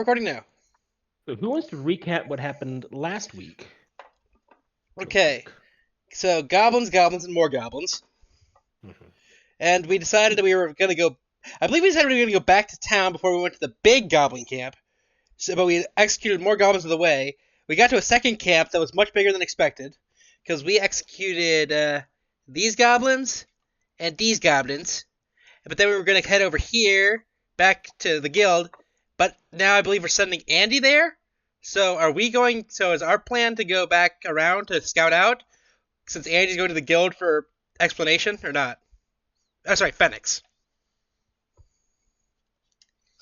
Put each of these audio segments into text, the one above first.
Recording now. So who wants to recap what happened last week? Okay, so goblins, and more goblins. And we decided that we were going to go. I believe we decided we were going to go back to town before we went to the big goblin camp. But we executed more goblins on the way. We got to a second camp that was much bigger than expected because we executed these goblins and these goblins. But then we were going to head over here back to the guild. But now I believe we're sending Andy there. So are we going? So is our plan to go back around to scout out since Andy's going to the guild for explanation or not? Oh, sorry, Phoenix.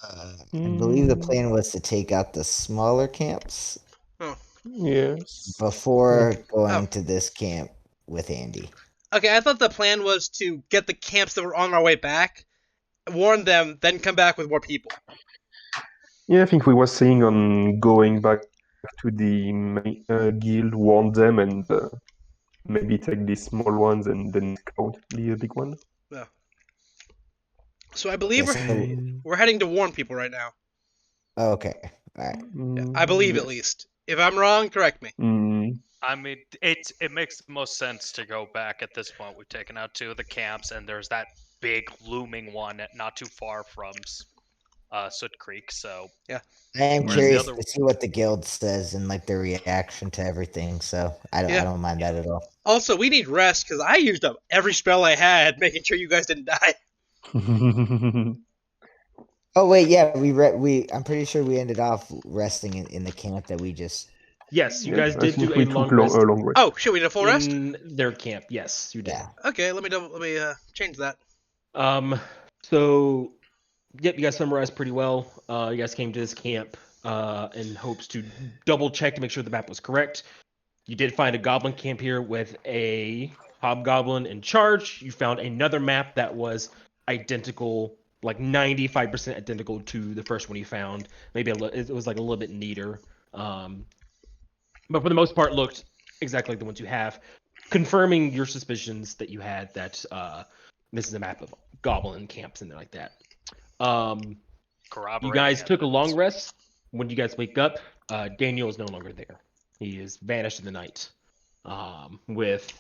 I believe the plan was to take out the smaller camps Yes. before going to this camp with Andy. Okay, I thought the plan was to get the camps that were on our way back, warn them, then come back with more people. Yeah, I think we were saying on going back to the guild, warn them, and maybe take the small ones and then scout the big one. Yeah. So I believe Yeah, we're heading to warn people right now. Okay, all right. Yeah, I believe yes. at least. If I'm wrong, correct me. I mean, it makes the most sense to go back at this point. We've taken out 2 of the camps, and there's that big looming one not too far from Soot Creek. So yeah, I am Whereas curious the other- to see what the guild says and like their reaction to everything. So I don't mind that at all. Also, we need rest because I used up every spell I had, making sure you guys didn't die. Oh wait, yeah, I'm pretty sure we ended off resting in the camp that we just. Yes, you Yes, guys I did think do we a took long a rest long rest. Oh, shit, we did a full rest? in their camp. Yes, you did. Yeah. Okay, let me change that. So, yep, you guys summarized pretty well. You guys came to this camp in hopes to double check to make sure the map was correct. You did find a goblin camp here with a hobgoblin in charge. You found another map that was identical, like 95% identical to the first one you found. Maybe it was like a little bit neater. But for the most part, looked exactly like the ones you have, confirming your suspicions that you had that this is a map of goblin camps and like that. You guys took a long rest. When you guys wake up, Daniel is no longer there. He is vanished in the night. With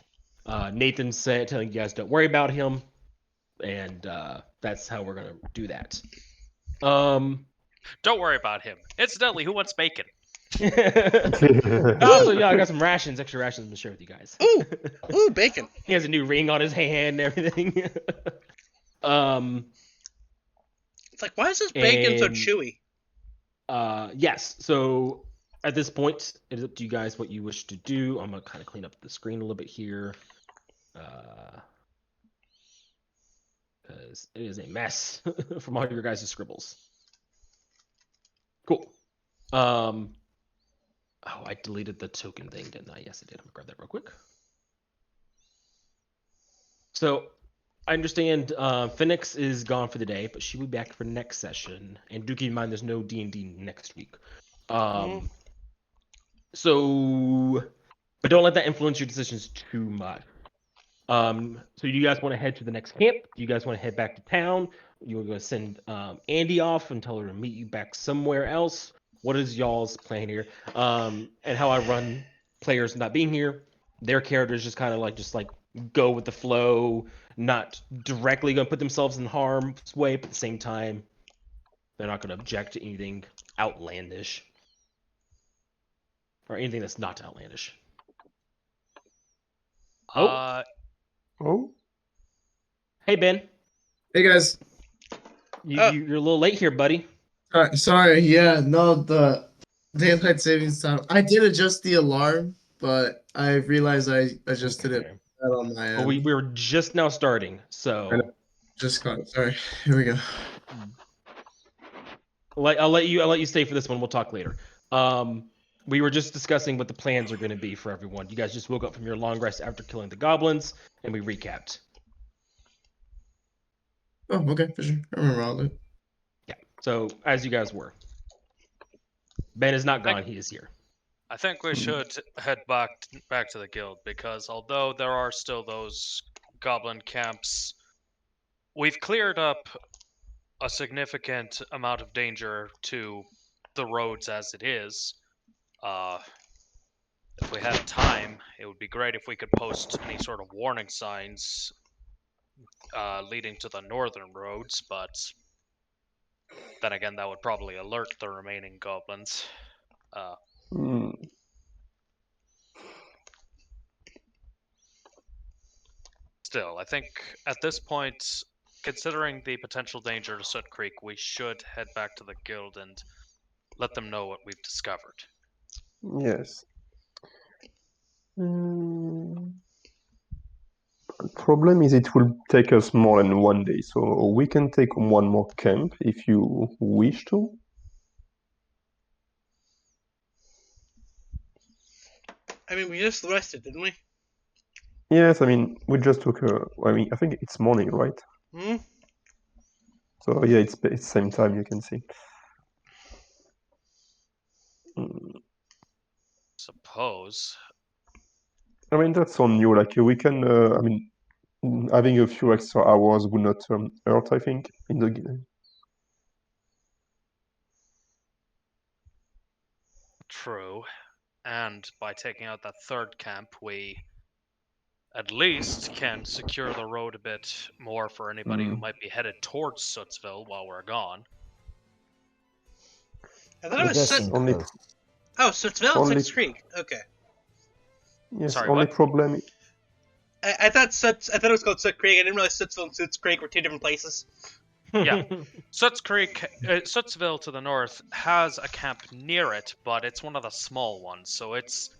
Nathan telling you guys don't worry about him, and that's how we're gonna do that. Don't worry about him. Incidentally, who wants bacon? So yeah, I got some rations, extra rations to share with you guys. Ooh, bacon. He has a new ring on his hand and everything. It's like, why is this bacon so And- chewy? Yes. So at this point, it is up to you guys what you wish to do. I'm gonna kind of clean up the screen a little bit here, because it is a mess from all your guys' scribbles. Cool. Oh, I deleted the token thing, didn't I? Yes, I did. I'm gonna grab that real quick. So I understand Phoenix is gone for the day, but she'll be back for next session. And do keep in mind, there's no D&D next week. So, but don't let that influence your decisions too much. So you guys want to head to the next camp? You guys want to head back to town? You're going to send Andy off and tell her to meet you back somewhere else? What is y'all's plan here? And how I run players not being here, their characters just kind of like go with the flow, not directly going to put themselves in harm's way, but at the same time, they're not going to object to anything outlandish. Or anything that's not outlandish. Oh. Hey, Ben. Hey, guys. You're a little late here, buddy. Sorry. Yeah, no, the daylight savings time. I did adjust the alarm, but I realized I adjusted it on my end. Well, we were just now starting, so just got it. Sorry. Here we go. I'll let you stay for this one. We'll talk later. We were just discussing what the plans are going to be for everyone. You guys just woke up from your long rest after killing the goblins, and we recapped. Oh, okay, for sure. I remember all that. Yeah. So as you guys were, Ben is not gone. He is here. I think we should head back to the guild, because although there are still those goblin camps, we've cleared up a significant amount of danger to the roads as it is. If we had time, it would be great if we could post any sort of warning signs leading to the northern roads, but then again, that would probably alert the remaining goblins. Hmm. Still, I think at this point, considering the potential danger to Soot Creek, we should head back to the guild and let them know what we've discovered. Yes. Problem is it will take us more than one day, so we can take one more camp if you wish to. I mean, we just rested, didn't we? Yes, I mean we just took a. I mean I think it's morning, right? Hmm. So yeah, it's same time you can see. Suppose. I mean that's on you. Like we can. I mean, having a few extra hours would not hurt. I think in the game. True. And by taking out that third camp, we at least can secure the road a bit more for anybody who might be headed towards Sootsville while we're gone. I thought it was does Soot. seem Only close. Oh, Sootsville and only- Soot's Creek. Okay. Yes. Sorry, only what? problem. I thought it was called Soot Creek. I didn't realize Sootsville and Soot's Creek were two different places. Yeah. Soot's Creek, Sootsville to the north has a camp near it, but it's one of the small ones, so it's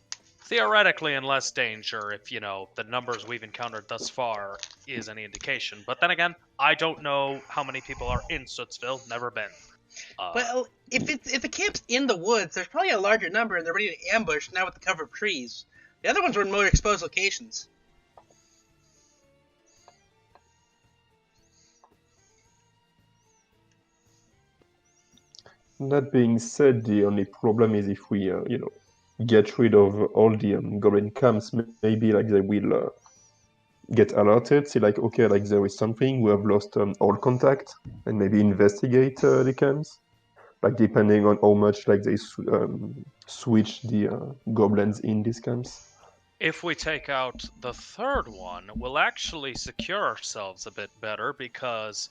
theoretically in less danger if, the numbers we've encountered thus far is any indication. But then again, I don't know how many people are in Sootsville, never been. Well, if the camp's in the woods, there's probably a larger number, and they're ready to ambush now with the cover of trees. The other ones were in more exposed locations. That being said, the only problem is if we, get rid of all the goblin camps, maybe like they will get alerted, see like, okay, like there is something, we have lost all contact, and maybe investigate the camps. Like depending on how much like they switch the goblins in these camps. If we take out the third one, we'll actually secure ourselves a bit better because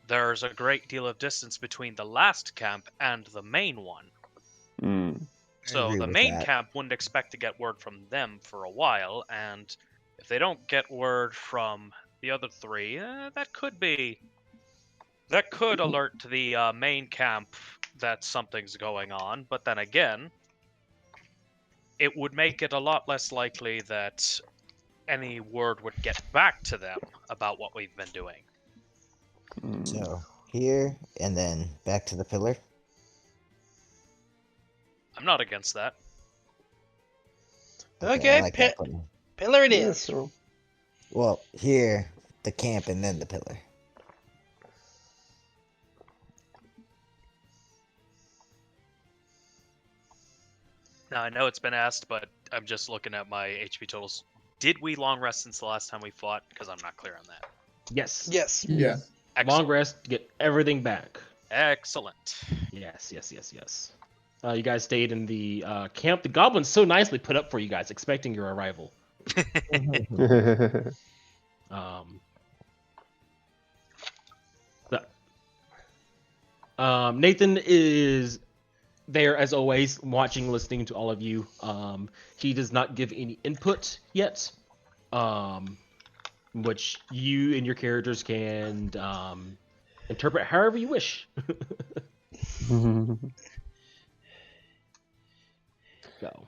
there's a great deal of distance between the last camp and the main one. So agree the with main that. camp wouldn't expect to get word from them for a while, and if they don't get word from the other three, that could alert the main camp that something's going on. But then again, it would make it a lot less likely that any word would get back to them about what we've been doing. So here and then back to the pillar. I'm not against that. Okay, I like that plan. pillar it Yeah, is. so Well, here the camp and then the pillar. Now, I know it's been asked, but I'm just looking at my HP totals. Did we long rest since the last time we fought? Because I'm not clear on that. Yes. Yes. Yeah. Excellent. Long rest to get everything back. Excellent. Yes. You guys stayed in the camp. The goblins so nicely put up for you guys, expecting your arrival. Nathan is there as always, watching, listening to all of you. He does not give any input yet, which you and your characters can interpret however you wish. Go.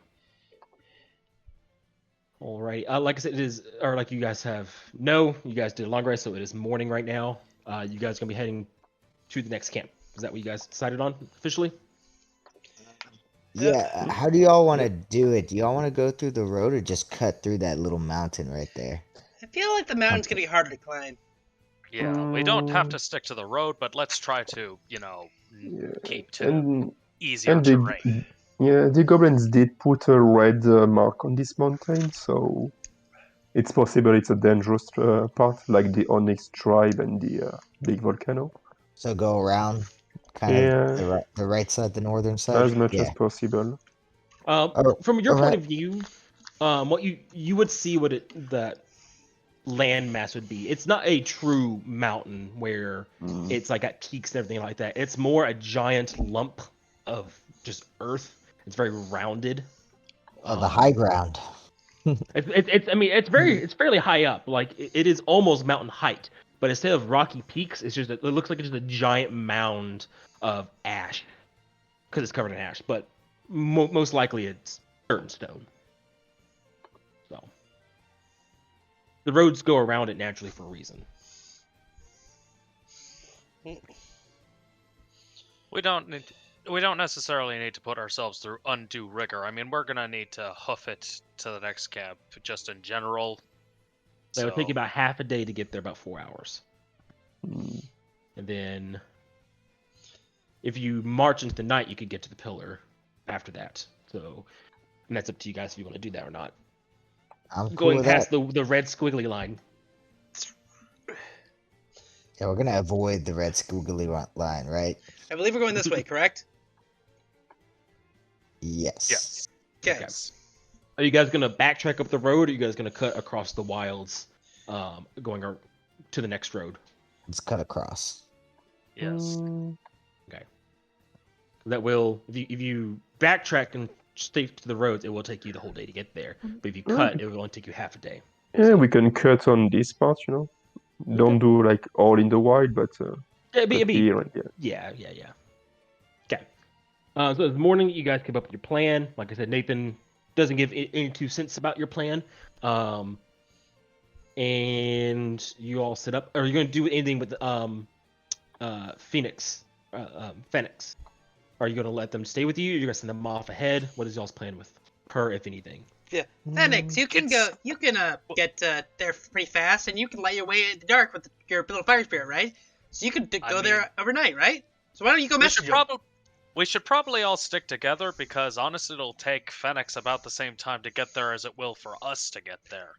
All right. Like I said, it is, or like you guys you guys did a long rest, so it is morning right now. You guys are gonna be heading to the next camp. Is that what you guys decided on officially? Yeah. How do y'all want to do it? Do y'all want to go through the road or just cut through that little mountain right there? I feel like the mountain's gonna be harder to climb. Yeah, we don't have to stick to the road, but let's try to, keep to easier and terrain. the goblins did put a red mark on this mountain, so it's possible it's a dangerous part, like the Onyx tribe and the big volcano. So go around. kind Yeah. of the right side, the northern side. As much Yeah. as possible. From your all point right. of view, what you would see what that landmass would be. It's not a true mountain where it's like got peaks and everything like that. It's more a giant lump of just earth. It's very rounded. The high ground. I mean, it's fairly high up. Like it is almost mountain height, but instead of rocky peaks, it looks like it's just a giant mound of ash because it's covered in ash. But most likely it's dirt and stone. So the roads go around it naturally for a reason. We don't necessarily need to put ourselves through undue rigor. I mean, we're gonna need to hoof it to the next camp, just in general. So it would take you about half a day to get there, about 4 hours. Mm. And then if you march into the night, you could get to the pillar after that. So, and that's up to you guys if you want to do that or not. I'm cool Going with past that. the red squiggly line. Yeah, we're gonna avoid the red squiggly line, right? I believe we're going this way, correct? Yes. Yes. Okay. Yes. Are you guys gonna backtrack up the road, or are you guys gonna cut across the wilds, going to the next road? Let's cut across. Yes. Okay. That will, if you backtrack and stay to the roads, it will take you the whole day to get there. But if you cut, it will only take you half a day. Yeah, we can cut on this part, you know. Don't do like all in the wild, but It'd cut be here and there. yeah. Okay. So this morning, you guys came up with your plan. Like I said, Nathan doesn't give any 2 cents about your plan. And you all set up. Are you going to do anything with Phoenix? Phoenix. Are you going to let them stay with you? Or are you going to send them off ahead? What is y'all's plan with her, if anything? Yeah, Phoenix, you can It's- go. You can get there pretty fast, and you can light your way in the dark with your little fire spirit, right? So you can I go there mean- overnight, right? So why don't you go message them? We should probably all stick together because honestly, it'll take Phoenix about the same time to get there as it will for us to get there.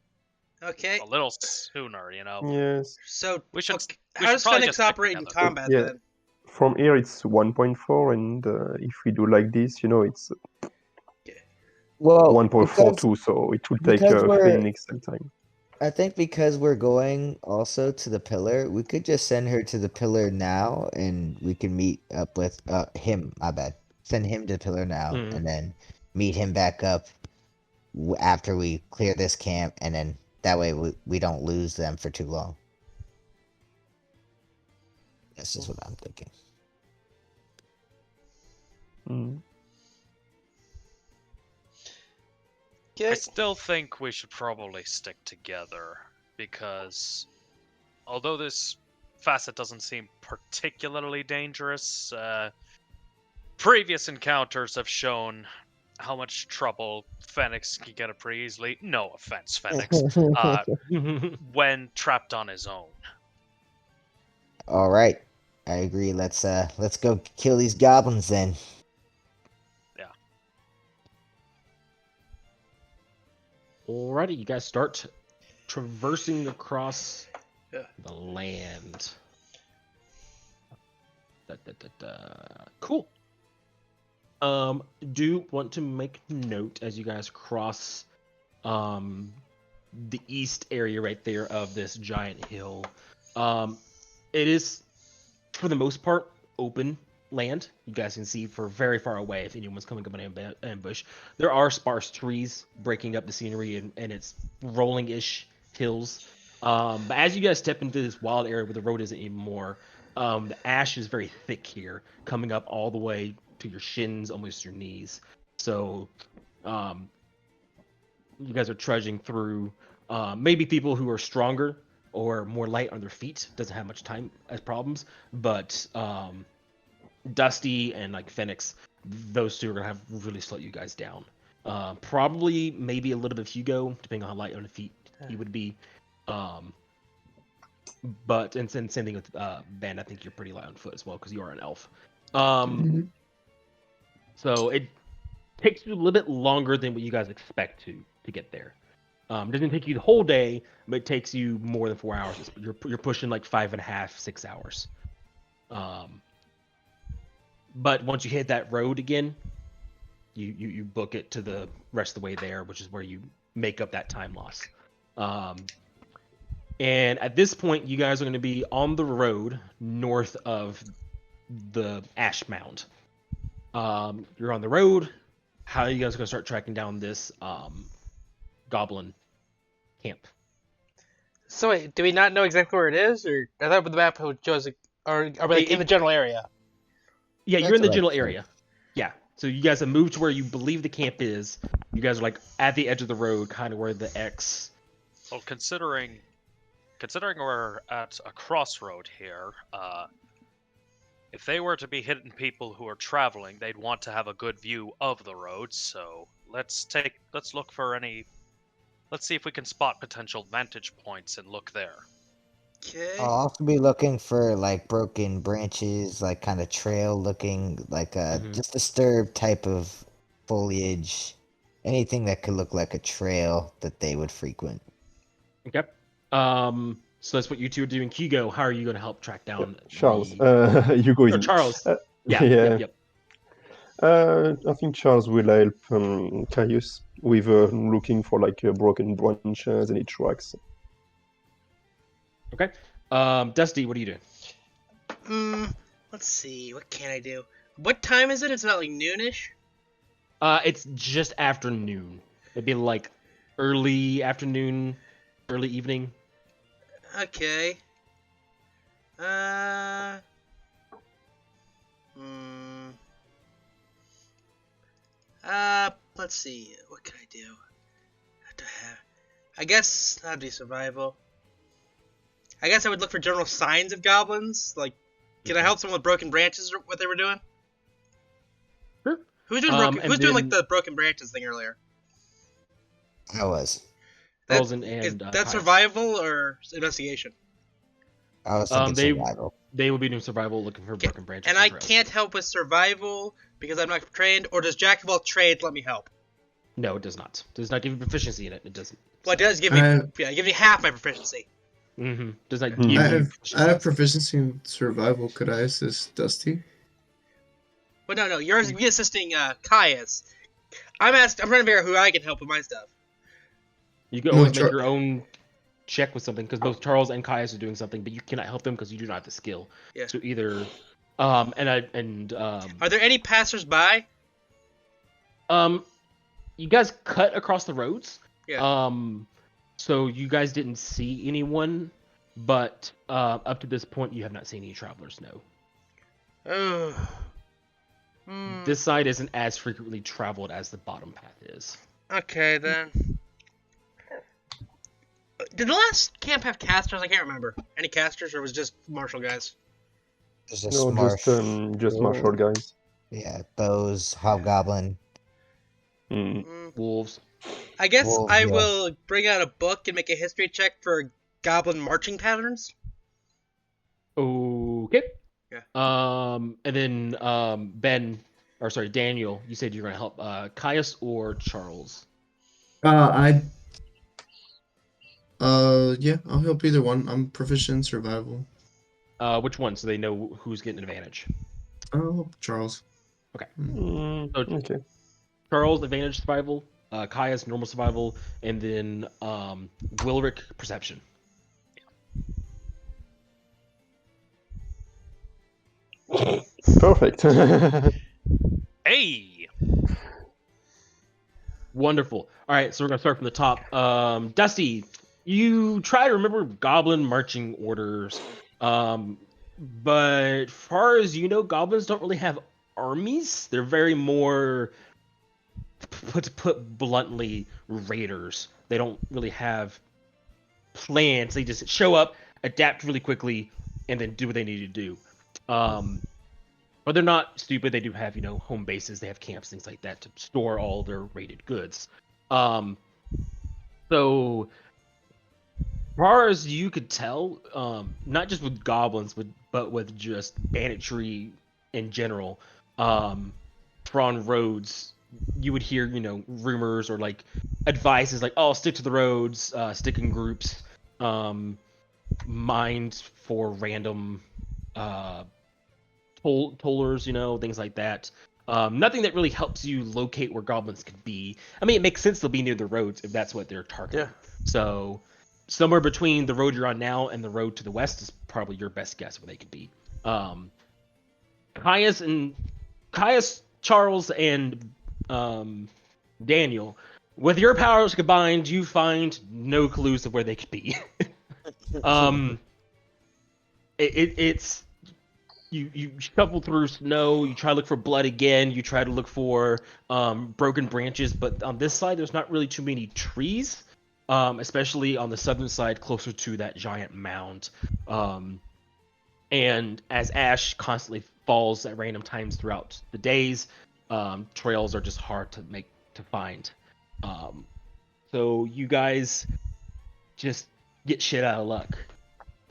Okay. A little sooner, you know. Yes. So We should. okay, we how should does probably Phoenix just stick operate in together. combat Yeah. then? From here it's 1.4, and if we do like this, you know, it's Well, 1.42, so it will take because we're- Phoenix some time. I think because we're going also to the pillar, we could just send her to the pillar now, and we can meet up with him. My bad. Send him to the pillar now, and then meet him back up after we clear this camp, and then that way we don't lose them for too long. This is what I'm thinking. Mm. I Okay. still think we should probably stick together because although this facet doesn't seem particularly dangerous, previous encounters have shown how much trouble Phoenix can get pretty easily. No offense, Phoenix. When trapped on his own. All right, I agree. Let's go kill these goblins then. Alrighty, you guys start traversing across Yeah. the land. Cool. Do want to make note as you guys cross the east area right there of this giant hill. It is, for the most part, open land. You guys can see for very far away if anyone's coming up an ambush. There are sparse trees breaking up the scenery, and it's rolling-ish hills. But as you guys step into this wild area where the road isn't anymore, the ash is very thick here, coming up all the way to your shins, almost your knees. So you guys are trudging through. Maybe people who are stronger or more light on their feet doesn't have much time as problems, but Dusty and like Phoenix, those two are gonna have really slow you guys down. Probably maybe a little bit of Hugo, depending on how light on the feet he would be. But and same thing with Ben. I think you're pretty light on foot as well because you are an elf. So it takes you a little bit longer than what you guys expect to get there. It doesn't take you the whole day, but it takes you more than 4 hours. You're pushing like 5.5, 6 hours. But once you hit that road again, you book it to the rest of the way there, which is where you make up that time loss. And at this point, you guys are going to be on the road north of the Ash Mound. You're on the road. How are you guys going to start tracking down this goblin camp? So wait, do we not know exactly where it is, or I thought the map shows, or are we like in the general area? Yeah, you're That's in the what I general think. area. Yeah. So you guys have moved to where you believe the camp is. You guys are like at the edge of the road, kind of where the X. Well, considering we're at a crossroad here, if they were to be hidden people who are traveling, they'd want to have a good view of the road. So let's look for any. Let's see if we can spot potential vantage points and look there. Okay. I'll also be looking for like broken branches, like kind of trail looking, like just disturbed type of foliage, anything that could look like a trail that they would frequent. Okay. So that's what you two are doing. Hugo, how are you going to help track down Charles, the... you go Or in. Charles. Yeah. Yeah. Yep. I think Charles will help Caius with looking for like broken branches, any tracks. Okay. Dusty, what are you doing? Let's see. What can I do? What time is it? It's not like noonish. It's just afternoon. It'd be like early afternoon, early evening. Okay. Let's see. What can I do? I guess I'll do survival. I guess I would look for general signs of goblins. Like, can I help someone with broken branches? Or what they were doing? Sure. Who's doing broken? Who's doing like the broken branches thing earlier? I was. Charles Is and that Caius. survival or investigation? I was thinking survival. They will be doing survival, looking for broken branches. And I can't help with survival because I'm not trained. Or does Jack of all trades let me help? No, it does not. It does not give you proficiency in it. It doesn't. Well, it does give me. It gives me half my proficiency. Does not give you. I have proficiency in survival. Could I assist Dusty? But no, you're assisting Caius. I'm trying to figure out who I can help with my stuff. You can always make your own check with something because both Charles and Caius are doing something, but you cannot help them because you do not have the skill. Yeah. So either, are there any passers-by? You guys cut across the roads. Yeah. So you guys didn't see anyone, but up to this point, you have not seen any travelers. No. Oh. This side isn't as frequently traveled as the bottom path is. Okay then. Did the last camp have casters? I can't remember. Any casters, or was it just martial guys? Just martial guys. Yeah, bows, hobgoblin. Wolves. I guess I will bring out a book and make a history check for goblin marching patterns. Okay. Yeah. And then Daniel, you said you're gonna help Caius or Charles. Yeah, I'll help either one. I'm proficient in survival. Which one? So they know who's getting advantage. I'll help Charles. Okay. Okay. Charles advantage survival, Caius normal survival, and then Wilric perception. Perfect. Hey. Wonderful. All right, so we're gonna start from the top. Dusty, you try to remember goblin marching orders, but as far as you know, goblins don't really have armies. They're very more, to put bluntly, raiders. They don't really have plans. They just show up, adapt really quickly, and then do what they need to do. But they're not stupid. They do have, home bases. They have camps, things like that to store all their raided goods. So, as far as you could tell, not just with goblins, but with just banditry in general, on roads, you would hear, rumors or like advices like, "Oh, stick to the roads, stick in groups, mind for random tollers, things like that. Nothing that really helps you locate where goblins could be. I mean, it makes sense they'll be near the roads if that's what they're targeting. Yeah. So somewhere between the road you're on now and the road to the west is probably your best guess where they could be. Caius, Charles, and Daniel, with your powers combined, you find no clues of where they could be. It's you shuffle through snow, you try to look for blood again, you try to look for broken branches, but on this side there's not really too many trees, especially on the southern side closer to that giant mound. And as ash constantly falls at random times throughout the days, trails are just hard to find. So you guys just get shit out of luck.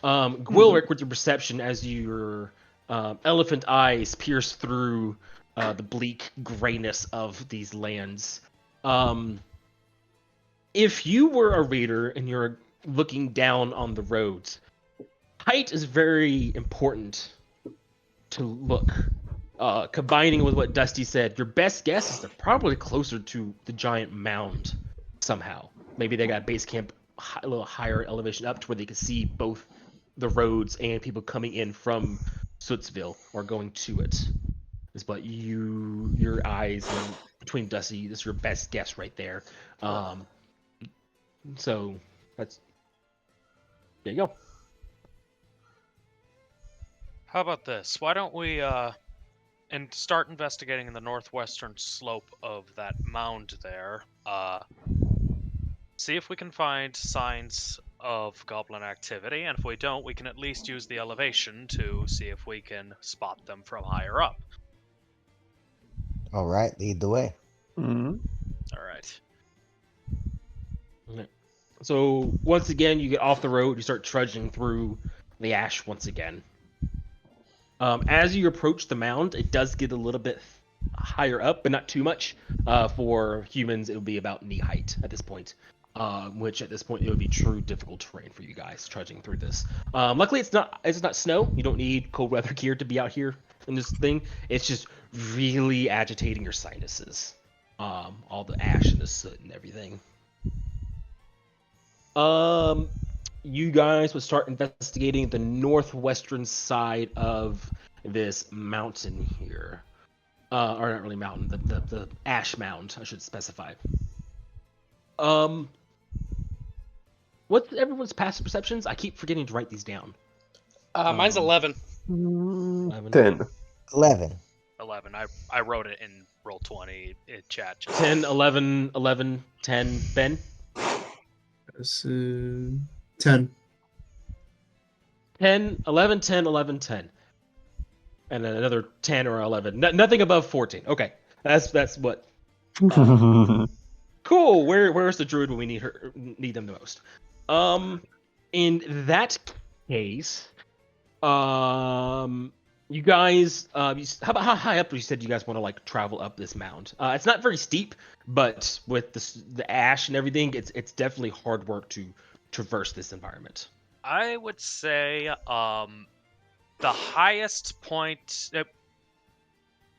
Gwilrick, with your perception, as your elephant eyes pierce through the bleak grayness of these lands. If you were a raider and you're looking down on the roads, height is very important to look. Combining with what Dusty said, your best guess is they're probably closer to the giant mound somehow. Maybe they got base camp a little higher elevation up to where they could see both the roads and people coming in from Sootsville or going to it. But your eyes and between Dusty, this is your best guess right there. So that's there you go. How about this? Why don't we and start investigating in the northwestern slope of that mound there. See if we can find signs of goblin activity, and if we don't, we can at least use the elevation to see if we can spot them from higher up. All right, lead the way. Mm-hmm. All right. So once again, you get off the road. You start trudging through the ash once again. As you approach the mound, it does get a little bit higher up, but not too much. For humans, it would be about knee height at this point. Which at this point it would be true difficult terrain for you guys trudging through this. Luckily, it's not snow. You don't need cold weather gear to be out here in this thing. It's just really agitating your sinuses. All the ash and the soot and everything. You guys would start investigating the northwestern side of this mountain here. Or not really mountain, the ash mound, I should specify. What's everyone's passive perceptions? I keep forgetting to write these down. Mine's 11. 10. 11. 11. I wrote it in Roll20 in chat. 10, 11, 11, 10. Ben? 10. 10, 11, 10, 11, 10. And then another 10 or 11. Nothing above 14. Okay. That's what. Cool. Where's the druid when we need them the most? In that case, you guys, how high up you said you guys want to like travel up this mound? It's not very steep, but with the ash and everything, it's definitely hard work to traverse this environment. I would say the highest point.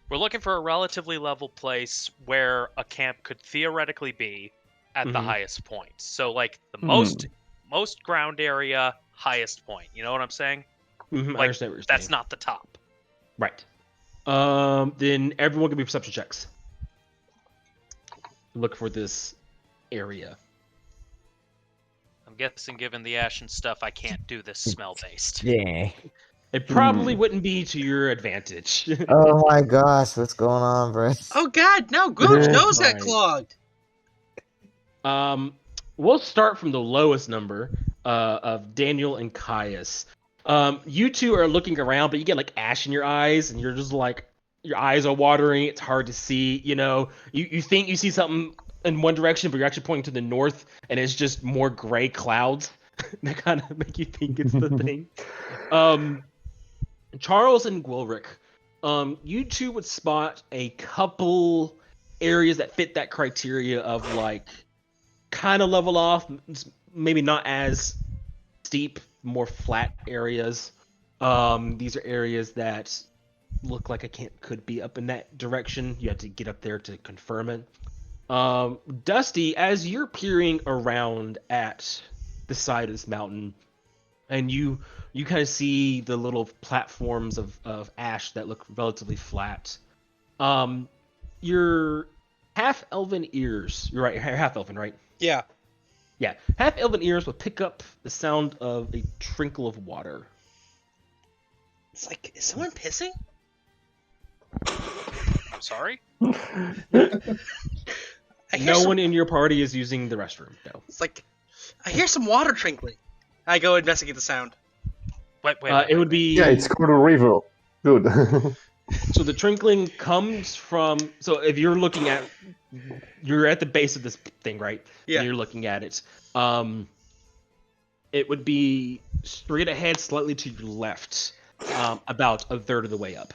We're looking for a relatively level place where a camp could theoretically be at the highest point. So like the most ground area, highest point. You know what I'm saying? Mm-hmm, like, I understand what you're saying. That's not the top. Right. Then everyone give me perception checks. Look for this area. I'm guessing, given the ash and stuff, I can't do this smell based. Yeah. It probably wouldn't be to your advantage. Oh my gosh, what's going on, bro? Oh god, no! Groot's nose got Right. clogged. We'll start from the lowest number of Daniel and Caius. You two are looking around, but you get like ash in your eyes, and you're just like your eyes are watering. It's hard to see. You think you see something in one direction, but you're actually pointing to the north, and it's just more gray clouds that kind of make you think it's the thing. Charles and Gwilrick, you two would spot a couple areas that fit that criteria of like kind of level off, maybe not as steep, more flat areas. These are areas that look like a camp could be up in that direction. You have to get up there to confirm it. Dusty, as you're peering around at the side of this mountain, and you kind of see the little platforms of ash that look relatively flat. Your half-elven ears, you're right, you're half-elven, right? Yeah. Yeah, half-elven ears will pick up the sound of a trickle of water. It's like, is someone pissing? I'm sorry? I hear No some, one in your party is using the restroom, no. It's like, I hear some water trickling. I go investigate the sound. Wait. It would be... Yeah, it's called a river. Good. So the trickling comes from... So if you're looking at... You're at the base of this thing, right? Yeah. And you're looking at it. It would be straight ahead, slightly to your left. About a third of the way up.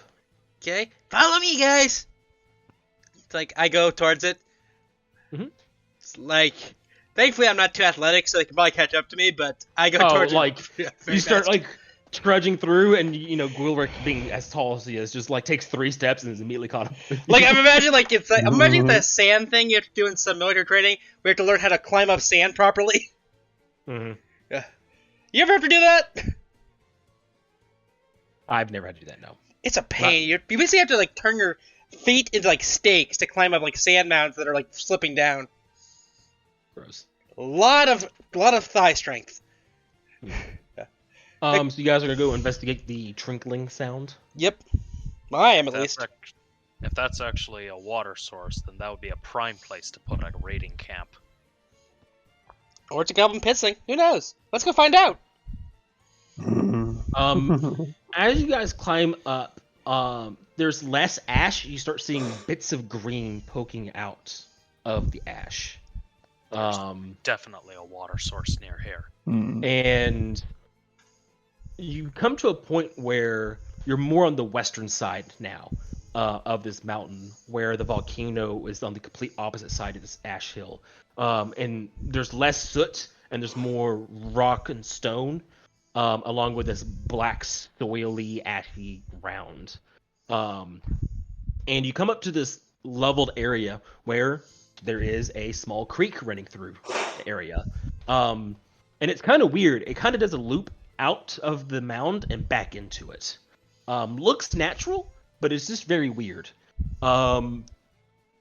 Okay, follow me, guys. It's like I go towards it. Mhm. It's like, thankfully I'm not too athletic, so they can probably catch up to me. But I go towards like, it. Yeah, very You start, fast. like, trudging through, and, Gwilrick, being as tall as he is, just, like, takes 3 steps and is immediately caught up with you. Like I'm imagining I'm imagining the sand thing you have to do in some military training. We have to learn how to climb up sand properly. Mhm. Yeah. You ever have to do that? I've never had to do that, no. It's a pain. You basically have to like turn your feet into like stakes to climb up like sand mounds that are like slipping down. Gross. A lot of thigh strength. So you guys are gonna go investigate the trickling sound? Yep. I am at least. If that's actually a water source, then that would be a prime place to put a raiding camp. Or it's a goblin pissing. Who knows? Let's go find out. As you guys climb up, there's less ash. You start seeing bits of green poking out of the ash. Definitely a water source near here. And you come to a point where you're more on the western side now of this mountain, where the volcano is on the complete opposite side of this ash hill. And there's less soot, and there's more rock and stone, along with this black, soily, ashy ground. And you come up to this leveled area where there is a small creek running through the area. And it's kind of weird. It kind of does a loop out of the mound and back into it. Looks natural, but it's just very weird. And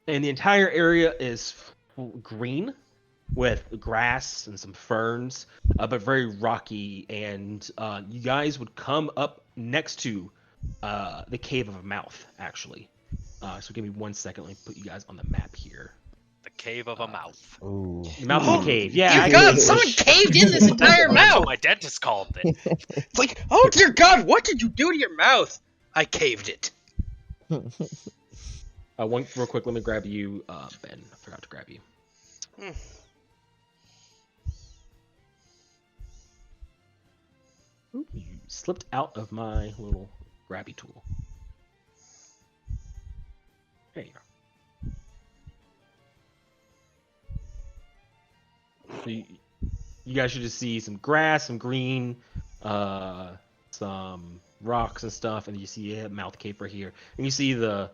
the entire area is green with grass and some ferns, but very rocky. And you guys would come up next to the Cave of a Mouth, actually. So give me 1 second. Let me put you guys on the map here. The Cave of a Mouth. Ooh. The Mouth of the Cave. Yeah. Dear God, someone caved in this entire That's what mouth. my dentist called it. It's like, oh dear God, what did you do to your mouth? I caved it. One real quick. Let me grab you, Ben. I forgot to grab you. Ooh, you slipped out of my little grabby tool. There you go. So you guys should just see some grass, some green, some rocks and stuff, and you see a mouth cave right here. And you see the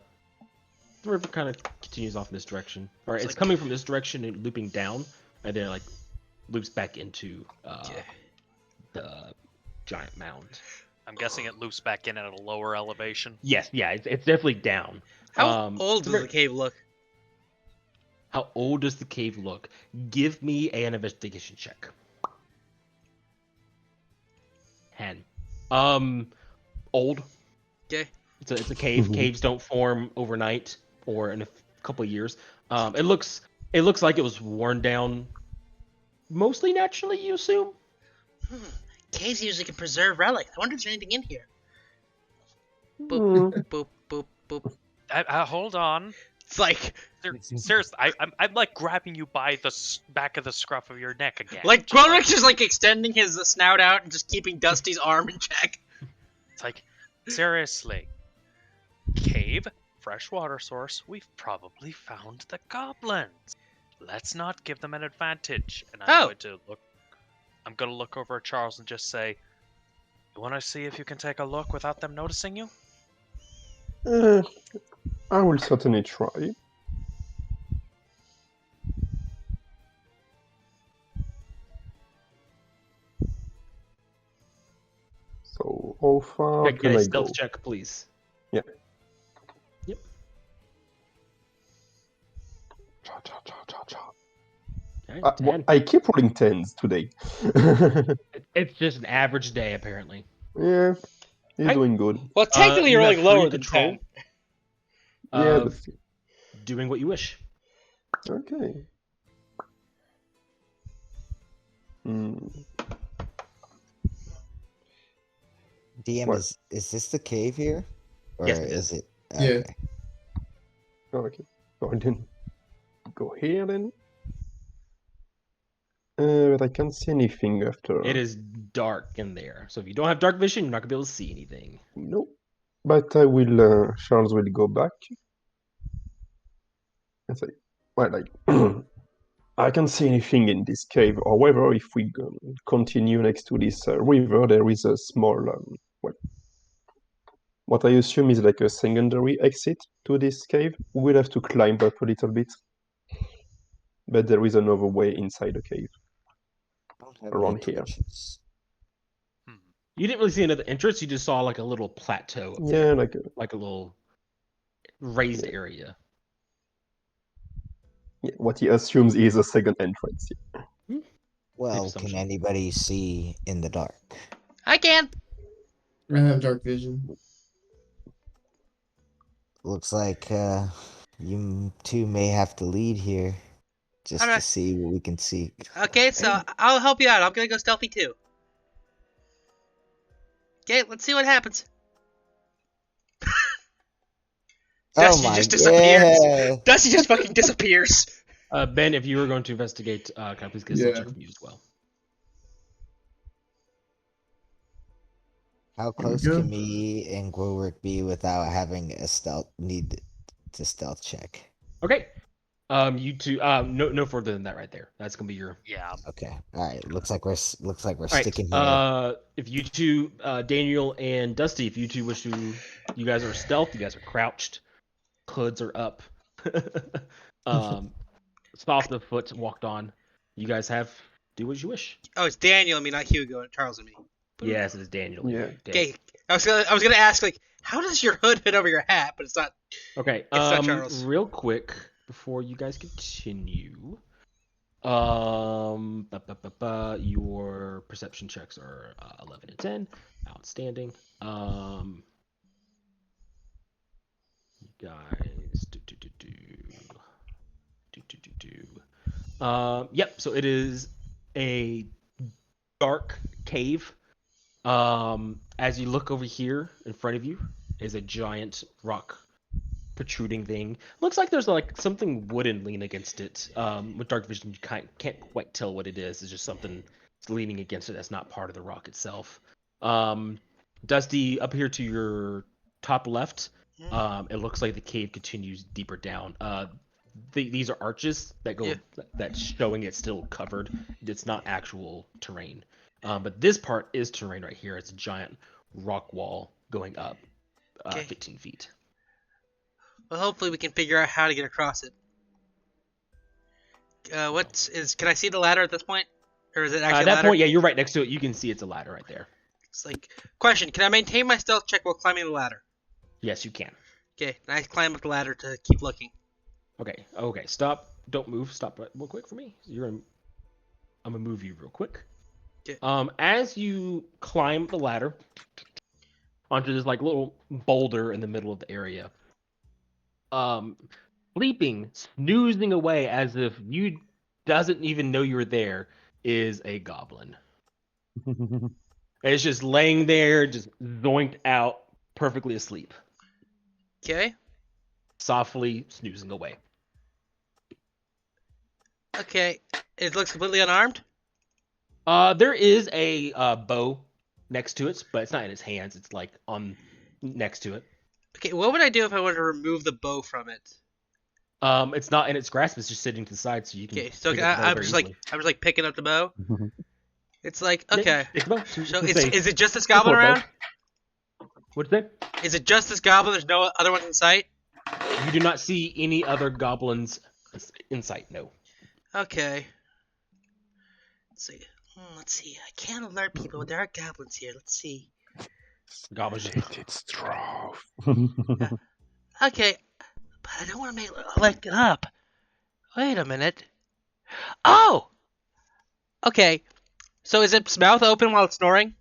river kind of continues off in this direction. Or it's coming from this direction and looping down, and then like loops back into the giant mound. I'm guessing it loops back in at a lower elevation. Yes, yeah, it's definitely down. How old does the cave look? How old does the cave look? Give me an investigation check. 10. Old. Okay. It's a cave. Mhm. Caves don't form overnight or in a couple of years. It looks like it was worn down mostly naturally, you assume? Caves usually can preserve relics. I wonder if there's anything in here. Boop, boop, boop, boop. Hold on. It's like Seriously, I'm like grabbing you by the back of the scruff of your neck again. Like Just Gwilric's just like extending his snout out and just keeping Dusty's arm in check. It's like, seriously. Cave, freshwater source, we've probably found the goblins. Let's not give them an advantage. And I'm going to look over at Charles and just say, you want to see if you can take a look without them noticing you? I will certainly try. So, how far Get can a I stealth go? check, please. Yeah. Yep. Cha, cha, cha, cha, cha. Okay, 10. I keep rolling 10s today. It's just an average day, apparently. Yeah, he's doing good. Well, technically, you're You have rolling free lower than control 10. Yeah, but of doing what you wish. okay. Hmm. DM, What? is this the cave here? Or Yes, it is is. it? Yeah. Okay. Oh, okay. So I didn't go here then. But I can't see anything after. It is dark in there. So if you don't have dark vision, you're not going to be able to see anything. Nope. But I will, Charles will go back. And say, well, like, I can't see anything in this cave. However, if we continue next to this river, there is a small, well, what I assume is like a secondary exit to this cave. We'll have to climb up a little bit. But there is another way inside the cave. I don't have any Around here. torches. You didn't really see another entrance. You just saw like a little plateau up Yeah, there. like A little raised Yeah. area. yeah, what he assumes is a second entrance. Well, assumption. can anybody see in the dark? I can. I have dark vision. Looks like you two may have to lead here, just to Alright. see what we can see. Okay, so I'll help you out. I'm gonna go stealthy too. Okay, let's see what happens. Dusty just disappears. yeah! Dusty just fucking disappears. Ben, if you were going to investigate, can I please get a stealth check from you as well? How There we close go. can me and Growick be without having a need to stealth check? Okay. You two, no further than that right there. That's gonna be your. Yeah. Okay. All right. Looks like we're All right. sticking here. If you two, Daniel and Dusty, if you two wish to, you guys are stealth. You guys are crouched. Hoods are up. Soft of foot walked on. You guys have do as you wish. Oh, it's Daniel and me, not Hugo, and Charles and me. Yes, it is Daniel. Yeah. Okay, I was gonna ask like, how does your hood fit over your hat? But it's not. Okay. not Charles. Real quick before you guys continue, your perception checks are 11 and 10. Outstanding. You guys. Yep. So it is a dark cave. As you look over here in front of you is a giant rock protruding thing. Looks like there's like something wooden leaning against it. With dark vision, you can't quite tell what it is. It's just something leaning against it that's not part of the rock itself. Dusty, up here to your top left, it looks like the cave continues deeper down. These are arches that go that's showing it's still covered. It's not actual terrain. But this part is terrain right here. It's a giant rock wall going up 15 feet. Well, hopefully we can figure out how to get across it. Can I see the ladder at this point? Or is it actually At that point, yeah, you're right next to it. You can see it's a ladder right there. It's like, question, can I maintain my stealth check while climbing the ladder? Yes, you can. Okay, I climb up the ladder to keep looking. Okay, stop. Don't move. Stop real quick for me. I'm gonna move you real quick. Okay. As you climb the ladder onto this like little boulder in the middle of the area, sleeping, snoozing away as if you doesn't even know you're there, is a goblin. It's just laying there, just zoinked out, perfectly asleep. Okay. Softly snoozing away. Okay. It looks completely unarmed? There is a bow next to it, but it's not in his hands. It's like on next to it. Okay, what would I do if I wanted to remove the bow from it? It's not in its grasp. It's just sitting to the side, so you can. Okay, so pick up the bow I'm very just easily. like picking up the bow. It's like, okay. Take the bow. So is it just this goblin around? What's that? Is it just this goblin? There's no other ones in sight? You do not see any other goblins in sight. No. Okay. Let's see. I can't alert people. There are goblins here. Let's see. Goblins. It's trough. Okay, but I don't want to let it up. Wait a minute. Oh! Okay. So is its mouth open while it's snoring?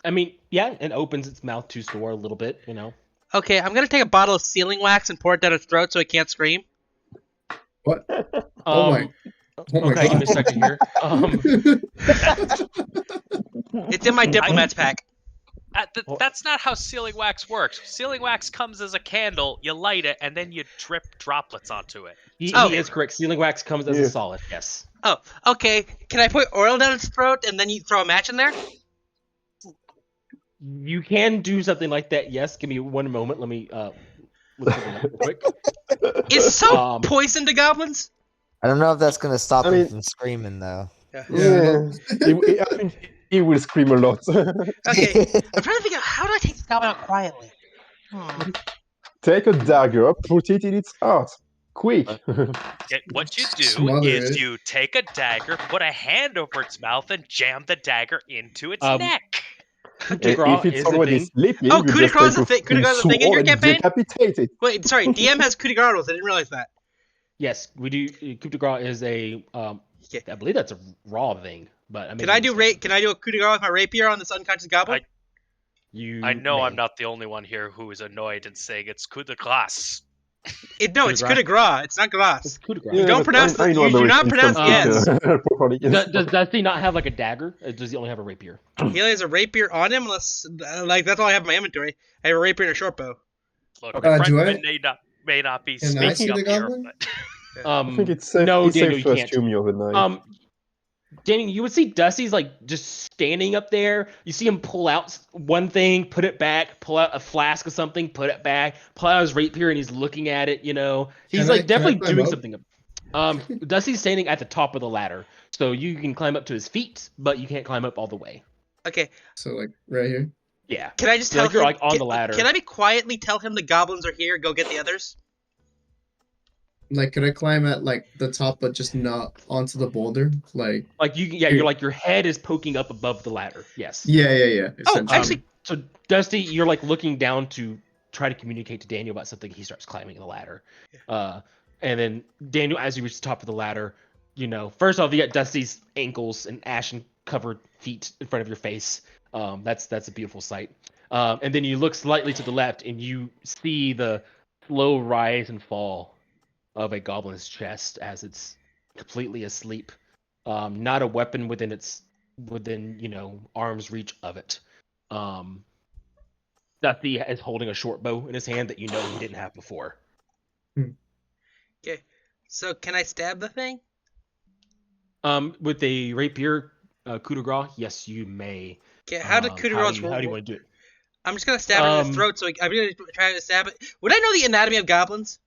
I mean, yeah, it opens its mouth to snore a little bit, you know. Okay, I'm gonna take a bottle of sealing wax and pour it down its throat so it can't scream. What? Oh my Okay, God. give me a second here. It's in my diplomat's pack. That's not how sealing wax works. Sealing wax comes as a candle, you light it, and then you drip droplets onto it. He Oh. is correct. Sealing wax comes as a solid, yes. Oh, okay. Can I put oil down its throat and then you throw a match in there? You can do something like that, yes. Give me one moment. Let me look something up real quick. Is soap poison to goblins? I don't know if that's gonna stop him mean- from screaming though. Yeah. I mean, he will scream a lot. Okay, I'm trying to figure out how do I take this goblin out quietly? Take a dagger, put it in its heart. Quick. What you do Smother is it. you take a dagger, put a hand over its mouth, and jam the dagger into its neck. Coup de grace If it's is a already thing. sleeping, Oh, you coup de just grace take is a thing. Coup de a grace is a thing in your sword and campaign? decapitate it. Wait, sorry. DM has coup de grace rules. I didn't realize that. Yes, we do. Coup de grace is a. I believe that's a raw thing, but I mean. Can I do Can I do a coup de grace with my rapier on this unconscious goblin? I know I'm not the only one here who is annoyed and saying it's coup de grace. No, it's coup de grace. It's not grace. It's coup de grace. You don't pronounce I know you do not Americans pronounce don't the speak, properly. Does he not have like a dagger? Or does he only have a rapier? He only has a rapier on him, unless that's all I have in my inventory. I have a rapier and a short bow. Look, Okay. Do I- Frenchman may not be Can I see speaking the up here, goblin? but I think it's safe, No, it's Daniel, safe you to can't. assume you're the knight. Daniel, you would see Dusty's like just standing up there. You see him pull out one thing, put it back, pull out a flask of something, put it back, pull out his rapier, and he's looking at it. You know, he's Can I definitely climb doing up? something. Dusty's standing at the top of the ladder, so you can climb up to his feet, but you can't climb up all the way. Okay. So like right here. Yeah. Can I just tell You're him? like on the ladder. Can I be quietly tell him the goblins are here? Go get the others. Like, could I climb at like the top, but just not onto the boulder? Like You're like your head is poking up above the ladder. Yes. yeah. Oh, actually, So Dusty, you're like looking down to try to communicate to Daniel about something. He starts climbing the ladder, and then Daniel, as you reach the top of the ladder, you know, first off, you got Dusty's ankles and ashen covered feet in front of your face. That's a beautiful sight. And then you look slightly to the left, and you see the slow rise and fall of a goblin's chest as it's completely asleep. Not a weapon within arm's reach of it. Dusty is holding a short bow in his hand that you know he didn't have before. okay. So can I stab the thing? With a rapier, coup de grace, yes, you may. Okay. How do coup de grace How do you want to do it? I'm just gonna stab it in his throat. So I'm gonna try to stab it. Would I know the anatomy of goblins?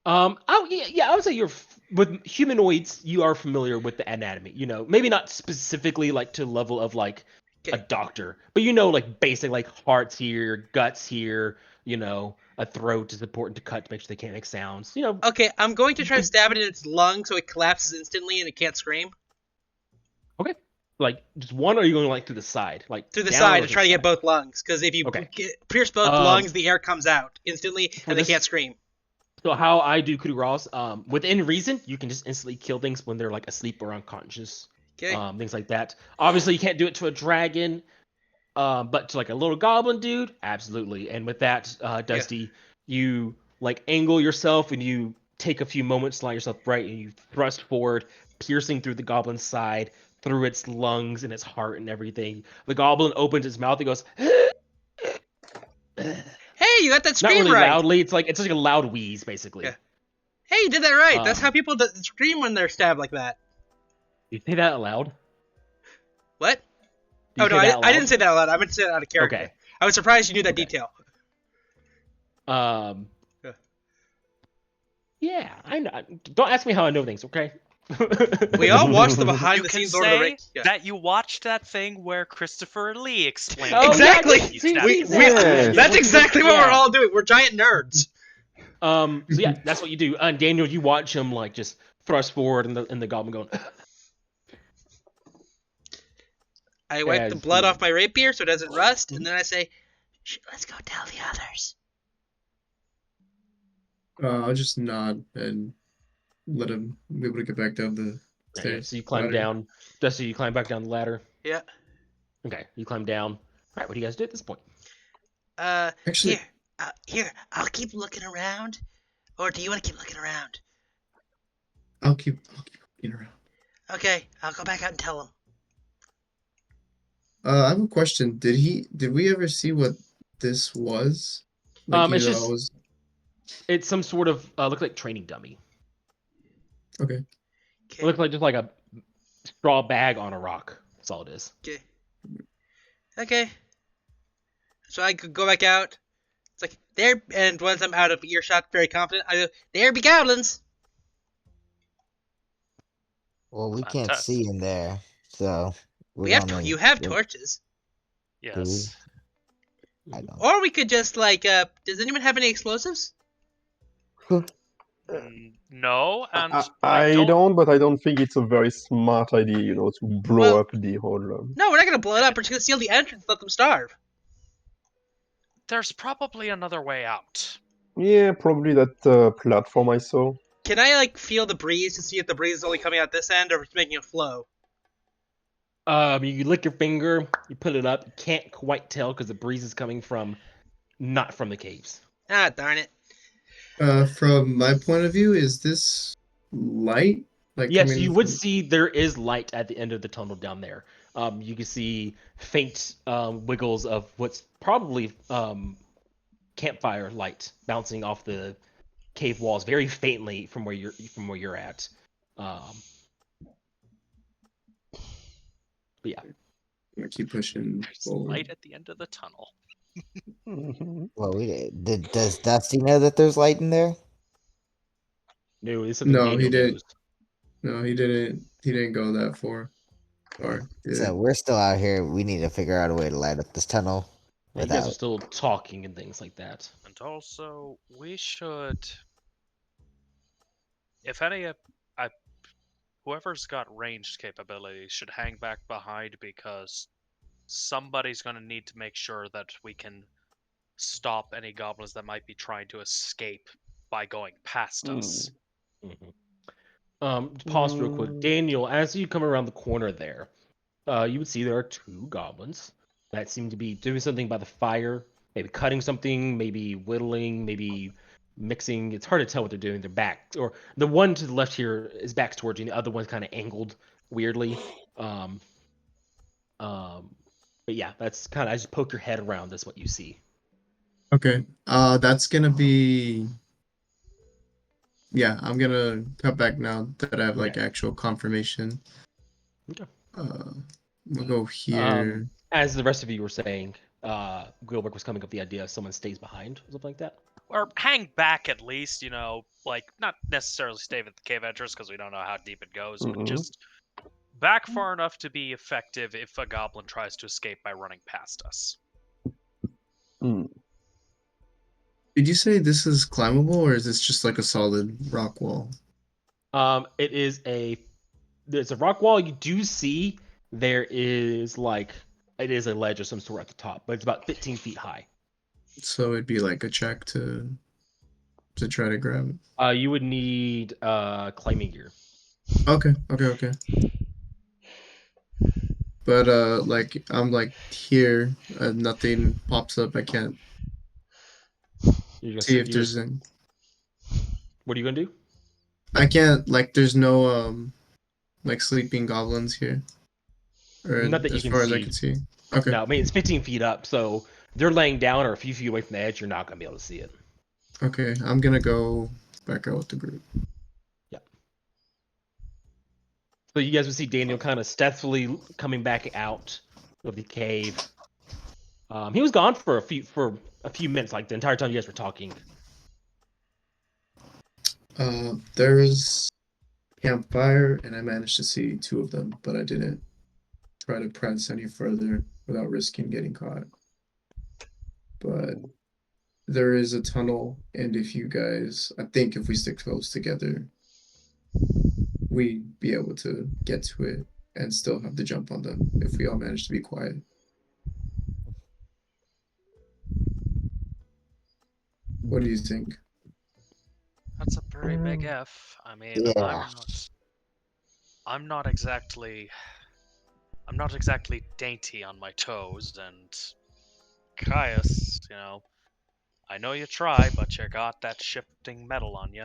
I would say with humanoids, you are familiar with the anatomy. You know, maybe not specifically like to the level of like a doctor, but you know, like basic like hearts here, guts here. You know, a throat is important to cut to make sure they can't make sounds. You know. Okay, I'm going to try to stab it in its lung so it collapses instantly and it can't scream. Okay. Like just one, or are you going like to the side, like To the down side or to try to get both lungs, because if you pierce both lungs, the air comes out instantly and they can't scream. So how I do coup de grace, within reason, you can just instantly kill things when they're like asleep or unconscious. Okay. Things like that. Obviously, you can't do it to a dragon, but to like a little goblin dude, absolutely. And with that, Dusty, you like angle yourself and you take a few moments to line yourself right, and you thrust forward, piercing through the goblin's side, through its lungs and its heart and everything. The goblin opens its mouth and goes. Hey, you got that scream Not really right. loudly. It's like a loud wheeze, basically. Yeah. Hey, you did that right. That's how people scream when they're stabbed like that. You say that out loud? What? You Oh no, I didn't say that out loud. I meant to say that out of character. Okay. I was surprised you knew that detail. Yeah, I know. Don't ask me how I know things, okay? We all watched the behind You the can scenes Lord of the say Rings. Yeah. that you watched that thing where Christopher Lee explained. Oh, Exactly. Yeah, Yes. That's exactly what Yeah. we're all doing. We're giant nerds. So yeah, that's what you do. And Daniel, you watch him like just thrust forward, and the goblin going. I wipe the As blood you- off my rapier so it doesn't rust, and then I say, let's go tell the others. I'll just nod and let him be able to get back down the Yeah, stairs. so you climb ladder. down. Dusty, you climb back down the ladder. Yeah. Okay, you climb down. All right, what do you guys do at this point? Actually, Here, I'll keep looking around. Or do you want to keep looking around? I'll keep looking around. Okay, I'll go back out and tell him. I have a question. Did we ever see what this was? It's either just- I was It's some sort of look like training dummy. okay. It Okay. looks like just like a straw bag on a rock. That's all it is. Okay. So I could go back out. It's like, there, and once I'm out of earshot, very confident, I go, there be goblins. Well, we can't Fantastic. see in there, so You have torches. Yes. I don't. Or we could just, like, does anyone have any explosives? No, and I don't, but I don't think it's a very smart idea, to blow up the whole. No, we're not going to blow it up. We're just going to seal the entrance and let them starve. There's probably another way out. Yeah, probably that platform I saw. Can I, like, feel the breeze to see if the breeze is only coming out this end or if it's making a flow? You lick your finger, you put it up. You can't quite tell because the breeze is coming not from the caves. Ah, darn it. From my point of view, is this light? Like Yes, coming you would from- see there is light at the end of the tunnel down there. You can see faint wiggles of what's probably campfire light bouncing off the cave walls, very faintly from where you're at. But yeah, I'm gonna keep pushing There's forward. light at the end of the tunnel. Mhm. Well, does Dusty know that there's light in there? no, it's something No, Daniel he didn't. knows. No, he didn't. He didn't go that far. Or did So it? we're still out here. We need to figure out a way to light up this tunnel You guys are without. still talking and things like that. And also, we should. If any, whoever's got ranged capabilities should hang back behind because somebody's going to need to make sure that we can stop any goblins that might be trying to escape by going past us. Pause real quick. Daniel, as you come around the corner there, you would see there are two goblins that seem to be doing something by the fire, maybe cutting something, maybe whittling, maybe mixing. It's hard to tell what they're doing. They're back, or the one to the left here is back towards you, and the other one's kind of angled weirdly. But yeah, that's kind of as you poke your head around, that's what you see. Okay. That's gonna be. Yeah, I'm gonna cut back now that I have like actual confirmation. Okay. We'll go here. As the rest of you were saying, Gilbert was coming up with the idea of someone stays behind, or something like that. Or hang back at least, like not necessarily stay at the cave entrance because we don't know how deep it goes, but Mhm. just back far enough to be effective if a goblin tries to escape by running past us. Did you say this is climbable or is this just like a solid rock wall? There's a rock wall. You do see there is it is a ledge of some sort at the top, but it's about 15 feet high. So it'd be like a check to try to grab it. You would need climbing gear. Okay. But like I'm like here, nothing pops up. I can't You're gonna see if you're there's just- any. What are you gonna do? I can't like there's no like sleeping goblins here. Or Not that you as can far as I see. can see. Okay. No, I mean it's 15 feet up, so they're laying down or a few feet away from the edge. You're not gonna be able to see it. Okay, I'm gonna go back out with the group. So you guys would see Daniel kind of stealthily coming back out of the cave. He was gone for a few minutes, like the entire time you guys were talking. There's campfire, and I managed to see 2 of them, but I didn't try to press any further without risking getting caught. But there is a tunnel, and if you guys, I think if we stick close together, we'd be able to get to it and still have the jump on them if we all manage to be quiet. What do you think? That's a pretty big F. I mean, Yeah. I'm not exactly dainty on my toes, and Caius, I know you try, but you got that shifting metal on you.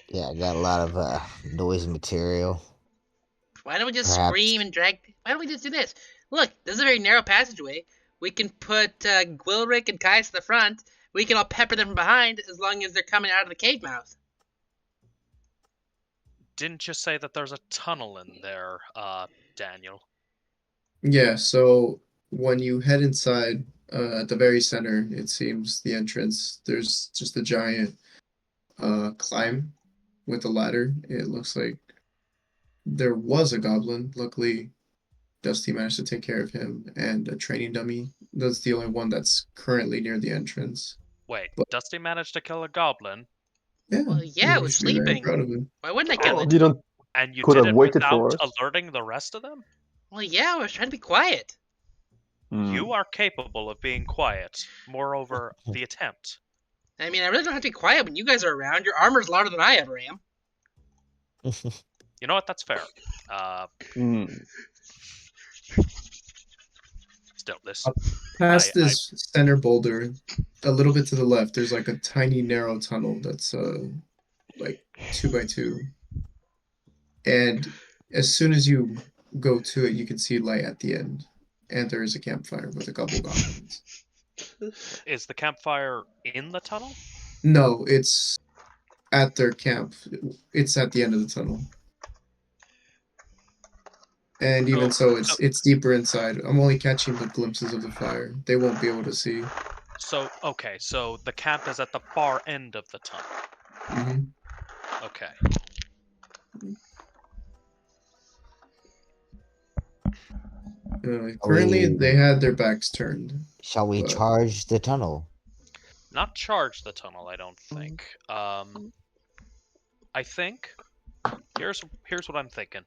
Yeah, I got a lot of noise material. Why don't we just Perhaps. scream and drag? Why don't we just do this? Look, this is a very narrow passageway. We can put Gwilrick and Caius in the front. We can all pepper them from behind as long as they're coming out of the cave mouth. Didn't you say that there's a tunnel in there, Daniel? Yeah, so when you head inside, at the very center, it seems the entrance, there's just a giant climb with a ladder. It looks like there was a goblin. Luckily, Dusty managed to take care of him, and a training dummy. That's the only one that's currently near the entrance. Wait, But- Dusty managed to kill a goblin, Yeah, Well, yeah, it you was should be very sleeping. proud of him. Why wouldn't I kill it? Didn't and you Could did have it waited for without us. alerting the rest of them? Well, yeah, I was trying to be quiet. You are capable of being quiet. Moreover, the attempt. I mean, I really don't have to be quiet when you guys are around. Your armor's louder than I ever am. You know what? That's fair. Still, this. Past this center boulder, a little bit to the left, there's like a tiny narrow tunnel that's like 2x2. And as soon as you go to it, you can see light at the end. And there is a campfire with a couple goblins. Is the campfire in the tunnel? No, it's at their camp. It's at the end of the tunnel. And even so, it's deeper inside. I'm only catching the glimpses of the fire. They won't be able to see. So, okay, so the camp is at the far end of the tunnel. Mm-hmm. Okay. Currently, they had their backs turned. Shall we but- charge the tunnel? Not charge the tunnel, I don't think. I think here's what I'm thinking.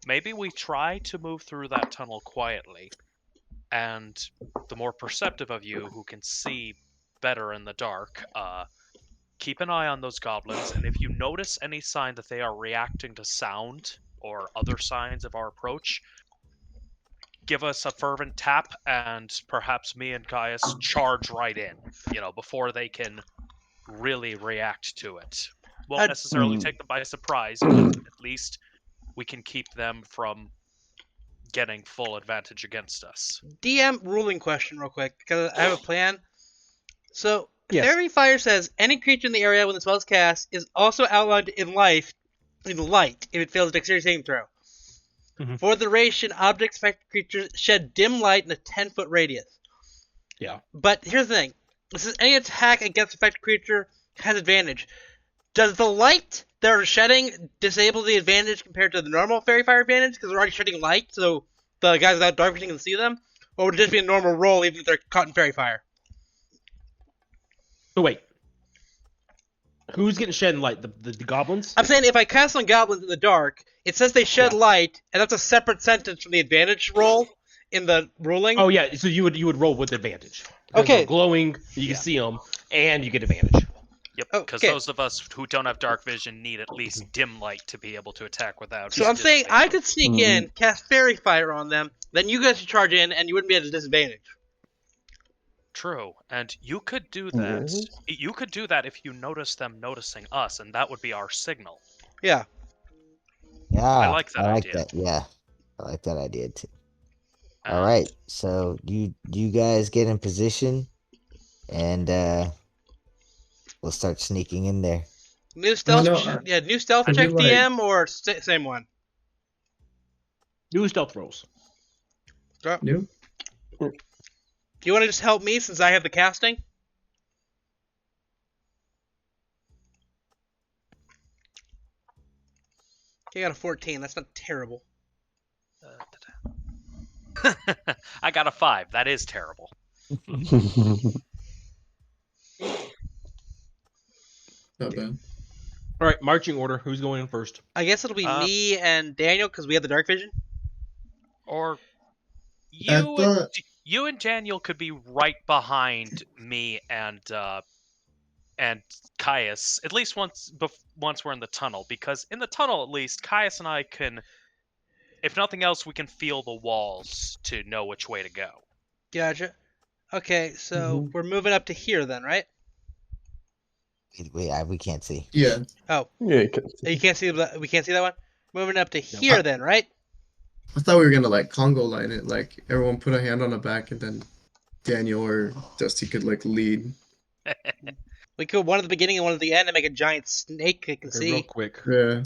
Maybe we try to move through that tunnel quietly, and the more perceptive of you who can see better in the dark, keep an eye on those goblins, and if you notice any sign that they are reacting to sound or other signs of our approach, give us a fervent tap, and perhaps me and Caius charge right in, before they can really react to it. Won't necessarily take them by surprise, but at least we can keep them from getting full advantage against us. DM ruling question real quick, because I have a plan. So, Yes. Fairy Fire says, any creature in the area when the spell is cast is also outlawed in light if it fails a dexterity saving throw. Mhm. For the duration, objects affected creatures shed dim light in a 10-foot radius. Yeah. But here's the thing. This is any attack against affected creature has advantage. Does the light they're shedding disable the advantage compared to the normal Fairy Fire advantage? Because they're already shedding light, so the guys without dark vision can see them? Or would it just be a normal roll even if they're caught in Fairy Fire? Oh, wait. Who's getting shed in light? The goblins? I'm saying if I cast on goblins in the dark, it says they shed Yeah. light, and that's a separate sentence from the advantage roll in the ruling. Oh yeah, so you would roll with advantage. Because Okay. they're glowing, you can see them, and you get advantage. Yep, Oh, because okay. those of us who don't have dark vision need at least dim light to be able to attack without. So I'm saying I could sneak Mhm. in, cast Fairy Fire on them, then you guys should charge in, and you wouldn't be at a disadvantage. True, and you could do that. Yes. You could do that if you notice them noticing us, and that would be our signal. Yeah. Yeah, I like that I like idea. that. Yeah, I like that idea too. All And right, so you guys get in position, and we'll start sneaking in there. New stealth, no, new stealth I check do like- DM or same one. Do stealth rolls. New? Do you want to just help me since I have the casting? Okay, I got a 14. That's not terrible. I got a 5. That is terrible. Not bad. All right, marching order. Who's going in first? I guess it'll be Uh, me and Daniel because we have the dark vision. Or I you and thought you and Daniel could be right behind me and Caius, at least once we're in the tunnel, because in the tunnel at least Caius and I can, if nothing else, we can feel the walls to know which way to go. Gotcha. Okay, so we're moving up to here then, right? We can't see. yeah. Oh, Yeah, you can't see we can't see that one. Moving up to here then, right? I thought we were gonna like Congo line it, like everyone put a hand on the back and then Daniel or Dusty could like lead. We could one at the beginning and one at the end and make a giant snake you can Okay, see. real quick. Yeah.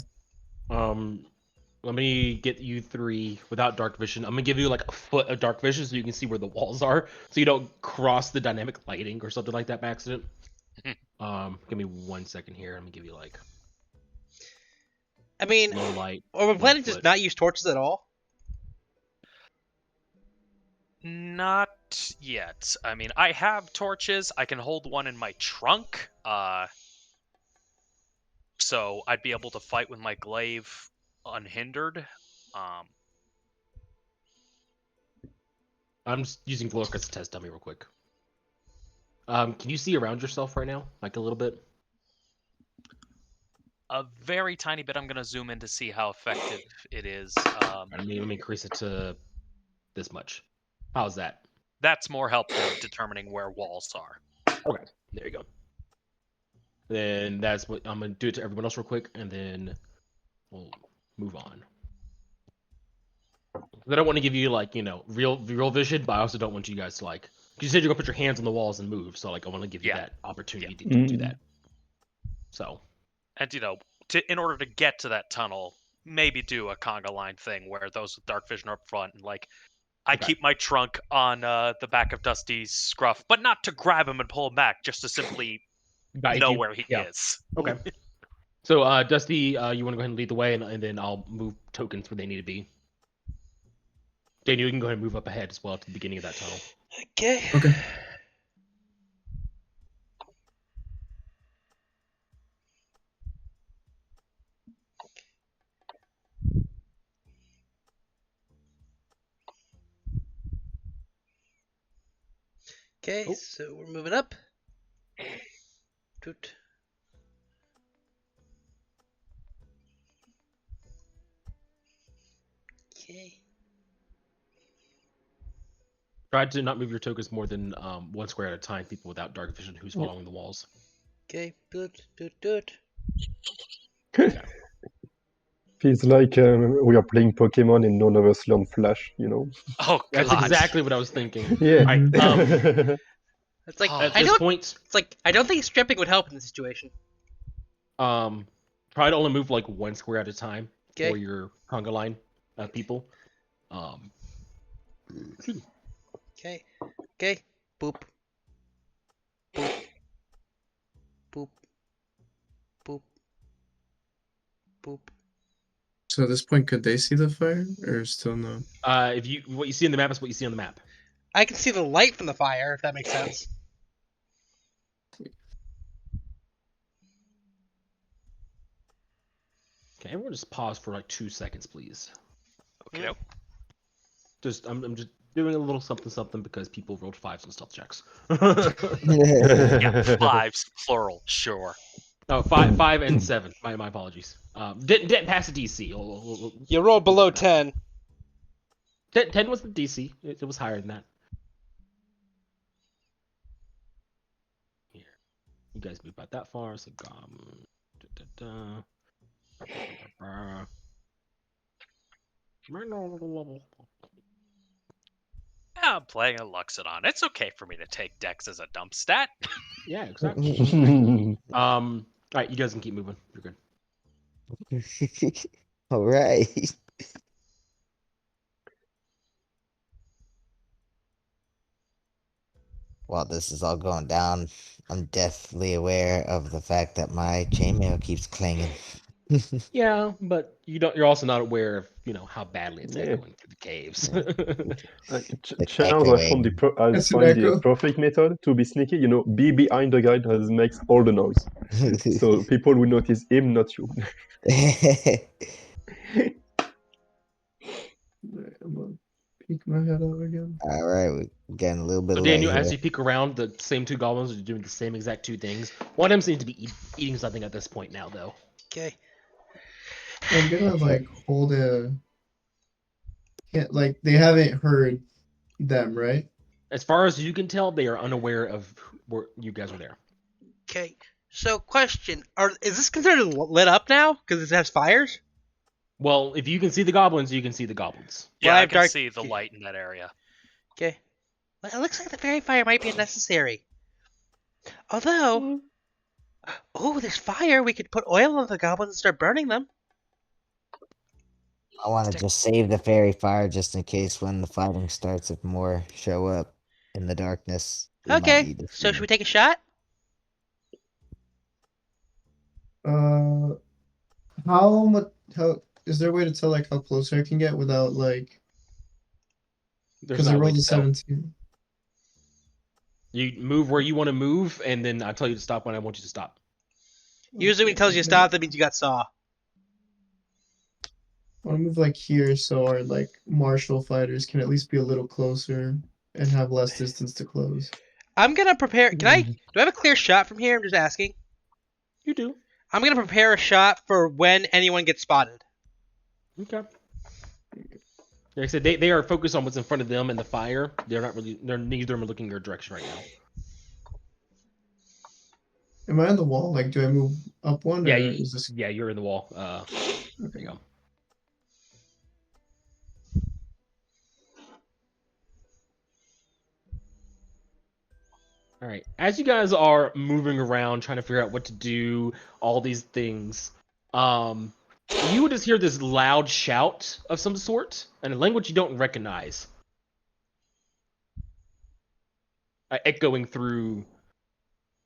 Let me get you 3 without dark vision. I'm gonna give you like a foot of dark vision so you can see where the walls are, so you don't cross the dynamic lighting or something like that by accident. Give me 1 second here. Let me give you like I mean, low light. are we 1 planning to just foot. not use torches at all? Not yet. I mean, I have torches. I can hold one in my trunk. So I'd be able to fight with my glaive unhindered. I'm just using Glork as a test dummy real quick. Can you see around yourself right now, like a little bit? A very tiny bit. I'm gonna zoom in to see how effective it is. Let me increase it to this much. How's that? That's more helpful in determining where walls are. Okay, there you go. Then that's what I'm gonna do it to everyone else real quick, and then we'll move on. I don't want to give you like real vision, but I also don't want you guys to like. You said you're gonna put your hands on the walls and move, so like I want to give you that opportunity to do that. So. And in order to get to that tunnel, maybe do a conga line thing where those with dark vision are up front, and like I keep my trunk on the back of Dusty's scruff, but not to grab him and pull him back, just to simply know where he is. Okay. So Dusty, you want to go ahead and lead the way, and then I'll move tokens where they need to be. Daniel, you can go ahead and move up ahead as well to the beginning of that tunnel. Okay. Okay. Okay, so we're moving up. Toot. Okay. Try to not move your tokens more than 1 square at a time. People without dark vision who's following the walls. Okay. Toot. Toot. Toot. Feels like we are playing Pokemon and none of us learn Flash, Oh, That's God. exactly what I was thinking. Yeah. It's like At I this don't. point, It's like I don't think stripping would help in this situation. try to only move like 1 square at a time Okay. for your conga line people. Okay. Okay. Boop. Boop. Boop. Boop. Boop. So at this point, could they see the fire or still no? What you see in the map is what you see on the map. I can see the light from the fire, if that makes sense. Okay, everyone just pause for like 2 seconds, please. Okay. I'm just doing a little something because people rolled 5s on stealth checks. Yeah, 5s, plural, sure. Oh, 5 and 7. My apologies. Didn't pass the DC. You rolled below 10. 10 was the DC. It was higher than that. Here, you guys move about that far. So I'm playing a Luxodon. It's okay for me to take Dex as a dump stat. Yeah, exactly. All right, you guys can keep moving. You're good. All right. While this is all going down, I'm deathly aware of the fact that my chainmail keeps clanging. Yeah, but you're also not aware of how badly it's Yeah. echoing through the caves. It's Charles echoing. has It's an found the echo. perfect method to be sneaky. Be behind the guy that makes all the noise, so people will notice him, not you. I'm gonna peek my head out again. All right, we're getting a little bit So of light Daniel, as here. you peek around, the same two goblins are doing the same exact two things. One of them seems to be eating something at this point now, though. Okay. I'm gonna Okay. hold a. Can't they haven't heard them, right? As far as you can tell, they are unaware of where you guys are there. Okay. So, question: is this considered lit up now because it has fires? Well, if you can see the goblins, you can see the goblins. Yeah, Well, I I have can dark. see the light in that area. Okay. Well, it looks like the fairy fire might be unnecessary. Although, oh, there's fire. We could put oil on the goblins and start burning them. I want to just save the fairy fire just in case when the fighting starts, if more show up in the darkness, we might Okay. need to see So, should them. we take a shot? Uh, how much? How is there a way to tell how close I can get without There's because I not a way rolled to a tell. 17. You move where you want to move, and then I tell you to stop when I want you to stop. Usually, when he tells you to stop, that means you got saw. I want to move here so our martial fighters can at least be a little closer and have less distance to close. I'm gonna prepare. Do I have a clear shot from here? I'm just asking. You do. I'm gonna prepare a shot for when anyone gets spotted. Okay. Like I said, they are focused on what's in front of them and the fire. They're neither of them are looking your direction right now. Am I on the wall? Do I move up one Yeah, or is this you're in the wall. There okay? you go. All right. As you guys are moving around, trying to figure out what to do, all these things, you would just hear this loud shout of some sort in a language you don't recognize, echoing through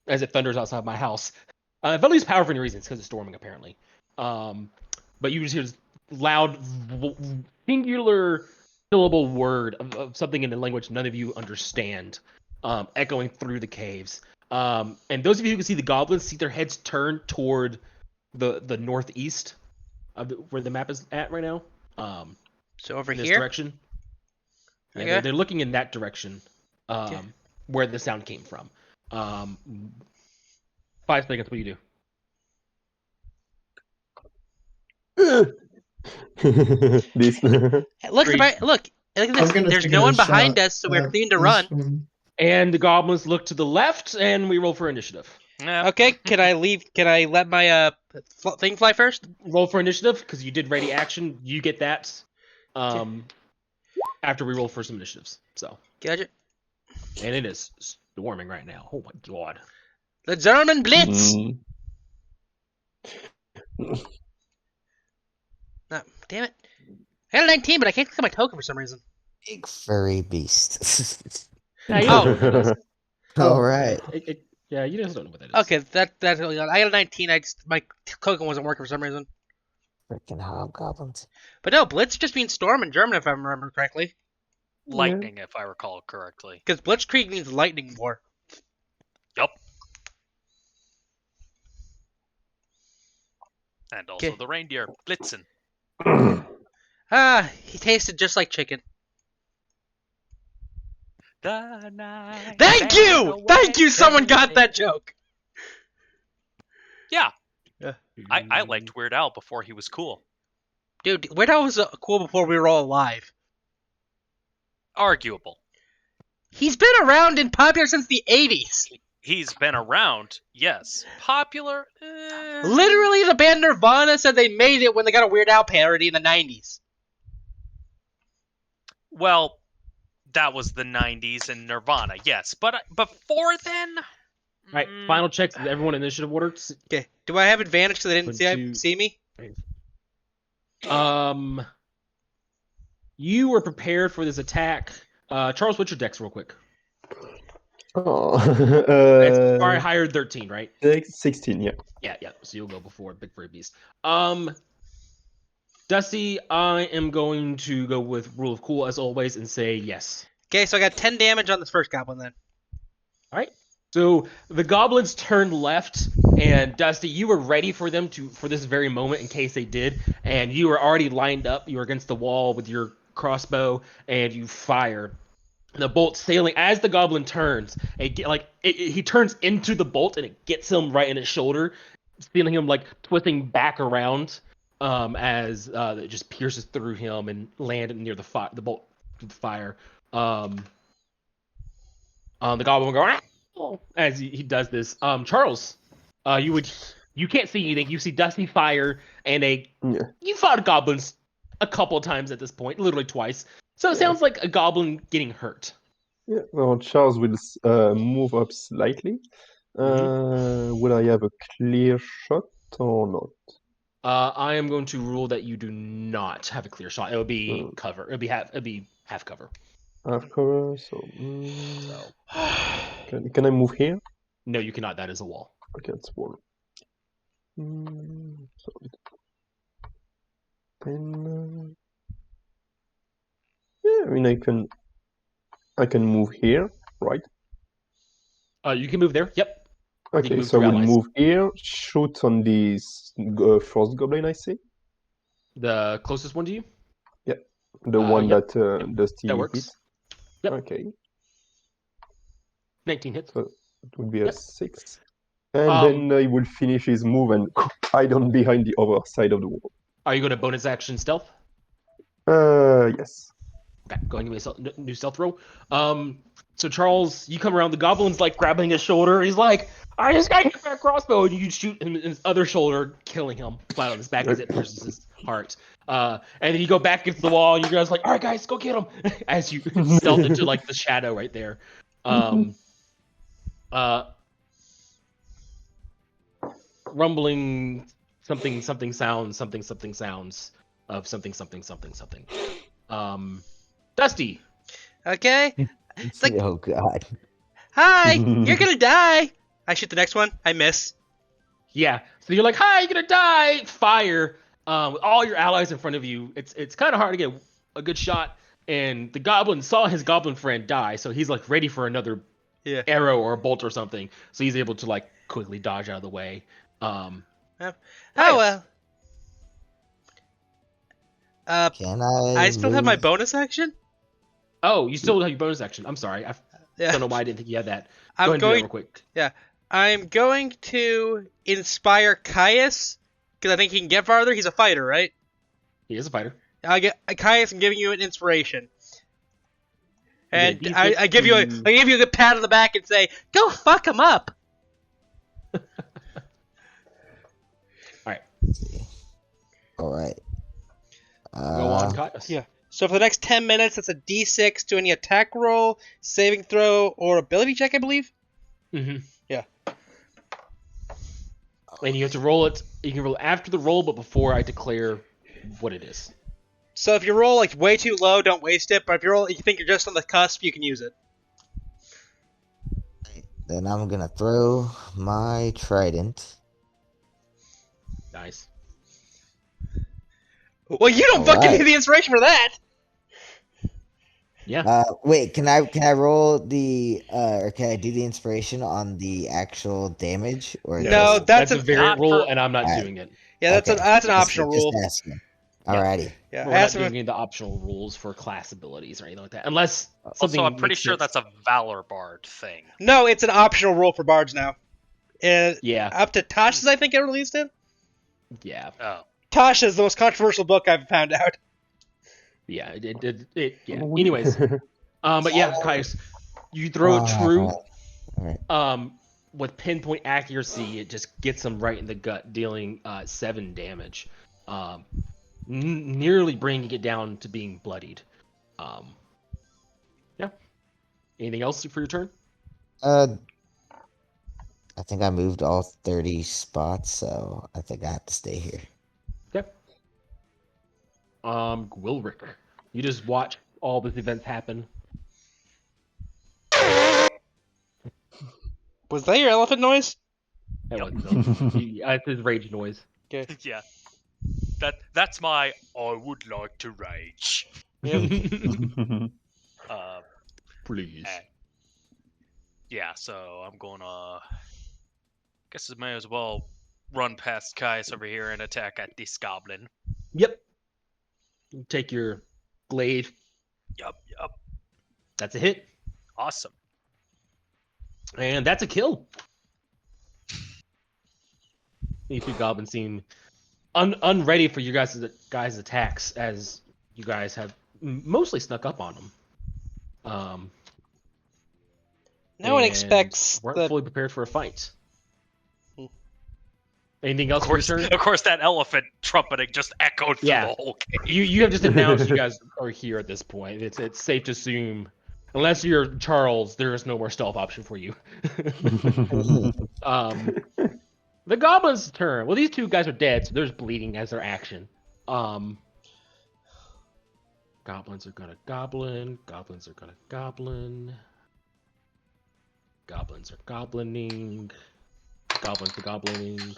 as it thunders outside my house. If I lose power for any reason, it's because it's storming, apparently. But you just hear this loud, singular syllable word of something in a language none of you understand, echoing through the caves. And those of you who can see the goblins see their heads turn toward the northeast of where the map is at right now. So over In this here. direction. Yeah, Okay. they're looking in that direction, Okay. where the sound came from. 5 seconds. What do you do? This. Look, Great. look. Look at I'm this. gonna There's take no a one behind shot us, so we're at clean to run. this one. And the goblins look to the left, and we roll for initiative. Yeah. Okay. Can I leave? Can I let my thing fly first? Roll for initiative because you did ready action. You get that. After we roll for some initiatives. So. Gotcha. And it is storming right now. Oh my god. The German Blitz. Oh, damn it. I got a 19, but I can't click on my token for some reason. Big furry beast. Yeah, you Oh. don't know what that is. All right. Yeah, you just don't know what that is. Okay, that's really odd. I got a 19. My token wasn't working for some reason. Freaking hobgoblins. But no, Blitz just means storm in German, if I remember correctly. Lightning, if I recall correctly. Because Blitzkrieg means lightning war. Yup. And also Okay. the reindeer blitzen. He tasted just like chicken. Thank Thank you! Someone got that joke! Yeah. Yeah. I liked Weird Al before he was cool. Dude, Weird Al was cool before we were all alive. Arguable. He's been around and popular since the 80s. He's been around, yes. Popular? Literally, the band Nirvana said they made it when they got a Weird Al parody in the 90s. Well, that was the 90s and Nirvana, yes. But before then? All right, final checks. Everyone initiative order. Okay, do I have advantage because they didn't see me? You were prepared for this attack. Charles, what's your dex real quick? Oh, It's probably higher than 13, right? 16, yeah. Yeah. So you'll go before Big Furry Beast. Dusty, I am going to go with Rule of Cool as always and say yes. Okay, so I got 10 damage on this first goblin then. All right. So the goblins turned left, and Dusty, you were ready for them for this very moment in case they did, and you were already lined up. You were against the wall with your crossbow, and you fire. The bolt sailing as the goblin turns, he turns into the bolt, and it gets him right in his shoulder, feeling him like twisting back around, as it just pierces through him and landed near the bolt through the fire. The goblin will go as he does this. Charles, you can't see anything. You see Dusty fire and you fought goblins a couple of times at this point, literally twice. So it sounds like a goblin getting hurt. Yeah, well, Charles will move up slightly. Will I have a clear shot or not? I am going to rule that you do not have a clear shot. It would be cover. It would be half cover. Half cover. So, can I move here? No, you cannot. That is a wall. Okay, it's wall. So 10. Yeah, I mean I can move here, right? You can move there. Yep. Okay, so we'll move here. Shoot on this first goblin I see. The closest one to you. Yeah, the one that Dusty that works. hit. Yep. Okay. 19 hits. So it would be a 6. And then he will finish his move and hide on behind the other side of the wall. Are you going to bonus action stealth? Yes. Okay, go ahead and give me a new stealth roll. So Charles, you come around, the goblin's like grabbing his shoulder. He's like, I just got hit by a crossbow, and you shoot him in his other shoulder, killing him flat on his back as it pierces his heart. And then you go back into the wall, and you guys are like, all right, guys, go get him, as you stealth into like the shadow right there. Rumbling something sounds of something. Dusty. Okay. It's like, oh god. hi, you're gonna die. I shoot the next one. I miss. Yeah. So you're like, hi, you're gonna die. Fire. With all your allies in front of you. It's kind of hard to get a good shot. And the goblin saw his goblin friend die, so he's like ready for another arrow or a bolt or something. So he's able to like quickly dodge out of the way. Oh well. Can I still have my bonus action? Oh, you still have your bonus action. I'm sorry. I don't know why I didn't think you had that. Go ahead and do that real quick. Yeah. I'm going to inspire Caius, because I think he can get farther. He's a fighter, right? He is a fighter. Caius, I'm giving you an inspiration. And I give you a good pat on the back and say, go fuck him up. Alright. Go on, Caius. Yeah. So for the next 10 minutes, it's a d6 to any attack roll, saving throw, or ability check, I believe. Mm-hmm. Yeah. And you have to roll it. You can roll after the roll, but before I declare what it is. So if you roll like way too low, don't waste it. But if you think you're just on the cusp, you can use it. Then I'm gonna throw my trident. Nice. Well, you don't fucking need the inspiration for that. Yeah. Wait, can I roll the or can I do the inspiration on the actual damage or no? That's a variant rule, and I'm not doing it. Yeah, that's an optional rule. Just asking. Alrighty. Yeah, we're not doing the optional rules for class abilities or anything like that, unless something. Also, I'm pretty sure that's a Valor Bard thing. No, it's an optional rule for bards now. Yeah. Up to Tasha's, I think it released it. Yeah. Oh. Tasha's the most controversial book I've found out. Yeah, it yeah. Anyways, but yeah, Caius, you throw it true. With pinpoint accuracy, it just gets him right in the gut, dealing 7 damage, nearly bringing it down to being bloodied. Yeah. Anything else for your turn? I think I moved all 30 spots, so I think I have to stay here. Okay. Gwilrick, you just watch all these events happen. Was that your elephant noise? That Yep. wasn't it's his rage noise. Okay. Yeah. That's my I would like to rage. Uh, Please. yeah, so I'm gonna. Guess I may as well run past Caius over here and attack at this goblin. Yep. You take your glaive. Yup. That's a hit. Awesome. And that's a kill. These two goblins seem unready for you guys' attacks, as you guys have mostly snuck up on them. No one and expects weren't the. fully prepared for a fight. Hmm. Anything else for your turn? Of course, that elephant trumpeting just echoed through Yeah. the whole cave. You have just announced you guys are here at this point. It's safe to assume, unless you're Charles, there is no more stealth option for you. The goblin's turn. Well, these two guys are dead, so they're just bleeding as their action. Goblins are gonna goblin. Goblins are gonna goblin. Goblins are goblining. Goblins are goblining.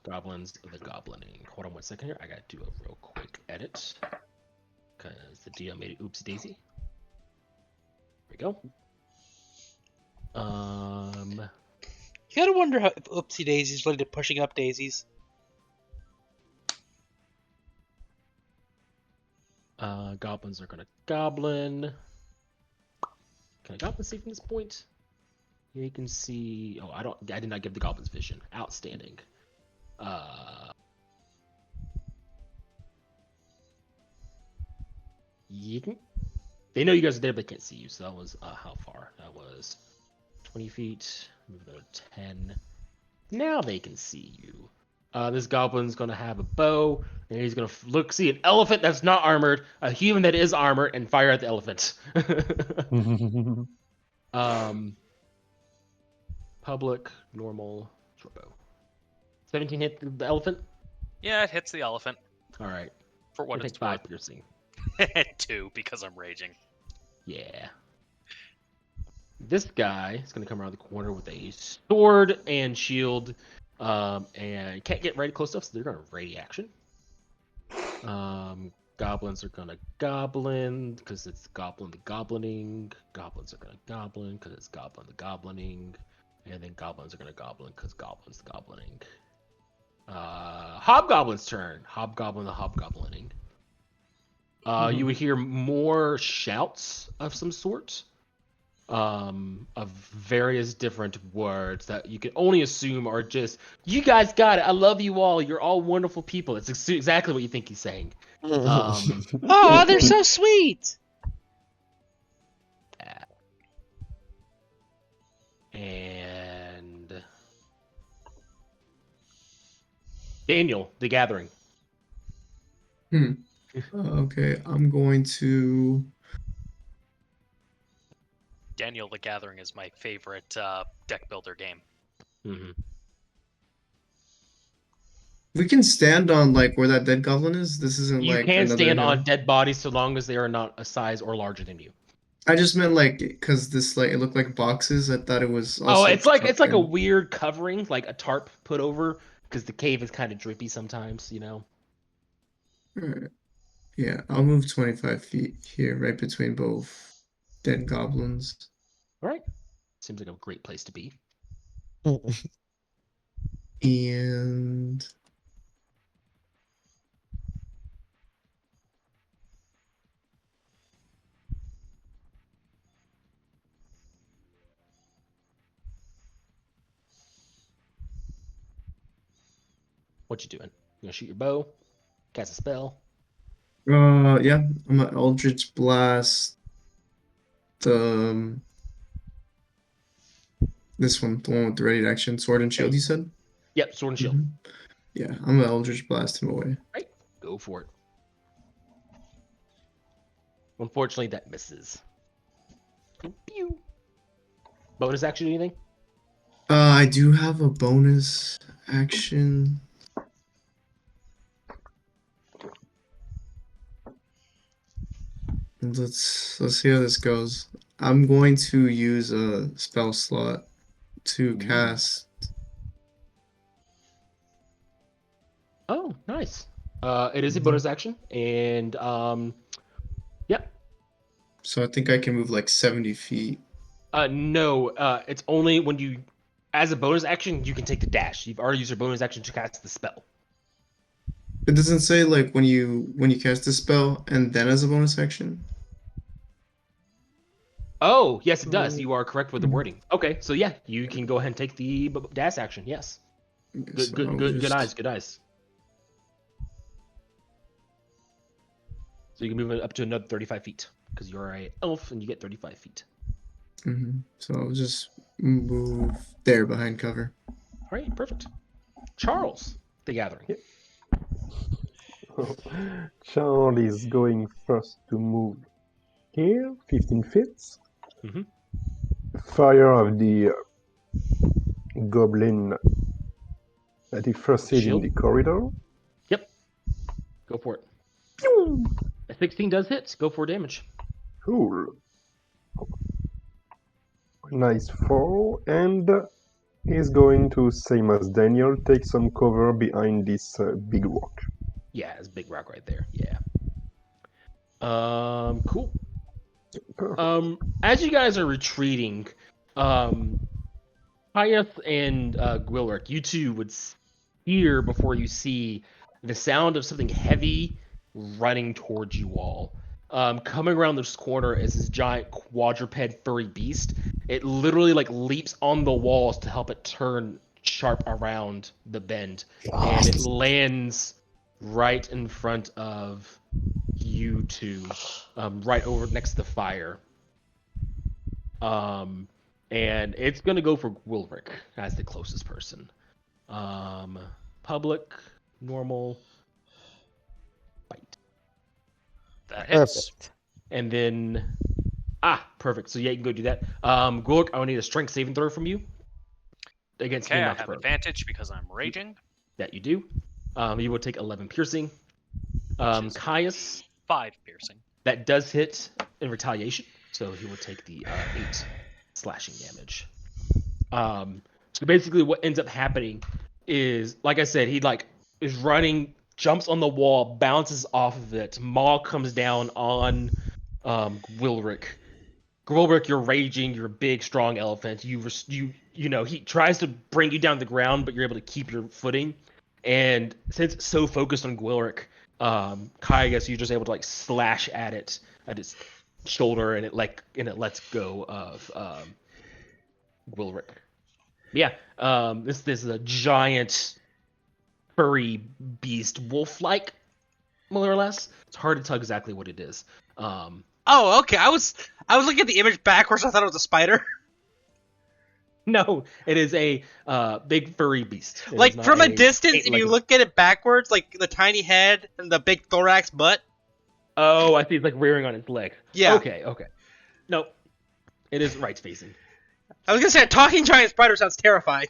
Goblins are the goblining. Hold on 1 second here. I gotta do a real quick edit. Because the DM made it oopsie daisy. There we go. You gotta wonder how if Oopsie Daisy's related to pushing up daisies. Goblins are gonna goblin. Can a goblin see from this point? Here you can see. Oh, I did not give the goblins vision. Outstanding. They know you guys are there, but can't see you. So that was how far? That was 20 feet. Move to 10. Now they can see you. This goblin's gonna have a bow, and he's gonna see an elephant that's not armored, a human that is armored, and fire at the elephant. Public, normal, short bow. 17 hit the elephant. Yeah, it hits the elephant. All right. For what Take it's 5 piercing. worth. 2, because I'm raging. Yeah. This guy is going to come around the corner with a sword and shield, and can't get right close enough, so they're going to ready action. Goblins are going to goblin, because it's goblin the goblining. Goblins are going to goblin, because it's goblin the goblining. And then goblins are going to goblin, because goblin's the goblining. Hobgoblin's turn. Hobgoblin the hobgoblining. You would hear more shouts of some sort, of various different words that you can only assume are just, "You guys got it. I love you all. You're all wonderful people." It's exactly what you think he's saying. Oh, they're so sweet! And Daniel, the Gathering. Okay, I'm going to. Daniel the Gathering is my favorite deck builder game. Mm-hmm. We can stand on like where that dead goblin is. This isn't You like can another stand hill. on dead bodies so long as they are not a size or larger than you. I just meant like because this like it looked like boxes. I thought it was Oh, also. it's like a fucking- weird covering, like a tarp put over, because the cave is kind of drippy sometimes, you know. Alright. Yeah, I'll move 25 feet here, right between both dead goblins. All right, seems like a great place to be. And What you doing? You gonna shoot your bow? Cast a spell? yeah, I'm an Eldritch Blast. This one, the one with the ready action, sword and shield. You said? Yep, sword and shield. Yeah, I'm an Eldritch Blast him away. Right, go for it. Unfortunately, that misses. Pew. Bonus action, anything? I do have a bonus action. Let's see how this goes. I'm going to use a spell slot to cast. Oh, nice. It is a bonus action, and yeah. So I think I can move like 70 feet. No, it's only when you, as a bonus action, you can take the dash. You've already used your bonus action to cast the spell. It doesn't say like when you cast the spell and then as a bonus action. Oh, yes, it does. You Oh. are correct with the wording. Okay, so yeah, you can go ahead and take the dash action. Yes. So I'll Good just eyes. Good eyes. So you can move it up to another 35 feet because you're a elf and you get 35 feet. So I'll just move there behind cover. All right, perfect. Charles, the Gathering. Yep. Charles is going first to move here, 15 feet. Mhm. Fire of the goblin that he first hit in Shield? the corridor. Yep. Go for it. A 16 does hit. Go for damage. Cool. Nice fall, and he's going to, same as Daniel, take some cover behind this big rock. Yeah, it's a big rock right there. Yeah. Cool. Perfect. As you guys are retreating, Hyeth and Gwilrick, you two would hear before you see the sound of something heavy running towards you all. Coming around this corner is this giant quadruped furry beast. It literally like leaps on the walls to help it turn sharp around the bend, and it lands right in front of you two, right over next to the fire. And it's gonna go for Wilrick as the closest person. Public, normal, bite. That hits. Perfect. And then perfect. So yeah, you can go do that. Gwilrick, I will need a strength saving throw from you against Okay, being I knocked have prone. advantage because I'm raging. That you do. You will take 11 piercing. Which is Caius, 5 piercing. that does hit in retaliation, so he will take the 8 slashing damage. So basically, what ends up happening is, like I said, he like is running, jumps on the wall, bounces off of it. Maul comes down on Gwilrick. Gwilrick, you're raging. You're a big, strong elephant. You know he tries to bring you down to the ground, but you're able to keep your footing. And since it's so focused on Gwilrick, Kai, I guess you're just able to like slash at its shoulder, and it lets go of Gwilrick. Yeah, this is a giant furry beast, wolf-like, more or less. It's hard to tell exactly what it is. Oh, okay. I was looking at the image backwards. I thought it was a spider. No, it is a big furry beast. It is Like not from a a distance, if you eight-legged- look at it backwards, like the tiny head and the big thorax butt. Oh, I see. It's like rearing on its leg. Yeah. Okay. No, it is right facing. I was gonna say a talking giant spider sounds terrifying.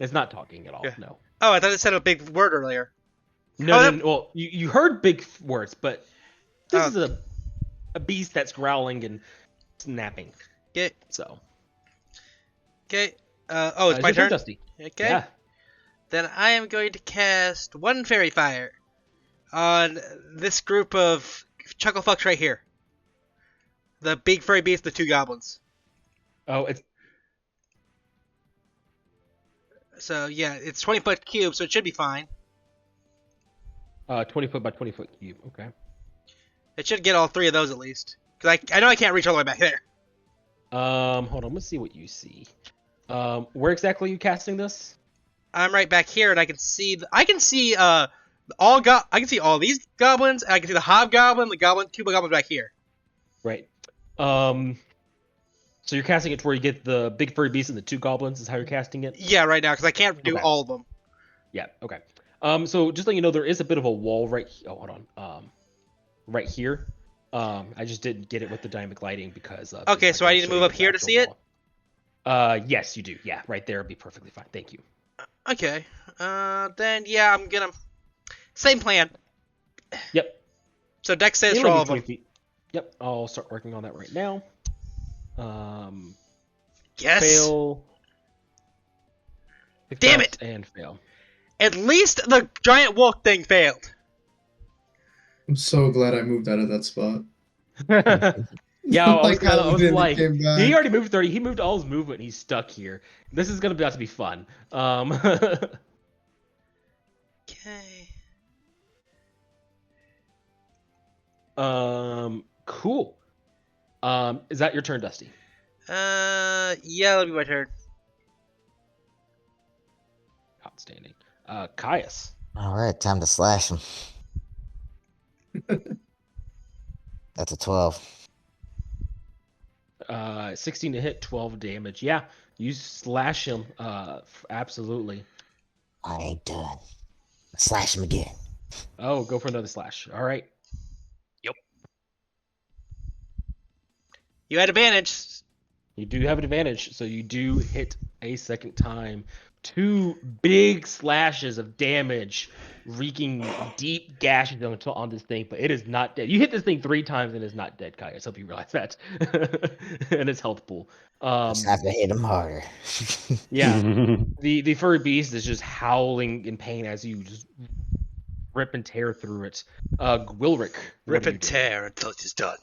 It's not talking at all. Yeah. No. Oh, I thought it said a big word earlier. No. Well, you heard big words, but this Oh. is a beast that's growling and snapping. Okay. So. Okay. Oh, it's my your turn. Dusty. Okay. Yeah. Then I am going to cast one fairy fire on this group of chucklefucks right here. The big furry beast, the 2 goblins. Oh, it's So yeah, it's 20-foot cube, so it should be fine. 20-foot by 20-foot cube. Okay. It should get all 3 of those at least. Cause I know I can't reach all the way back there. Hold on. Let's see what you see. Where exactly are you casting this? I'm right back here, and I can see I can see all these goblins. And I can see the hobgoblin, the goblin, 2 goblins back here. Right. So you're casting it to where you get the big furry beast and the 2 goblins. Is how you're casting it? Yeah, right now, because I can't do Okay. all of them. Yeah. Okay. So just letting you know, there is a bit of a wall right. Oh, hold on. Right here. I just didn't get it with the dynamic lighting because. Okay, so I need to move up here to see it? Yes, you do. Yeah, right there would be perfectly fine. Thank you. Okay. Then yeah, I'm gonna same plan. Yep. So Dex says It'll for be all of 20 them. feet. Yep, I'll start working on that right now. Yes. Fail. Damn it! And fail. At least the giant wolf thing failed. I'm so glad I moved out of that spot. Yeah, I was Like kind of. I was then it like, came back. he already moved 30. He moved all his movement. And he's stuck here. This is gonna be fun. Okay. Cool. Is that your turn, Dusty? Yeah, that'll be my turn. Outstanding. Caius. All right, time to slash him. That's a 12. 16 to hit, 12 damage. Yeah, you slash him. Absolutely. I ain't done. Slash him again. Oh, go for another slash. All right. You had advantage. You do have an advantage, so you do hit a second time. 2 big slashes of damage, wreaking deep gashes on this thing, but it is not dead. You hit this thing 3 times and it's not dead, Caius. Hope you realize that. And it's health pool. Just have to hit him harder. Yeah. The furry beast is just howling in pain as you just rip and tear through it. Gwilrick. Rip and tear until it's done.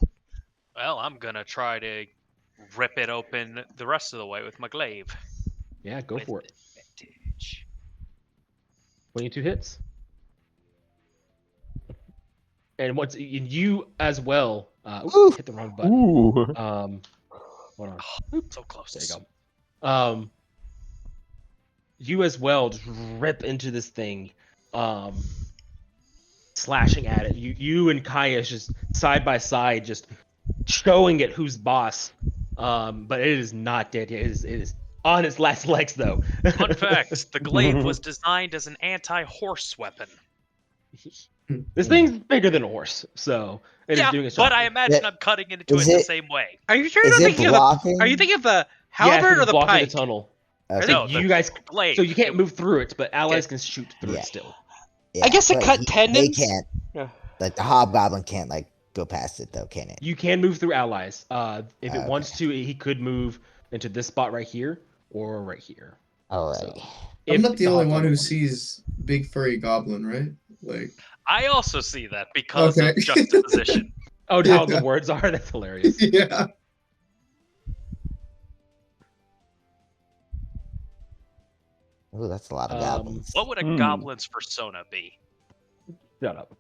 Well, I'm gonna try to rip it open the rest of the way with my glaive. Yeah, go for it. Advantage. 22 hits. And you as well. Hit the wrong button. Ooh. Hold on. So close. There you go. You as well just rip into this thing, slashing at it. You and Caius just side by side, just showing it who's boss. But it is not dead yet. It is on its last legs though. Fun fact: the glaive was designed as an anti-horse weapon. This thing's bigger than a horse, so it is doing its job. But I imagine I'm cutting into it the same way. Are you sure Is you're it thinking blocking? of the? Are you thinking of the Yeah, halberd it's or the blocking pike? the tunnel. Okay. I think No, you guys. glaive. So you can't move through it, but allies can shoot through Yeah. it still. Yeah, I guess it but cut They tendons. can't. Yeah. Like the hobgoblin can't like go past it though, can it? You can move through allies. If it Okay. wants to, he could move into this spot right here or right here. All right. So, I'm if not the only one hobgoblin who wants- sees big furry goblin, right? Like, I also see that because Okay. of juxtaposition. Oh, how Yeah. the words are. That's hilarious. yeah. Ooh, that's a lot of goblins. What would a goblin's persona be? Shut up.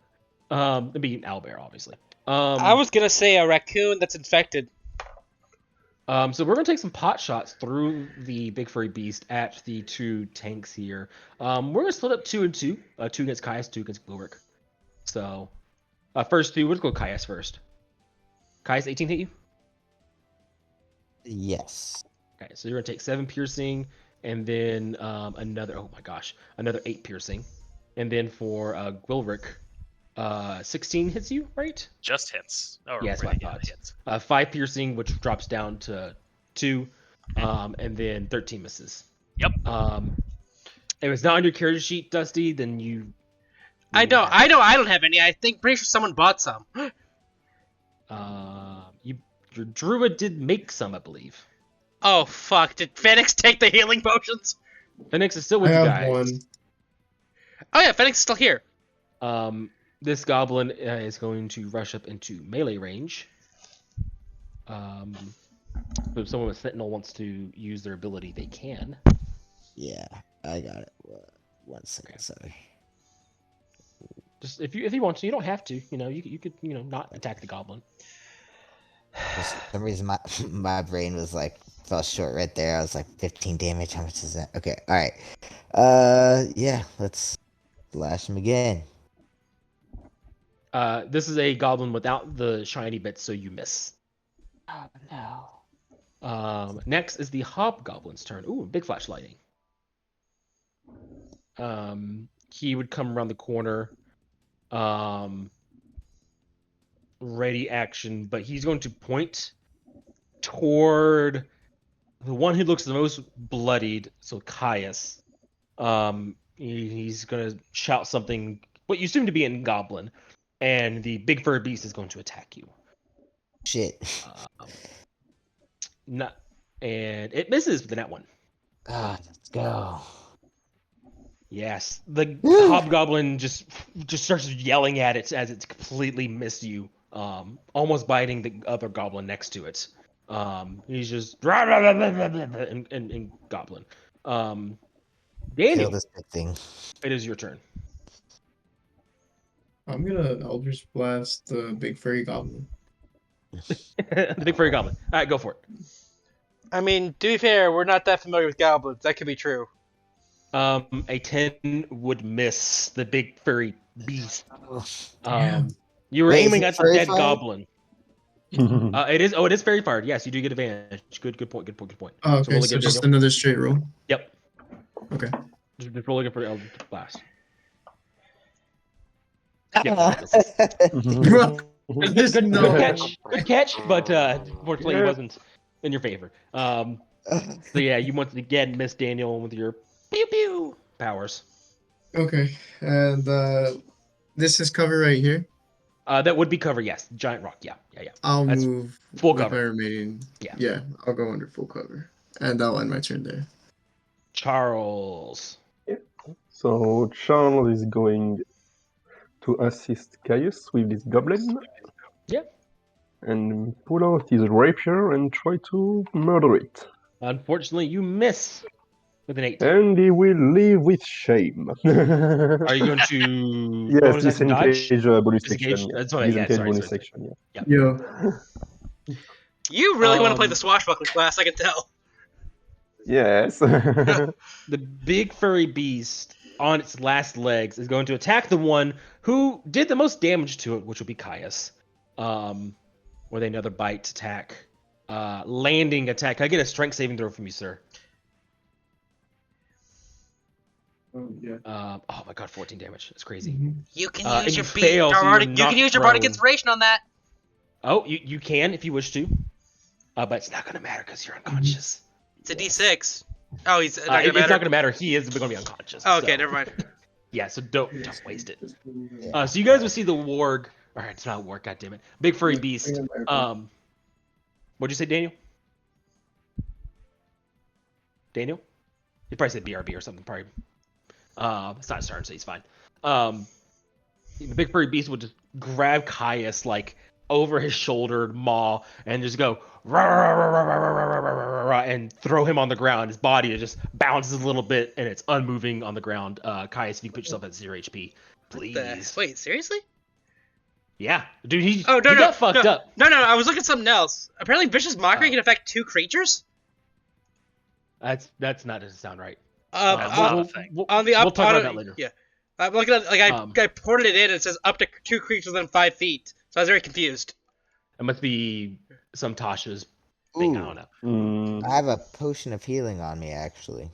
It'd be an owlbear, obviously. I was gonna say a raccoon that's infected. So we're gonna take some pot shots through the big furry beast at the 2 tanks here. We're gonna split up 2 and 2. 2 against Caius, 2 against Gloric. So, first 2. We'll go Caius first. Caius, 18 hit you. Yes. Okay, so you're gonna take 7 piercing, and then another. Oh my gosh, another 8 piercing, and then for Gwilrick, 16 hits you, right? Just hits. Or Yeah, that's what I thought. hits. 5 piercing, which drops down to 2, and then 13 misses. Yep. If it's not on your character sheet, Dusty, then you. I know. I don't have any. I think pretty sure someone bought some. Your druid did make some, I believe. Oh fuck! Did Phoenix take the healing potions? Phoenix is still I with you have guys. one. Oh yeah, Phoenix is still here. This goblin is going to rush up into melee range. So if someone with Sentinel wants to use their ability, they can. Yeah, I got it. 1 second, sorry. Just if you want to, you don't have to. You could not attack the goblin. For some reason, my brain was like fell short right there. I was like 15 damage. How much is that? Okay, all right. Yeah, let's slash him again. This is a goblin without the shiny bits, so you miss. Oh no. Next is the hobgoblin's turn. Ooh, big flash lightning. He would come around the corner. Ready action, but he's going to point toward the one who looks the most bloodied, so Caius. He's going to shout something, what you assume to be in Goblin, and the big fur beast is going to attack you. Shit. Not, and it misses with the net one. God, let's go. Yes, the hobgoblin just starts yelling at it as it's completely missed you, almost biting the other goblin next to it. He's just and goblin. Kill Daniel, this big thing. it is your turn. I'm gonna Eldritch Blast the big furry goblin. The big furry goblin. All right, go for it. I mean, to be fair, we're not that familiar with goblins. That could be true. A 10 would miss the big furry beast. Damn. You were Wait, is aiming it at the furry dead fired? goblin. It is. Oh, it is fairy fired. Yes, you do get advantage. Good point. Oh, So roll okay, again, so just Daniel. another straight roll. Yep. Okay. Just roll again for the Eldritch Blast. I just Good know. catch, but unfortunately it wasn't in your favor. So yeah, you once again miss Daniel with your pew pew powers. Okay, and this is cover right here. That would be cover, yes. Giant rock, yeah. I'll That's move full with cover. my remaining. Yeah. Yeah, I'll go under full cover, and I'll end my turn there. Charles. So Charles is going to assist Caius with this goblin. Yeah. And pull out his rapier and try to murder it. Unfortunately, you miss with an 8. And he will live with shame. Are you going to Yes, bonus action disengage dodge? bonus Disengage? section. That's what I- yeah, Disengage sorry, bonus sorry. section, yeah. Yeah. You really want to play Um, the swashbuckling class, I can tell. Yes. The big furry beast on its last legs is going to attack the one who did the most damage to it, which will be Caius. With another bite attack. Landing attack. Can I get a strength saving throw from you, sir? Yeah. Oh my god, 14 damage. That's crazy. Mhm. You can And use you your fail, so bardic. you're You can knocked use your bardic prone. inspiration on that. Oh, you can if you wish to. But it's not gonna matter because you're unconscious. It's a D6. Oh, he's not gonna It's matter. not gonna matter. He is gonna be unconscious. Oh, okay, so. never mind. Yeah, so don't waste it. So you guys will see the warg. All right, it's not a warg. God damn it, big furry beast. What'd you say, Daniel? Daniel? You probably said BRB or something. Probably. It's not starting, so he's fine. The big furry beast would just grab Caius like over his shoulder, maw, and just go rah, rah, rah, rah, rah, rah, rah, rah, rah, rah, and throw him on the ground. His body just bounces a little bit, and it's unmoving on the ground. Caius, if you put yourself at 0 HP, please. Wait, seriously? Yeah, dude, he Oh, no, he no, got fucked no, up. No, I was looking at something else. Apparently, Vicious Mockery can affect 2 creatures? That's not doesn't sound right. That's not a thing. On the we'll talk about that later. Yeah. I'm looking at I ported it in and it says up to 2 creatures within 5 feet. So I was very confused. It must be some Tasha's thing. I don't know. I have a potion of healing on me, actually.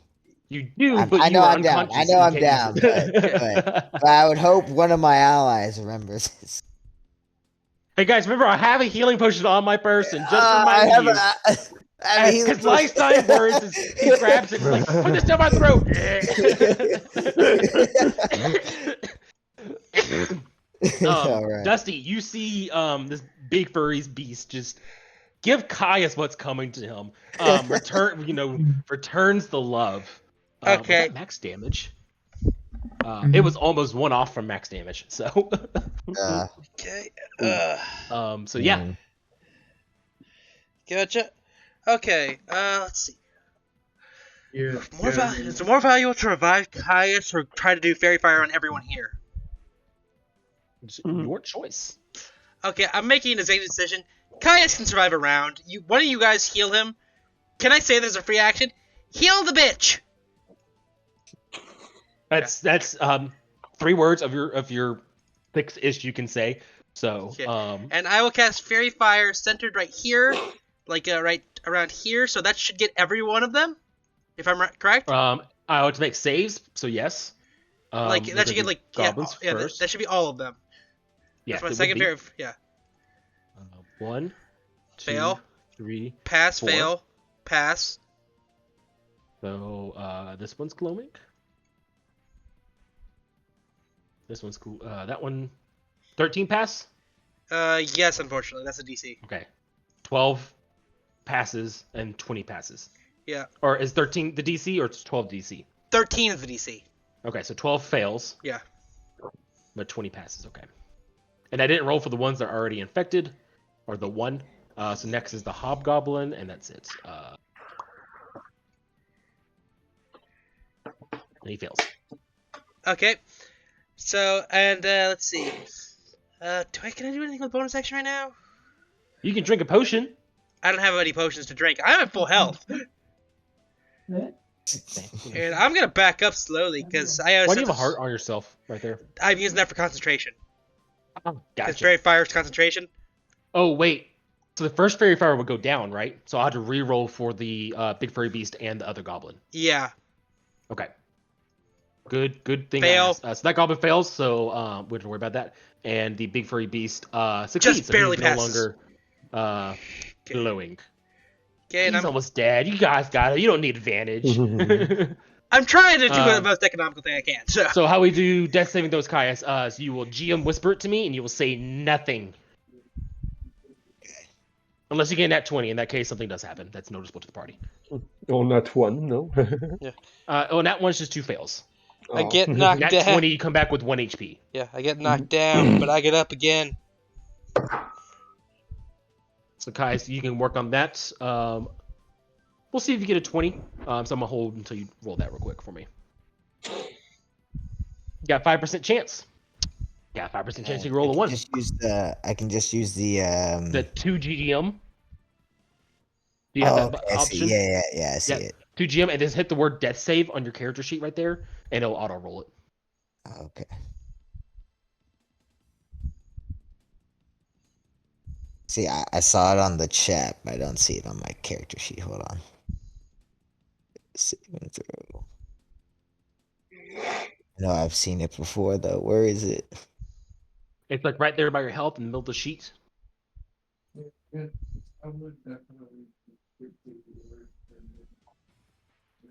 You do, but I you know are I'm down. unconscious. I know You I'm can't down, use it. but I would hope one of my allies remembers this. Hey guys, remember I have a healing potion on my person. Just I remind have you. I have a healing His lifetime words is he grabs it like, put this down my throat. All right. Dusty, you see this big furry beast just give Caius what's coming to him. Returns the love. Was Okay. that max damage? It was almost 1 off from max damage. So Okay. so yeah. Gotcha. Okay. Let's see. Yeah. Is it more valuable to revive Caius or try to do Fairy Fire on everyone here? It's your choice. Okay, I'm making a zany decision. Caius can survive a round. One of you guys heal him. Can I say there's a free action? Heal the bitch. That's 3 words of your 6-ish you can say. So Okay. And I will cast Fairy Fire centered right here, like right around here. So that should get every one of them, if I'm correct. I want to make saves. So yes. Like that should get like goblins yeah, first. that should be all of them. Yeah, That's my second fairy. Yeah. 1, 2, Fail. 3. Pass. 4. Fail. Pass. So this one's glowing. This one's cool. That one, 13 pass. Yes, unfortunately, that's a DC. Okay. 12 passes and 20 passes. Yeah. Or is 13 the DC or it's 12 DC? 13 is the DC. Okay, so 12 fails. Yeah. But 20 passes, okay. And I didn't roll for the ones that are already infected, or the one. So next is the Hobgoblin, and that's it. And he fails. Okay. So, and let's see. Can I do anything with bonus action right now? You can drink a potion. I don't have any potions to drink. I'm at full health. And I'm gonna back up slowly because I have. Why do you have a heart on yourself right there? I'm using that for concentration. Oh, It's gotcha. very fire concentration. Oh, wait. So the first fairy fire would go down, right? So I had to re-roll for the big furry beast and the other goblin. Yeah. Okay. Good thing. Fail. So that goblin fails, so we don't worry about that. And the big furry beast succeeds. Just barely so he's passes. no longer glowing. Okay, and He's almost dead. You guys got it. You don't need advantage. I'm trying to do the most economical thing I can. So how we do death saving those, Caius? So you will GM whisper it to me, and you will say nothing. Unless you get nat 20. In that case, something does happen. That's noticeable to the party. Or not one, no. Nat 1 is just 2 fails. I get knocked Nat down. 20, you come back with 1 HP. Yeah, I get knocked down, but I get up again. So, Caius, you can work on that. We'll see if you get a 20. So I'm going to hold until you roll that real quick for me. You got 5% chance. Yeah, 5% chance you can roll a 1. I can just use the 2 GGM. Do you have that I option? see. Yeah, I see it. 2 GM, and just hit the word death save on your character sheet right there, and it'll auto roll it. Okay. See, I saw it on the chat, but I don't see it on my character sheet. Hold on. Saving throw. No, I've seen it before though. Where is it? It's like right there by your health in the middle of the sheet.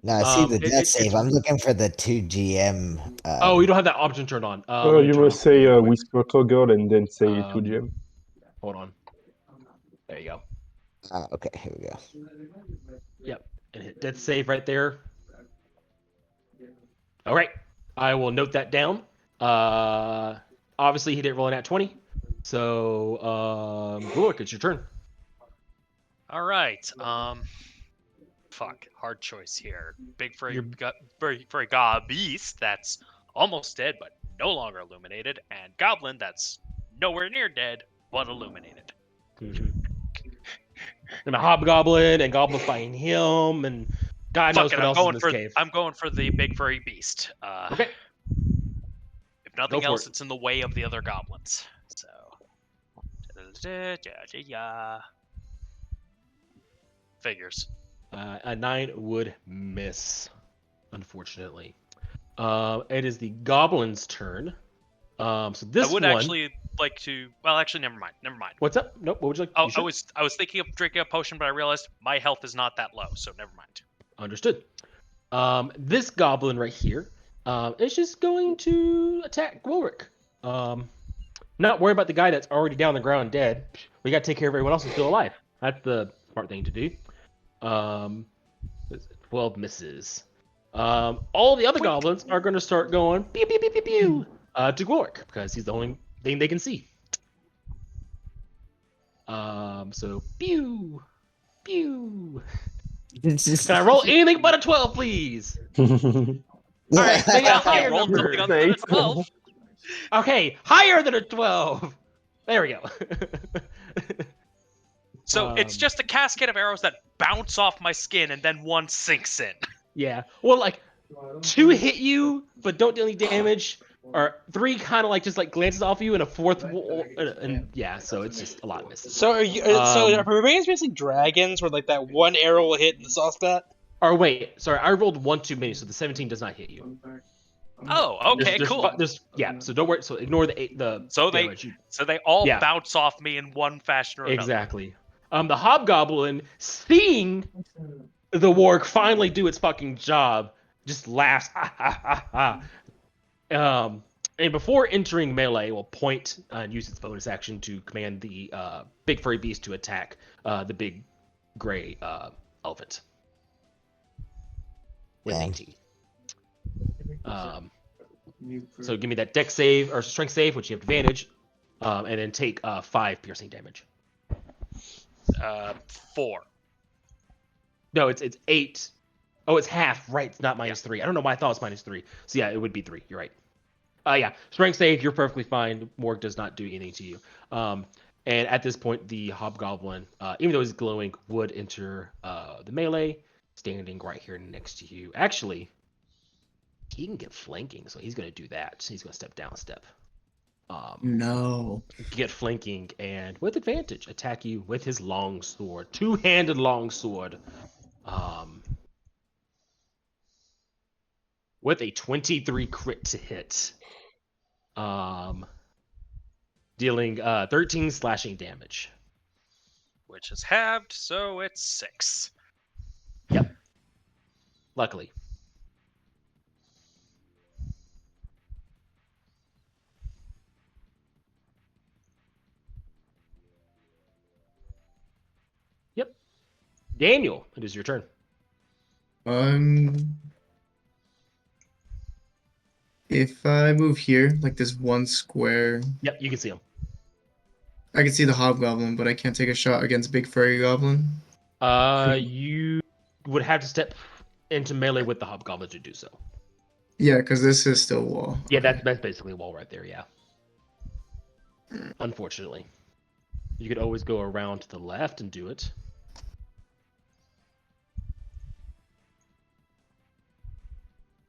No, I see the it- death it- save. it's- I'm looking for the 2 GM. Oh, you don't have that option turned on. Oh, let me you turn must it say on real quick. whisper toggle and then say 2 GM. Hold on. There you go. Okay, here we go. Yep. And hit death save right there. All right. I will note that down. Obviously, he didn't roll in at 20. So, Glork, it's your turn. All right. Fuck. Hard choice here. Big furry god beast that's almost dead but no longer illuminated, and goblin that's nowhere near dead but illuminated. And a hobgoblin and goblins fighting him, and God knows Fuck it, what else is in this cave. I'm going for the big furry beast. Okay. If nothing Go for else, it. it's in the way of the other goblins. So. Figures. A 9 would miss, unfortunately. It is the goblin's turn. So this I would one... actually like to. Well, actually, never mind. What's up? Nope. What would you like? Oh, You should. I was thinking of drinking a potion, but I realized my health is not that low, so never mind. Understood. This goblin right here is just going to attack Gloric. Not worry about the guy that's already down the ground dead. We got to take care of everyone else who's still alive. That's the smart thing to do. 12 misses. All the other goblins are going to start going pew pew pew pew pew to Gloric because he's the only thing they can see. So pew pew. Can I roll anything but a 12, please? All right, maybe a higher Roll number. something other than a 12. Okay, higher than a 12. There we go. So it's just a cascade of arrows that bounce off my skin and then one sinks in. Yeah. Well, like 2 hit you but don't do any damage, or 3 kind of like just like glances off you, and a 4th, and yeah. So it's just a lot of misses. So are barbarians basically dragons where like that one arrow will hit in the soft spot? Or wait, sorry, I rolled 1 too many, so the 17 does not hit you. Oh, okay, cool. Yeah, so don't worry. So ignore the So damage. they all Yeah. bounce off me in one fashion or another. Exactly. The hobgoblin, seeing the warg finally do its fucking job, just laughs. And And before entering melee, will point and use its bonus action to command the big furry beast to attack the big gray elephant with an 18. So give me that dex save or strength save, which you have advantage, and then take 5 piercing damage. 4. No, it's 8. Oh, it's half. Right, it's not -3. I don't know why I thought it was -3. So yeah, it would be 3. You're right. Yeah, strength save. You're perfectly fine. Morg does not do anything to you. And at this point, the hobgoblin, even though he's glowing, would enter the melee, standing right here next to you. Actually, he can get flanking, so he's going to do that. He's going to step down a step. No. Get flanking and with advantage attack you with his long sword, two-handed long sword. With a 23 crit to hit. Dealing 13 slashing damage. Which is halved, so it's 6. Yep. Luckily. Yep. Daniel, it is your turn. If I move here, like this one square, Yep, you can see him. I can see the hobgoblin, but I can't take a shot against big furry goblin. You would have to step into melee with the hobgoblin to do so. Yeah, because this is still wall. Yeah, Okay. that's basically a wall right there, yeah. Unfortunately. You could always go around to the left and do it.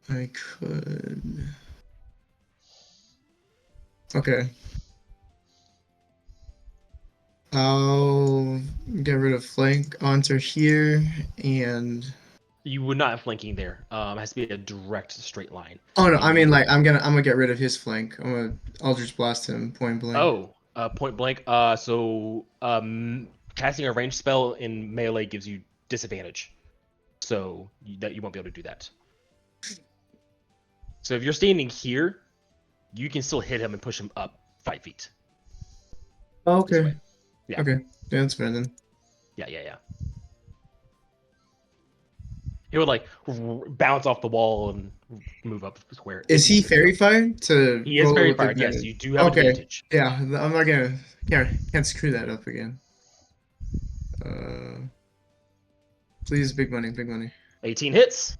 I could. Okay. I'll get rid of flank onto here and. You would not have flanking there. It has to be a direct straight line. Oh no, And I mean you- like I'm gonna get rid of his flank. I'm gonna Eldritch Blast him point blank. Oh, point blank. So casting a ranged spell in melee gives you disadvantage. So you won't be able to do that. So if you're standing here, you can still hit him and push him up 5 feet. Oh, This okay. way. Yeah. Okay. Yeah, that's fair then. Yeah. He would like bounce off the wall and move up the square. Is he fairy fired to He is roll fairy with fired. Yes, advantage? you do have Okay. advantage. Yeah, I'm not gonna can't screw that up again. Please, big money, big money. 18 hits.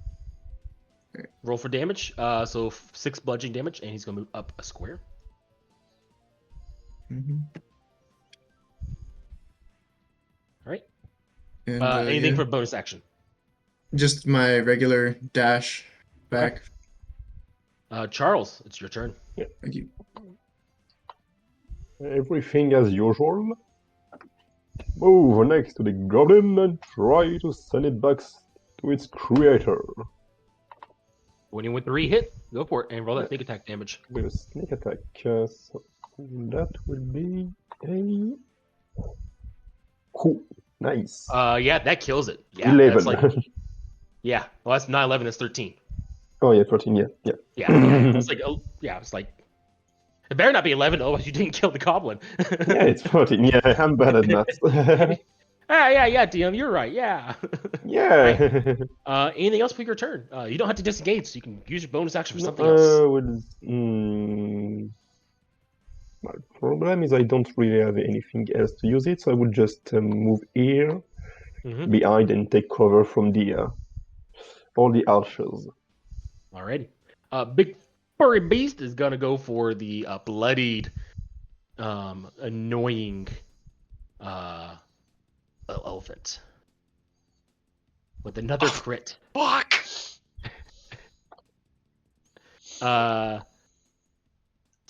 Okay. Roll for damage. So 6 bludgeoning damage, and he's gonna move up a square. Mm-hmm. All right. And Anything yeah, for bonus action? just my regular dash back. Charles, it's your turn. Thank you. Everything as usual. Move next to the goblin and try to send it back to its creator. When you with 3 hit, go for it and roll that sneak attack damage. With a sneak attack, so that will be a... Cool. Nice. Yeah, that kills it. Yeah, 11. that's like, yeah. Well, that's not 11. It's 13. Oh yeah, 13. Yeah. Yeah. It's like, oh, yeah. It's like, it better not be 11. Otherwise, you didn't kill the goblin. Yeah, it's 14. Yeah, I'm bad at maths. Yeah, DM, you're right. Yeah. Yeah. Anything else for your turn? You don't have to disengage, so you can use your bonus action for something else. My problem is I don't really have anything else to use it, so I would just move here behind and take cover from the all the archers. Alrighty. Big furry beast is gonna go for the bloodied, annoying elephant with another crit. Fuck!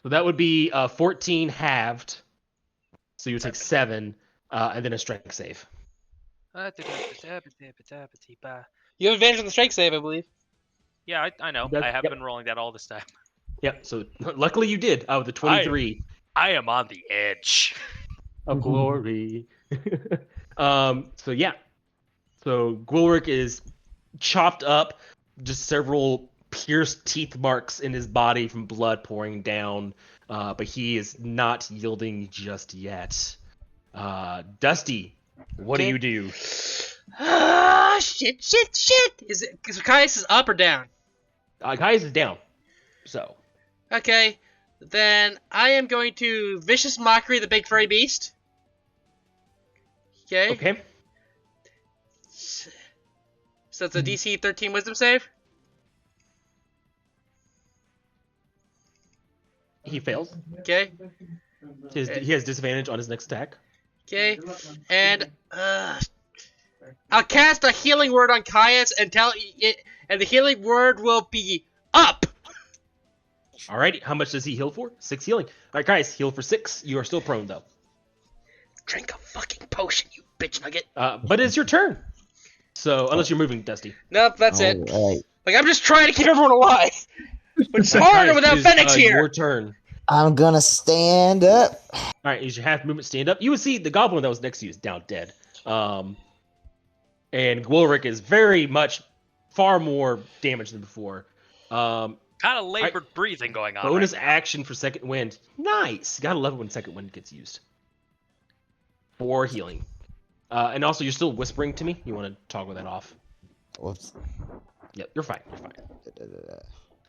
So that would be 14 halved. So you would take 7, and then a strength save. You have advantage on the strike save, I believe. Yeah, I know. Yep. I have been rolling that all this time. Yep. So luckily you did. With the 23 I am on the edge. of glory. So yeah. So Gwilrick is chopped up, just several pierced teeth marks in his body from blood pouring down, but he is not yielding just yet. Dusty, what do Okay. you do? Ah, shit. Is Caius is up or down? Caius is down. So, Okay, then I am going to vicious mockery the big furry beast. Okay. okay. So it's a DC 13 Wisdom save. He fails. Okay. He has disadvantage on his next attack. Okay, and I'll cast a healing word on Caius and tell it, and the healing word will be up. Alrighty, how much does he heal for? 6 healing. Alright, Caius, heal for 6. You are still prone though. Drink a fucking potion, you bitch nugget. But it's your turn. So unless you're moving, Dusty. Nope, that's it. Alright. Like I'm just trying to keep everyone alive, but it's harder Caius, without it is, Phoenix here. Your turn. I'm gonna stand up. Alright, use your half movement, stand up. You would see the goblin that was next to you is down dead. And Gwilrick is very much far more damaged than before. Kind of labored breathing going on. Bonus right now. action for second wind. Nice. Gotta love it when second wind gets used. For healing. And also, you're still whispering to me. You want to toggle that off? Whoops. Yep, you're fine. You're fine.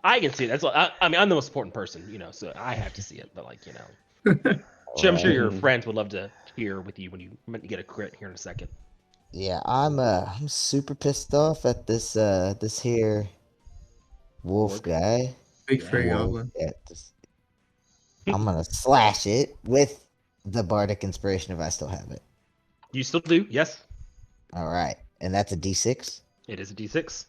I can see it. That's. I mean, I'm the most important person, so I have to see it. But I'm sure your friends would love to hear with you when you get a crit here in a second. Yeah, I'm super pissed off at this here wolf guy. Big furry Wolf goblin. at this- I'm gonna slash it with the bardic inspiration if I still have it. You still do? Yes. All right, and that's a D6. It is a D6.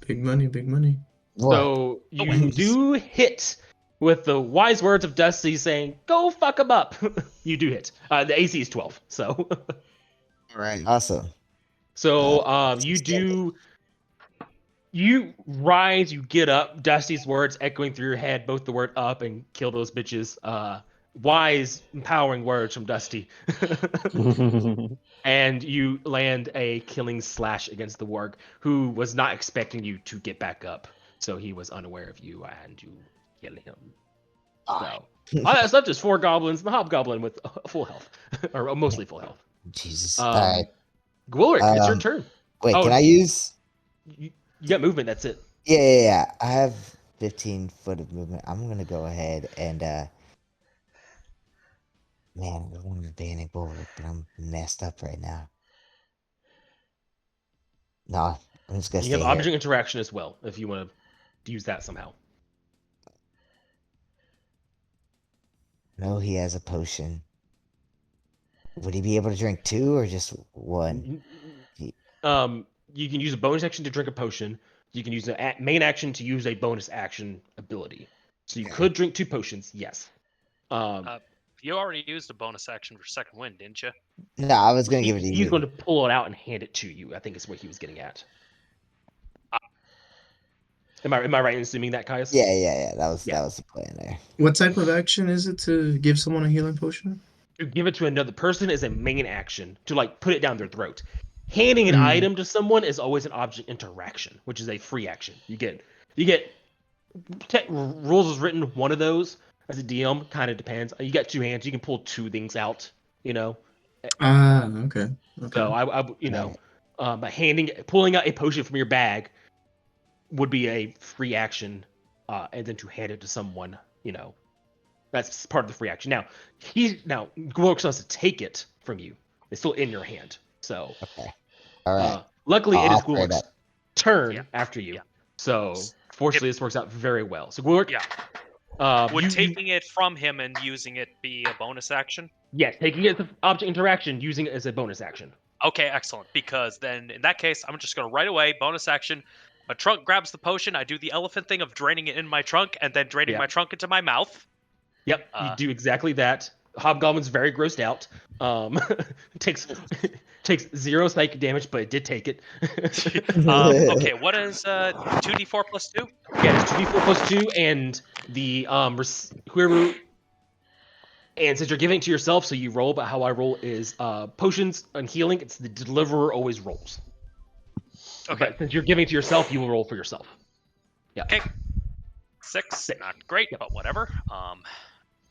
Big money, big money. What? So you do hit with the wise words of Dusty saying, "Go fuck him up." You do hit. The AC is 12. So. All right, awesome. So you rise, you get up. Dusty's words echoing through your head, both the word "up" and "kill those bitches." Wise, empowering words from Dusty. And you land a killing slash against the warg, who was not expecting you to get back up. So he was unaware of you, and you kill him. So all that's left is 4 goblins, the hobgoblin with full health, or mostly full health. Jesus. All right. Gwilrick, it's your turn. Wait, can I use? You got movement. That's it. Yeah. I have 15 foot of movement. I'm gonna go ahead and man, I wanted to ban Bulwark, but I'm messed up right now. No, I'm just gonna You stay have here. object interaction as well, if you want to use that somehow. No, he has a potion. Would he be able to drink 2 or just 1? You can use a bonus action to drink a potion. You can use a main action to use a bonus action ability. So you could drink 2 potions, yes. You already used a bonus action for second wind, didn't you? No, I was gonna give it to He's you. going to pull it out and hand it to you. I think is what he was getting at. Am I right in assuming that, Caius? Yeah. That was the plan there. What type of action is it to give someone a healing potion? To give it to another person is a main action to put it down their throat. Handing an item to someone is always an object interaction, which is a free action. You get rules is written one of those as a DM, kind of depends. You got 2 hands, you can pull 2 things out. Okay. So pulling out a potion from your bag would be a free action, and then to hand it to someone, that's part of the free action. Now Gwilrick wants to take it from you. It's still in your hand. So Okay. All right. luckily it is I'll trade Gwilrick's up. turn after you. Yeah. So fortunately this works out very well. So Gwilrick, Would taking it from him and using it be a bonus action? yes, taking it as an object interaction, using it as a bonus action. Okay, excellent. Because then, in that case, I'm just going to right away, bonus action. My trunk grabs the potion. I do the elephant thing of draining it in my trunk and then draining my trunk into my mouth. Yep, you do exactly that. Hobgoblin's very grossed out. Takes 0 psychic damage, but it did take it. Okay, what is 2d4 plus 2? Yeah, it's 2d4 plus 2, and the whoever. And since you're giving it to yourself, so you roll. But how I roll is potions and healing. It's the deliverer always rolls. Okay. But since you're giving it to yourself, you will roll for yourself. Yeah. Okay. 6, not great, but whatever. I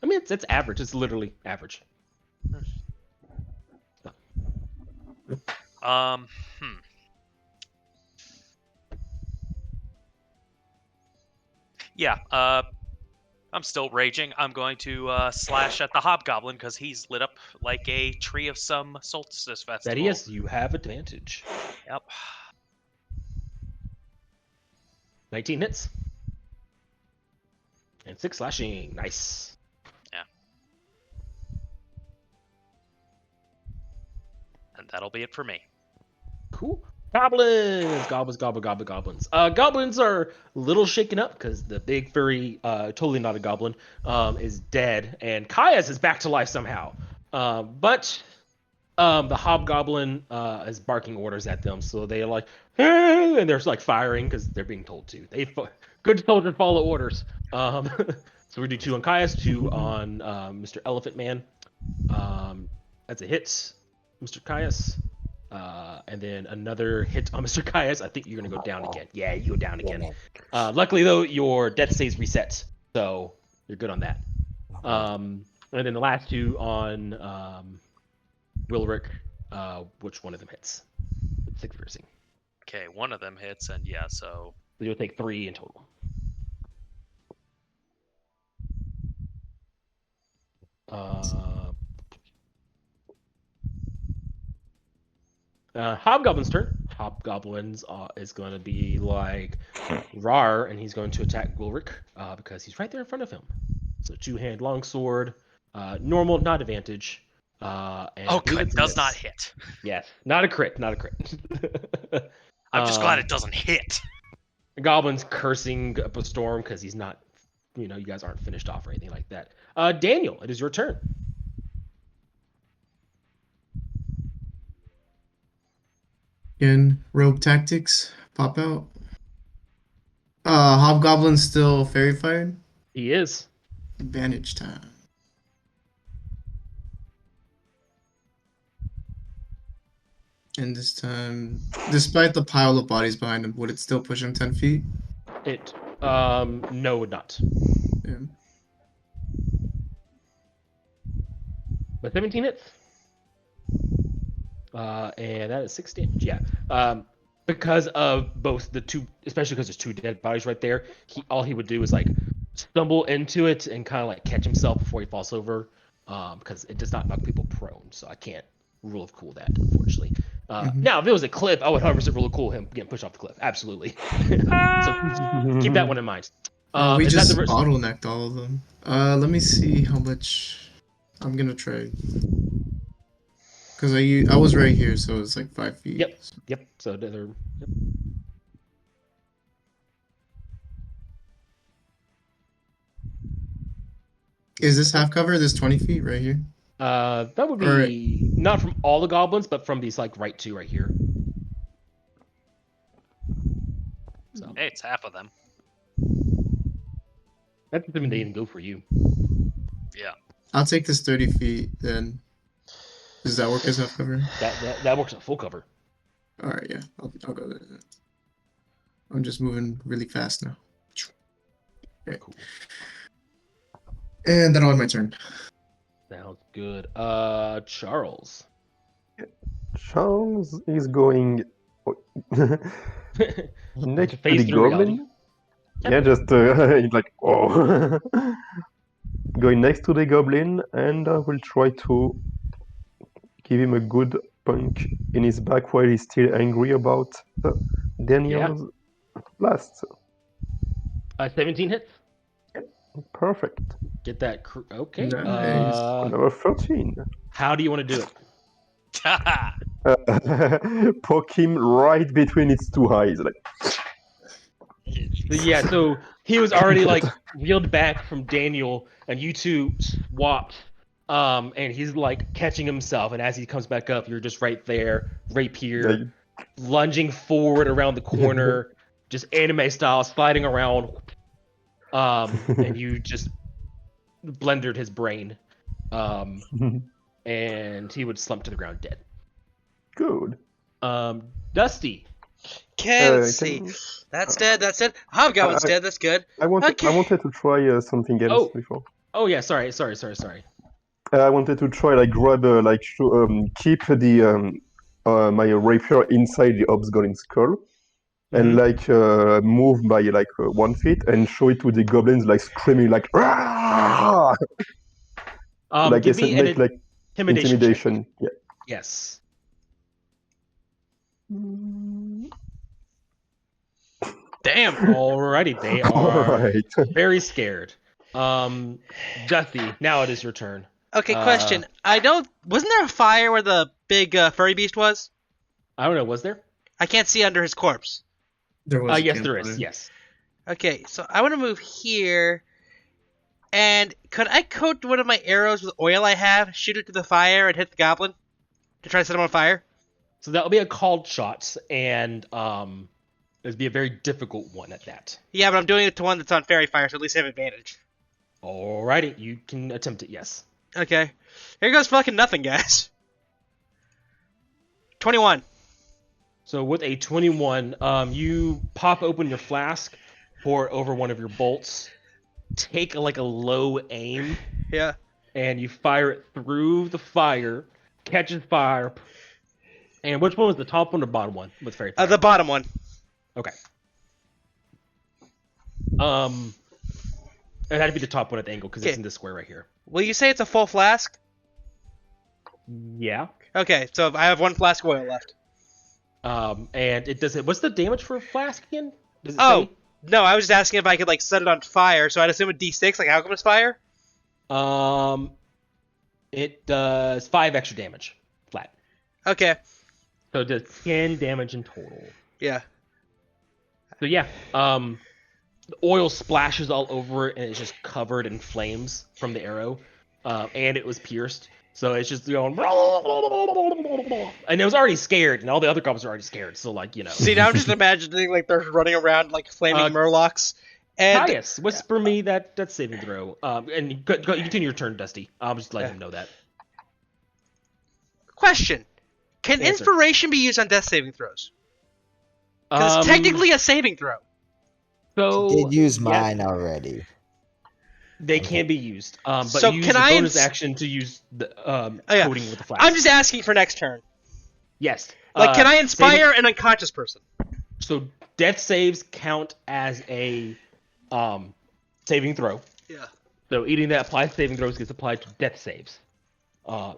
mean, it's average. It's literally average. Hmm. Yeah. I'm still raging. I'm going to slash at the hobgoblin because he's lit up like a tree of some solstice festival. That is, you have advantage. Yep. 19 hits. And 6 slashing. Nice. Yeah. And that'll be it for me. Cool. Goblins! Goblins. Goblins are a little shaken up because the big furry, totally not a goblin, is dead, and Caius is back to life somehow. But the hobgoblin is barking orders at them, so they're like, "Hey!" and they're like firing because they're being told to. Good soldiers follow orders. So we do 2 on Caius, 2 on Mr. Elephant Man. That's a hit, Mr. Caius. And then another hit on Mr. Caius. I think you're gonna go down again. Yeah, you go down again. Luckily though, your death saves reset, so you're good on that. And then the last 2 on Wilrick. Which one of them hits? 6 piercing. Okay, one of them hits, and yeah, so So you'll take 3 in total. Hobgoblin's turn. Hobgoblin's is going to be like Rar, and he's going to attack Gulric because he's right there in front of him. So 2-hand longsword, normal, not advantage. And oh good, does not hit. Yes, not a crit, not a crit. I'm just glad it doesn't hit. The goblin's cursing up a storm because he's not, you guys aren't finished off or anything like that. Daniel, it is your turn. Again, rogue tactics pop out. Hobgoblin's still fairy fired. He is. Advantage time. And this time, despite the pile of bodies behind him, would it still push him 10 feet? It, no, would not. Yeah. But 17 hits. And that is 6 damage. Yeah. Because of both the 2, especially because there's 2 dead bodies right there, all he would do is like stumble into it and kind of like catch himself before he falls over. Because it does not knock people prone, so I can't rule of cool that, unfortunately. Now, if it was a cliff, I would 100% rule of cool him getting pushed off the cliff. Absolutely. So keep that one in mind. We just bottlenecked all of them. Let me see how much I'm gonna trade. Because I was right here, so it's like 5 feet. Yep. So they're. Yep. Is this half cover? This 20 feet right here? That would be not from all the goblins, but from these like right 2 right here. So Hey, it's half of them. that's something they even go for you. Yeah. I'll take this 30 feet then. Does that work as half cover? That works at full cover. All right, yeah, I'll go there. I'm just moving really fast now. Okay. Cool. And then I'll have my turn. Sounds good. Charles. Charles is going next to Face the through goblin. reality. Yeah, just he's like, oh. Going next to the goblin, and I will try to give him a good punch in his back while he's still angry about Daniel's blast. 17 hits. Perfect. Get that. Okay. Nice. Number 13. How do you want to do it? Poke him right between its 2 eyes. Like, Yeah, so he was already like reeled back from Daniel, and you 2 swapped. And he's like catching himself, and as he comes back up, you're just right there, rapier, lunging forward around the corner, just anime style, sliding around. And you just blendered his brain. And he would slump to the ground dead. Good. Dusty, Let's see. Can, That's dead. That's dead. Hobgoblin's dead. That's good. I Okay. wanted to try something else before. Oh yeah, sorry. I wanted to try like grab keep the my rapier inside the Hobgoblin skull and like move by like 1 feet and show it to the goblins like screaming like "Rah!" Like Give me make an like intimidation. Check. Yeah. Yes. Damn. Alrighty, they are Alright. very scared. Dusty, now it is your turn. Okay, question. I don't. Wasn't there a fire where the big furry beast was? I don't know. Was there? I can't see under his corpse. There was. Yes, there is. Yes. Okay, so I want to move here. And could I coat one of my arrows with oil I have, shoot it to the fire, and hit the goblin to try to set him on fire? So that will be a called shot, and it'd be a very difficult one at that. Yeah, but I'm doing it to one that's on fairy fire, so at least I have advantage. Alrighty, you can attempt it. Yes. Okay, here goes fucking nothing, guys. 21. So with a 21, you pop open your flask, pour it over one of your bolts, take like a low aim, Yeah. and you fire it through the fire, catches fire. And which one was the top one or bottom one with fairy fire? The bottom one. Okay. It had to be the top one at the angle because it's in this square right here. Will you say it's a full flask? Yeah. Okay, so I have one flask of oil left. And it does it. What's the damage for a flask again? Does it Oh, say? no, I was just asking if I could like set it on fire, so I'd assume a D6, like Alchemist fire? It does 5 extra damage, flat. Okay. So it does 10 damage in total. Yeah. So yeah, the oil splashes all over it, and it's just covered in flames from the arrow, and it was pierced. So it's just going, and it was already scared, and all the other goblins are already scared. So like, you know. See, now I'm just imagining like they're running around like flaming murlocs. And Caius, whisper me that saving throw. And you continue your turn, Dusty. I'll just let him know that. Question: can Answer. inspiration be used on death saving throws? Because it's technically a saving throw. So Did use mine already. They can be used, but So use can the I bonus action to use the coating with the flash. I'm just asking for next turn. Yes. Like, can I inspire an unconscious person? So death saves count as a saving throw. Yeah. So eating that applied saving throws gets applied to death saves.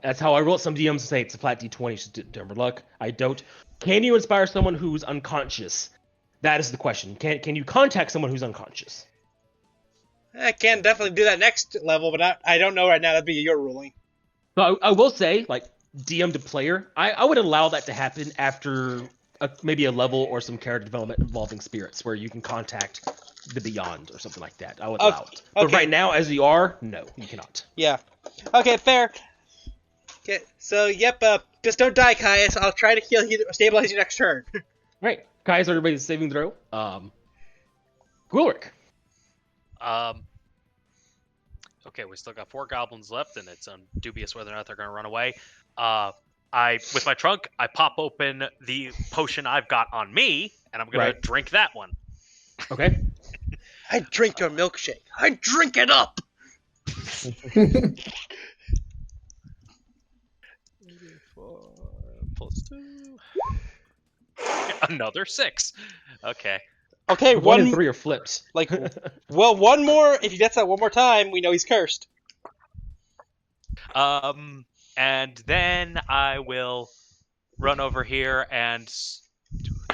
That's how I roll it. Some DMs say it's a flat D20, just dumber luck. I don't. Can you inspire someone who's unconscious? That is the question. Can you contact someone who's unconscious? I can definitely do that next level, but I don't know right now. That'd be your ruling. So I will say, like, DM to player, I would allow that to happen after maybe a level or some character development involving spirits, where you can contact the beyond or something like that. I would allow it. But right now, as you are, no, you cannot. Yeah. Okay, fair. Okay, so yep. Just don't die, Caius. I'll try to heal you, stabilize you next turn. Right, Caius, everybody's saving throw. Gulric. Okay, we still got 4 goblins left, and it's dubious whether or not they're going to run away. With my trunk, I pop open the potion I've got on me, and I'm going to drink that one. Okay. I drink your milkshake. I drink it up. +2. Another 6. Okay. Okay, 1 and 3 are flips. Like, well, one more. If he gets that one more time, we know he's cursed. And then I will run over here and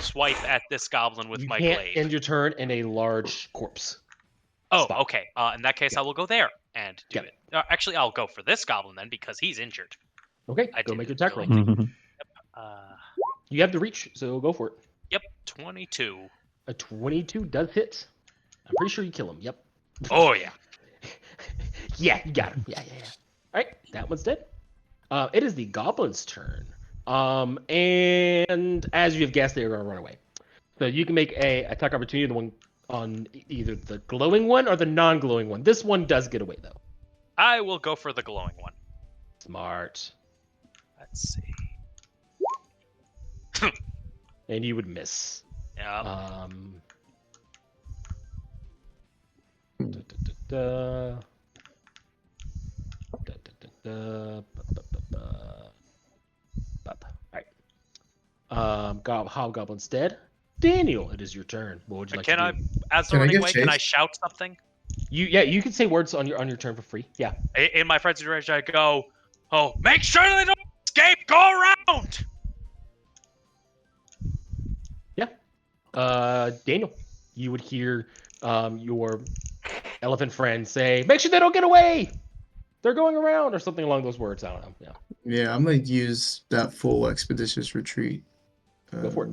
swipe at this goblin with my can't glaive. end your turn in a large corpse. Oh, spot. okay. In that case, I will go there and do it. Actually, I'll go for this goblin then because he's injured. Okay, I go did make your it attack really roll. You have the reach, so go for it. Yep, 22. A 22 does hit. I'm pretty sure you kill him. Yep. Oh, yeah. Yeah, you got him. Yeah. All right, that one's dead. It is the goblin's turn. And as you have guessed, they are going to run away. So you can make a attack opportunity, the one on either the glowing one or the non-glowing one. This one does get away, though. I will go for the glowing one. Smart. Let's see. and you would miss. Yeah. Da, da, da, da. Da, da, da, da. Ba, ba, ba, ba. Ba, ba. All right. Hobgoblin's dead. Daniel, it is your turn. What would you like Can to I, do? as the Can I running give away, can I chase? shout something? You can say words on your turn for free. Yeah. In my frenzy rage, I go, "Oh, make sure they don't escape. Go around." Daniel, you would hear your elephant friend say, "Make sure they don't get away. They're going around," or something along those words. I don't know. Yeah. Yeah, I'm gonna use that full expeditious retreat. Go for it.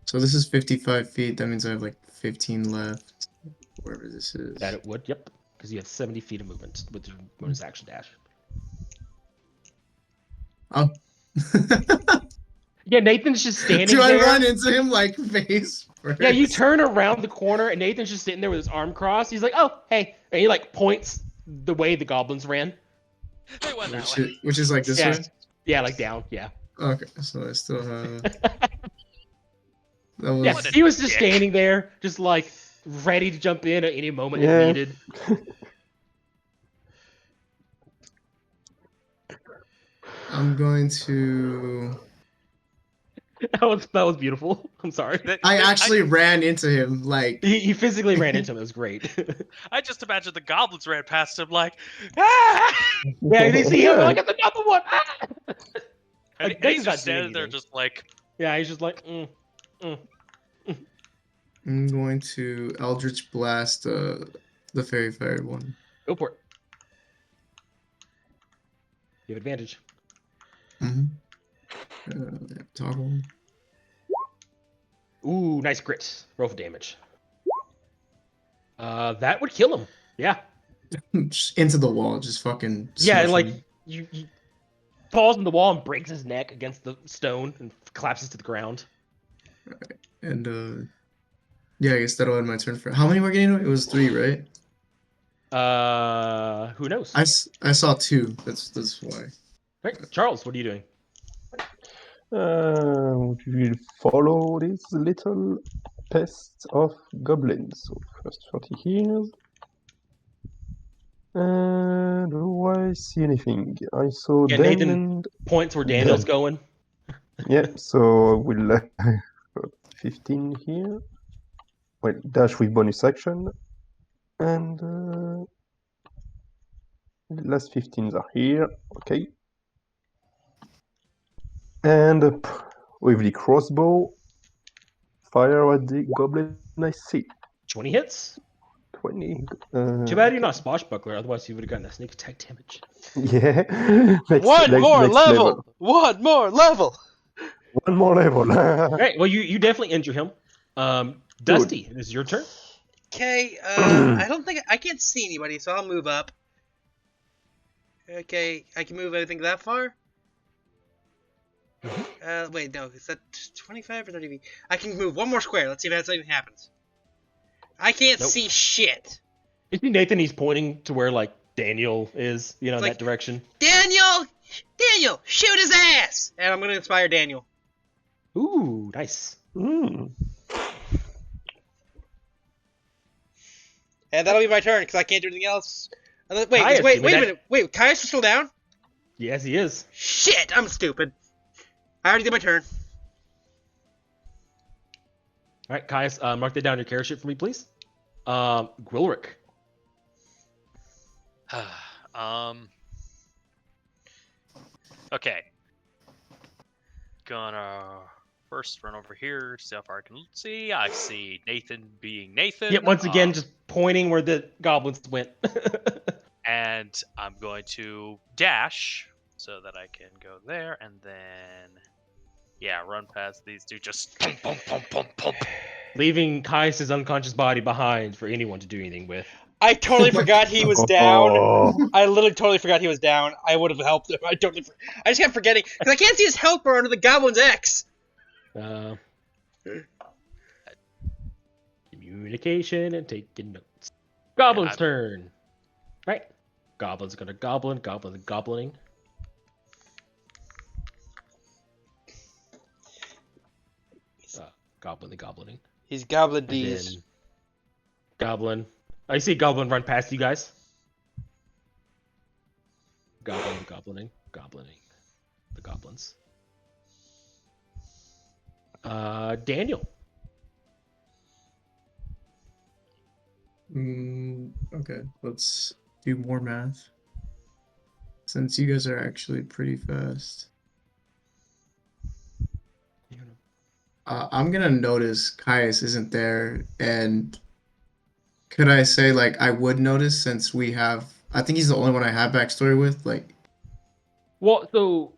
So this is 55 feet. That means I have like 15 left. Wherever this is. That it would. Yep. Because you have 70 feet of movement with your bonus action dash. Oh. Yeah, Nathan's just standing Do I there. run into him like face first? Yeah, you turn around the corner and Nathan's just sitting there with his arm crossed. He's like, "Oh, hey," and he like points the way the goblins ran. They went that way. Which is like this Yeah. way? Yeah, like down. Yeah. Okay, so I still have. That Yeah, was. he was just dick. standing there, just like ready to jump in at any moment Yeah. if needed. I'm going to. That was beautiful. I'm sorry. I actually ran into him like. He physically ran into him. It was great. I just imagine the goblins ran past him like, "Ah!" Yeah, they see him. They're like, "It's another one!" Ah! And, Like, and he's Nathan's not just doing standing there, anything. just like, Yeah, he's just like, I'm going to Eldritch Blast the Fairy Fire one. Go for it. You have advantage. Toggle. Ooh, nice crit. Roll for damage. That would kill him. Yeah. Just into the wall, just fucking. Yeah, and smush like him. you falls in the wall and breaks his neck against the stone and collapses to the ground. And yeah, I guess that'll end my turn for. How many were getting away? It was 3, right? Who knows? I saw 2. That's why. Right, Charles, what are you doing? We will follow this little pest of goblins. So first 30 here. And do I see anything? I saw Yeah, them Nathan and points where Daniel's them. going. Yeah, so we'll 15 here. Well, dash with bonus action. And last 15s are here. Okay. And with the crossbow, fire at the goblin I see. 20 hits. 20. Too bad you're not a swashbuckler, otherwise you would have gotten that sneak attack damage. Yeah. One more next level. One more level. One more level. Right, well you definitely injure him. Dusty, it is your turn. Okay, I don't think I can't see anybody, so I'll move up. Okay, I can move anything that far? Wait, no, is that 25 or 30 feet? I can move one more square. Let's see if anything happens. I can't Nope. see shit. You see Nathan, he's pointing to where, like, Daniel is, in Like- that direction. Daniel! Shoot his ass! And I'm going to inspire Daniel. Ooh, nice. Mm. And that'll be my turn, because I can't do anything else. Wait, Caius, wait you a mean minute. Wait, Caius is still down? Yes, he is. Shit, I'm stupid. I already did my turn. All right, Caius, mark that down in your character sheet for me, please. Gwilric. Okay. Gonna first run over here, see how far I can see. I see Nathan being Nathan. Yeah, once again, just pointing where the goblins went. And I'm going to dash so that I can go there, and then run past these two. Just pump, pump, pump, pump, pump. Leaving Caius' unconscious body behind for anyone to do anything with. I totally forgot he was down. I literally totally forgot he was down. I would have helped him. I just kept forgetting, because I can't see his health bar under the Goblin's X. Communication and taking notes. Goblin's Yeah, turn. Right. Goblin's gonna goblin. Goblin's goblining. goblining. He's Goblin And D's. then goblin. I see goblin run past you guys. Goblining. The goblins. Daniel. Okay, let's do more math. Since you guys are actually pretty fast. I'm gonna notice Caius isn't there, and could I say like I would notice since we have I think he's the only one I have backstory with, like Well, so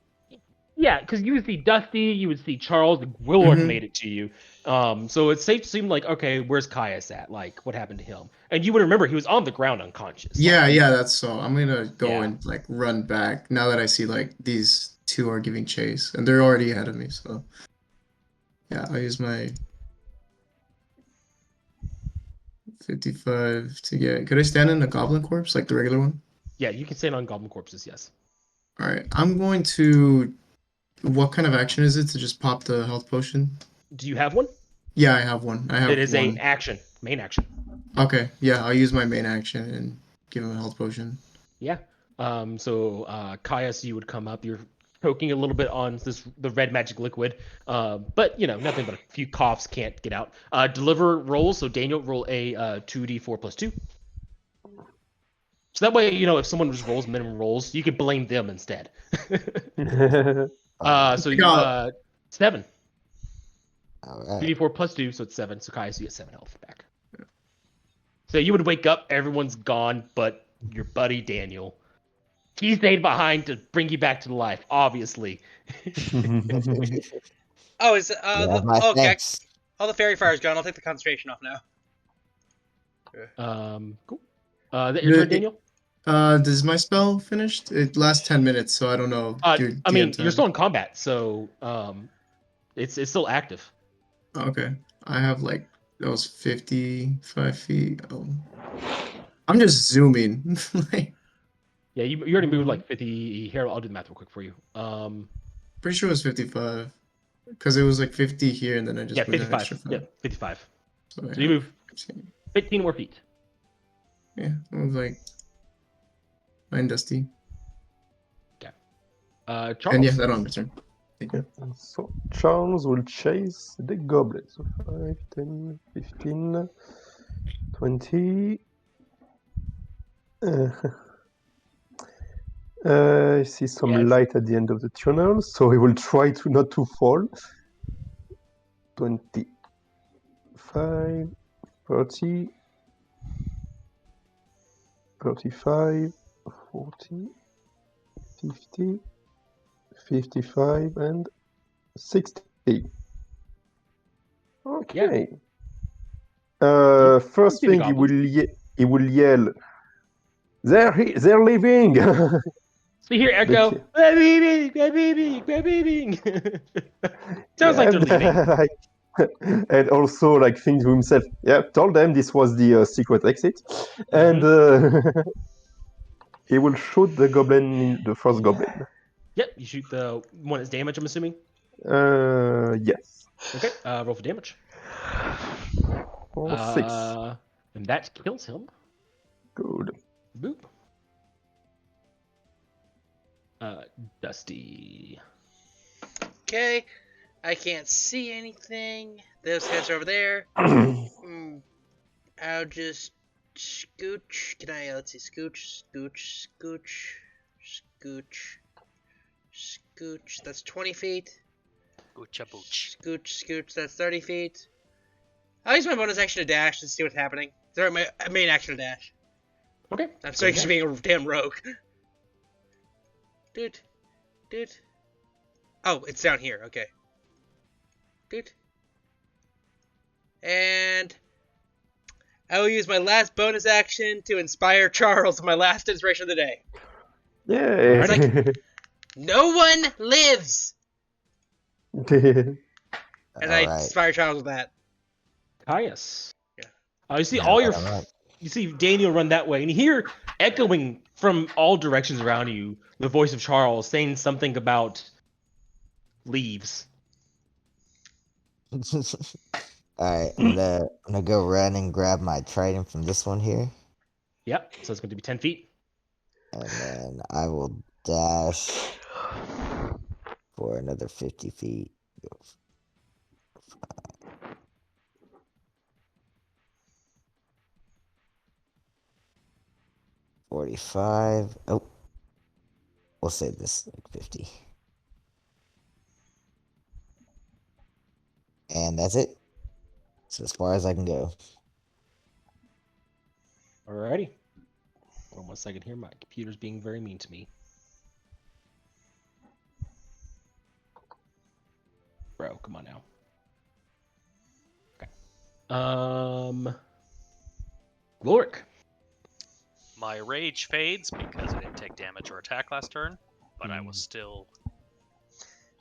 yeah, because you would see Dusty, you would see Charles, and Willard made it to you. So it's safe to seem like, okay, where's Caius at? Like, what happened to him? And you would remember he was on the ground unconscious. yeah, Like, yeah, that's so. I'm gonna go Yeah. and like run back now that I see like these two are giving chase and they're already ahead of me, so yeah, I'll use my 55 to get. Could I stand in a goblin corpse like the regular one? Yeah, you can stand on goblin corpses, yes. Alright, I'm going to. What kind of action is it to just pop the health potion? Do you have one? Yeah, I have one. I have It is one. a action, main action. Okay, yeah, I'll use my main action and give him a health potion. Yeah. So Caius, you would come up. You're choking a little bit on the red magic liquid, but nothing but a few coughs, can't get out. Deliver rolls. So Daniel, roll a 2d4 plus 2. So that way, if someone just rolls minimum rolls, you could blame them instead. So you 7. All right. 2d4 plus 2, so it's 7. So Caius, you get 7 health back. So you would wake up, everyone's gone, but your buddy Daniel, he stayed behind to bring you back to life, obviously. Oh, is okay. Thanks. All the fairy fire's gone. I'll take the concentration off now. Cool. Is that your turn, Daniel? Does my spell finished? It lasts 10 minutes, so I don't know. I mean, you're still in combat, so it's still active. Okay. I have like those 55 feet. Oh. I'm just zooming. Like, Yeah, you already moved like 50. Here, I'll do the math real quick for you. pretty sure it was 55. Because it was like 50 here, and then I just Yeah, moved an 55. extra 5. Yeah, 55. So So you move 15 more feet. Yeah, I was like 9 Dusty. Charles. And yeah, that'll end my turn. So Charles will chase the goblin. So 5, 10, 15, 20. I see some light at the end of the tunnel, so he will try to not to fall. 25, 30, 35, 40, 50, 55, and 60. Okay. First thing he will yell, they're leaving. So you hear Echo, baby. Sounds like they're leaving. And also like think to himself, yeah, told them this was the secret exit. And he will shoot the goblin, the first goblin. Yep, you shoot the one that's damage, I'm assuming. Yes. Okay, roll for damage. 6. And that kills him. Good. Boop. Dusty. Okay, I can't see anything. Those guys are over there. I'll just scooch. Can I? Let's see. Scooch. That's 20 feet. Scooch. That's 30 feet. I'll use my bonus action to dash to see what's happening. Sorry, my main action to dash. Okay. I'm so used to being a damn rogue. Dude. Oh, it's down here. Okay. Dude. And I will use my last bonus action to inspire Charles, my last inspiration of the day. Yeah. It's like, no one lives! And I inspire Charles with that. Caius. Yeah. You see you see Daniel run that way, and you hear echoing from all directions around you the voice of Charles saying something about leaves. Alright, I'm gonna go run and grab my trident from this one here. Yep. So it's going to be 10 feet. And then I will dash for another 50 feet. 45. Oh, we'll save this like 50. And that's it. So as far as I can go. Alrighty. Hold on 1 second here. My computer's being very mean to me. Bro, come on now. Okay. Gloric. My rage fades because I didn't take damage or attack last turn, but I will still.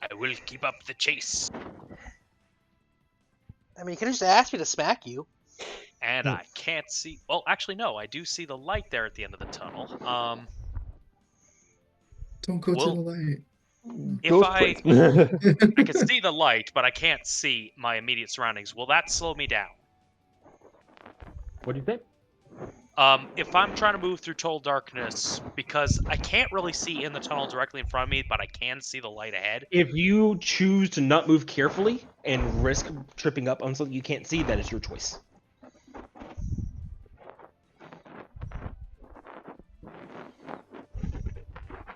I will keep up the chase. I mean, you could have just asked me to smack you. And I can't see. Well, actually, no. I do see the light there at the end of the tunnel. Don't go to the Well, light. if Go I straight. I can see the light, but I can't see my immediate surroundings. Will that slow me down? What do you think? If I'm trying to move through total darkness, because I can't really see in the tunnel directly in front of me, but I can see the light ahead. If you choose to not move carefully and risk tripping up on something you can't see, that is your choice.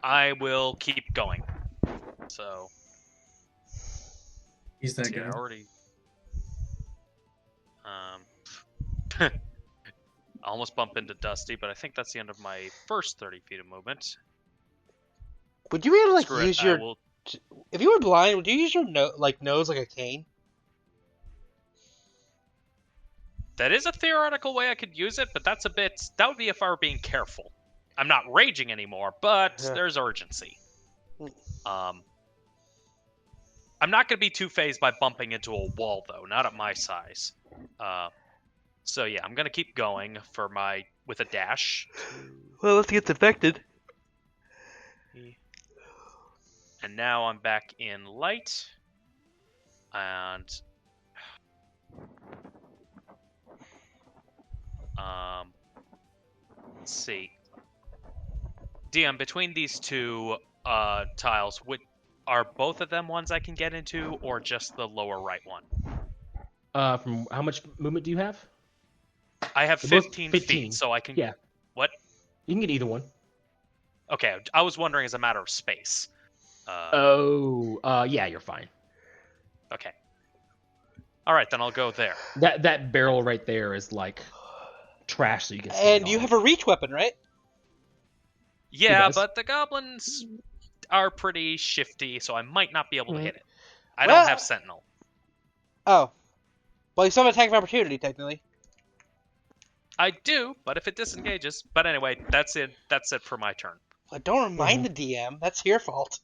I will keep going. So. He's that Yeah, guy. I already. I almost bump into Dusty, but I think that's the end of my first 30 feet of movement. Would you be able to Screw use it. your? I will... If you were blind, would you use your nose like a cane? That is a theoretical way I could use it, but that's a bit. That would be if I were being careful. I'm not raging anymore, but Yeah. there's urgency. I'm not going to be too phased by bumping into a wall, though. Not at my size. So yeah, I'm going to keep going for my with a dash. Well, let's get infected. And now I'm back in light. And let's see. DM, between these two tiles, are both of them ones I can get into, or just the lower right one? From how much movement do you have? I have They're both 15 15. feet, so I can. Yeah. What? You can get either one. Okay, I was wondering as a matter of space. Yeah, you're fine. Okay. All right, then I'll go there. That barrel right there is like trash, so you can. And you have a reach weapon, right? Yeah, but the goblins are pretty shifty, so I might not be able to hit it. I don't have Sentinel. Oh. Well, you still have attack of opportunity, technically. I do, but if it disengages. But anyway, that's it. That's it for my turn. Well, don't remind the DM. That's your fault.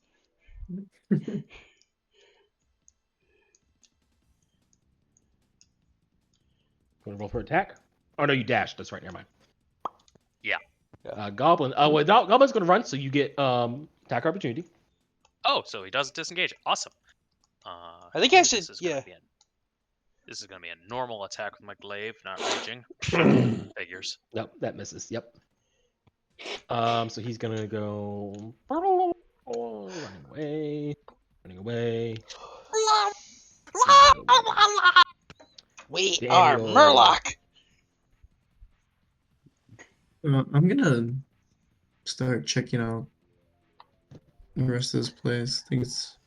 Want to roll for attack? Oh no, you dashed. That's right. Never mind. Yeah. Goblin. Well, Goblin's going to run, so you get attack opportunity. Oh, so he doesn't disengage. Awesome. I think I should. This is going to be a normal attack with my glaive, not raging. Figures. Nope, that misses. Yep. So he's gonna go running away. We are Daniel. Murloc. I'm gonna start checking out the rest of this place. I think it's.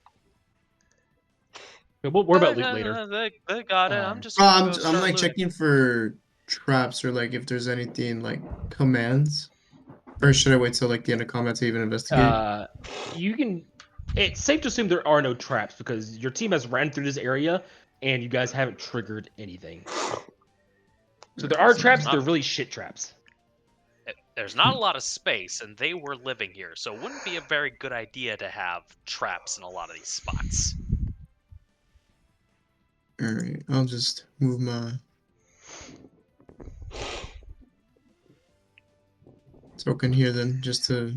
We'll worry about loot later. They got it. I'm just. I'm like checking for traps or like if there's anything like commands. Or should I wait till like the end of combat to even investigate? You can. It's safe to assume there are no traps because your team has ran through this area and you guys haven't triggered anything. So there are traps. They're really shit traps. There's not a lot of space, and they were living here, so it wouldn't be a very good idea to have traps in a lot of these spots. Alright, I'll just move my token here then, just to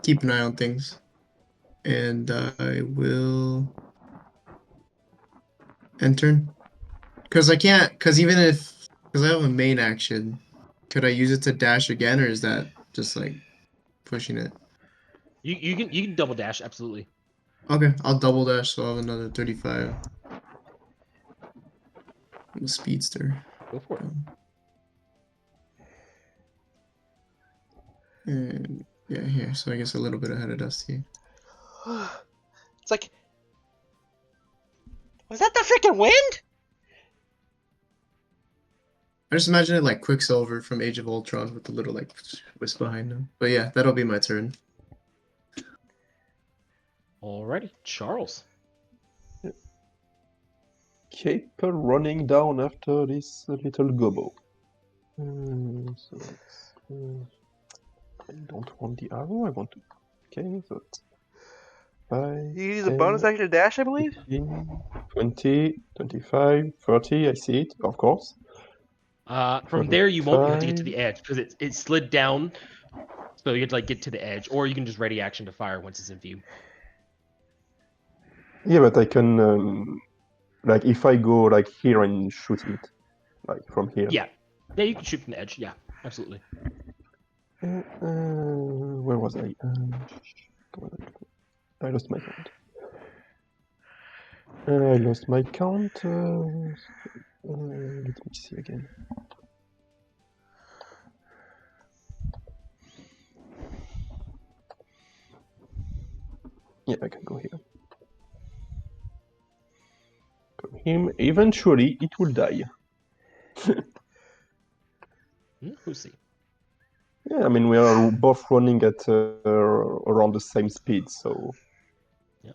keep an eye on things. And I will End turn? Because I can't. Because I have a main action, could I use it to dash again, or is that just like pushing it? You can double dash, absolutely. Okay, I'll double dash, so I'll have another 35. I'm a speedster. Go for it. And yeah, here. So I guess a little bit ahead of Dusty. It's like, was that the freaking wind? I just imagine it like Quicksilver from Age of Ultron with the little like wisp behind him. But yeah, that'll be my turn. Alrighty, Charles. Keep running down after this little gobbo. So it's, I don't want the arrow, I want to. Okay, so it's 5. You use a bonus action to dash, I believe? 15, 20, 25, 30, I see it, of course. From there, you won't have to get to 35. the edge because it slid down, so you have to like get to the edge, or you can just ready action to fire once it's in view. Yeah, but I can, like, if I go like here and shoot it, like from here. Yeah, you can shoot from the edge. Yeah, absolutely. Where was I? I lost my count. Let me see again. Yeah, I can go here. Him. Eventually, it will die. We'll see. Yeah, I mean we are both running at around the same speed, so. Do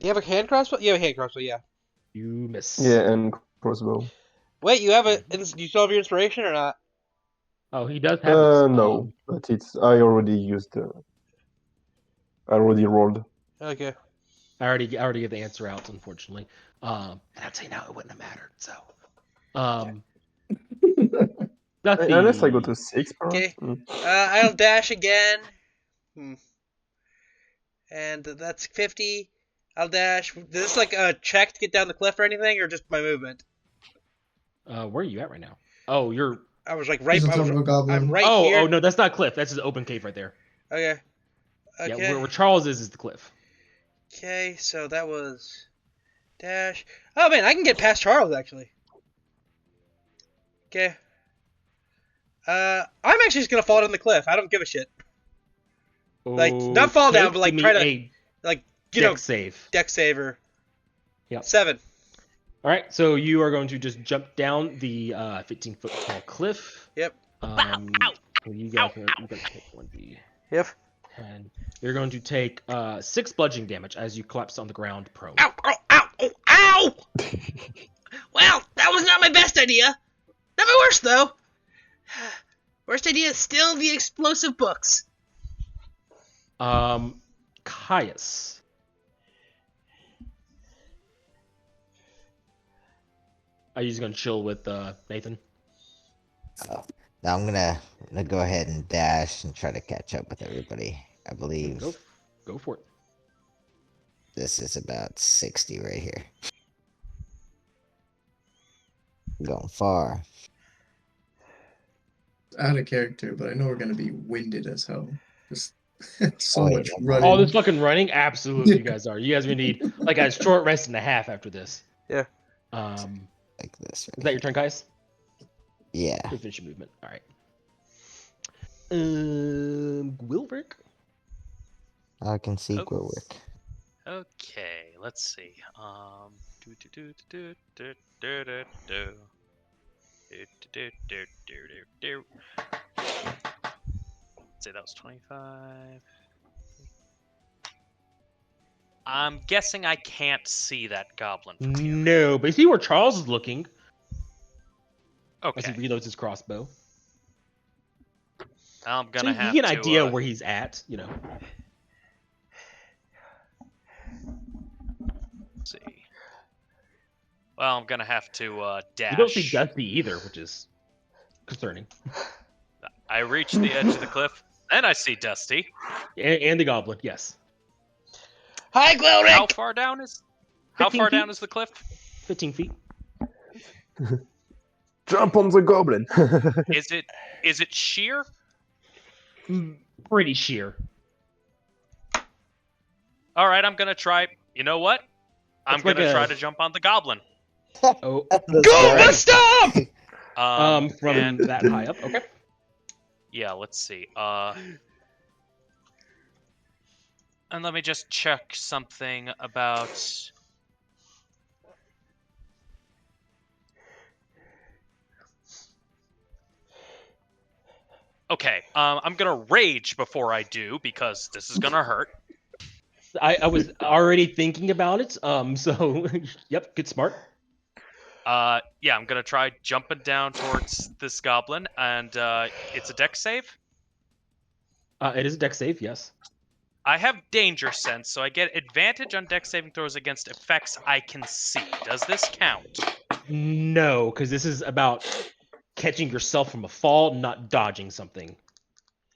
you have a hand crossbow? You have a hand crossbow, yeah. You miss. Yeah, and crossbow. Wait, you have a? Do you still have your inspiration or not? Oh, he does have this. No, but I already used. I already rolled. Okay. I already get the answer out, unfortunately. And I'll tell you now, it wouldn't have mattered. So, Unless I go to 6, perhaps. Okay. I'll dash again. And that's 50. I'll dash. Is this like a check to get down the cliff or anything, or just my movement? where are you at right now? Oh, you're. I was like right. He's on top of a goblin. I'm right Oh, here. oh no, that's not cliff. That's his open cave right there. Okay. Yeah, where Charles is the cliff. Okay, so that was dash. Oh man, I can get past Charles actually. Okay. I'm actually just gonna fall down the cliff. I don't give a shit. Like not fall down, but like try to like dex save. Dex saver. Yeah. 7. All right, so you are going to just jump down the 15-foot tall cliff. Yep. You guys are going to take 1d. Yep. And you're going to take 6 bludgeoning damage as you collapse on the ground prone. Ow! Ow! Ow! Ow! Ow! Well, that was not my best idea. Not my worst though. Worst idea is still the explosive books. Caius. Are you just gonna chill with Nathan? Oh, now I'm gonna go ahead and dash and try to catch up with everybody. I believe Go for it. this is about 60 right here. I'm going far. Out of character, but I know we're gonna be winded as hell. Just so much yeah. running. All this fucking running? Absolutely, you guys are. You guys are gonna need like a short rest and a half after this. Yeah. Like this. Right Is that your turn, guys? Yeah. You finish your movement. All right. Wilbert. I can see Gwilwick. Okay, let's see. Say that was 25. I'm guessing I can't see that goblin from here. No, but you see where Charles is looking as Okay, he reloads his crossbow. I'm gonna So have you to get an idea where he's at, you know. Let's see. Well, I'm gonna have to dash. You don't see Dusty either, which is concerning. I reach the edge of the cliff, then I see Dusty. And the goblin, yes. Hi, Gloric! How far down is 15 feet? the cliff? 15 feet. Jump on the goblin. Is it sheer? Pretty sheer. All right, I'm gonna try. You know what? I'm It's like gonna try a- to jump on the goblin. Oh, Let's Go, go. Gustav! from and that high up. Okay. yeah, let's see. And let me just check something about. Okay, I'm gonna rage before I do because this is gonna hurt. I was already thinking about it. So yep, good smart. Yeah, I'm gonna try jumping down towards this goblin, and it's a dex save. It is a dex save, yes. I have danger sense, so I get advantage on dex saving throws against effects I can see. Does this count? No, because this is about catching yourself from a fall, not dodging something.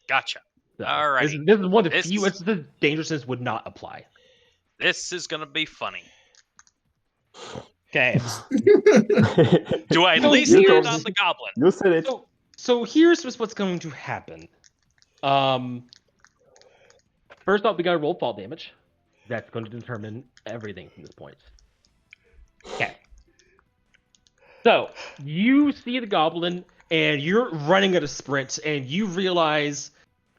Gotcha. So, Alrighty. This is one of the This few is- instances danger sense would not apply. This is gonna be funny. Okay. Do I at So least here's- land on the goblin? You said it. So here's what's going to happen. First off, we gotta roll fall damage. That's going to determine everything from this point. Okay. So you see the goblin, and you're running at a sprint, and you realize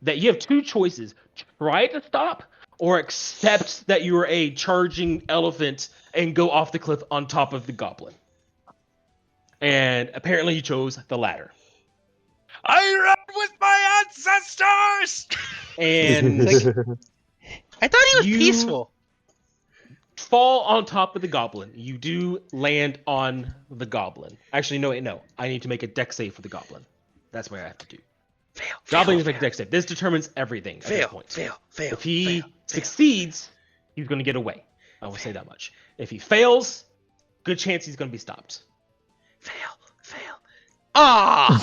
that you have two choices: try to stop, or accept that you are a charging elephant and go off the cliff on top of the goblin. And apparently, you chose the latter. I run with my ancestors! And I thought he was You- peaceful. fall on top of the goblin. You do land on the goblin. Actually, no, wait, no. I need to make a dex save for the goblin. That's what I have to do. Fail. Goblin needs to make a dex save. This determines everything at this Fail. point. Fail. Fail. If he fail, succeeds, he's going to get away. I will say that much. If he fails, good chance he's going to be stopped. fail. Ah!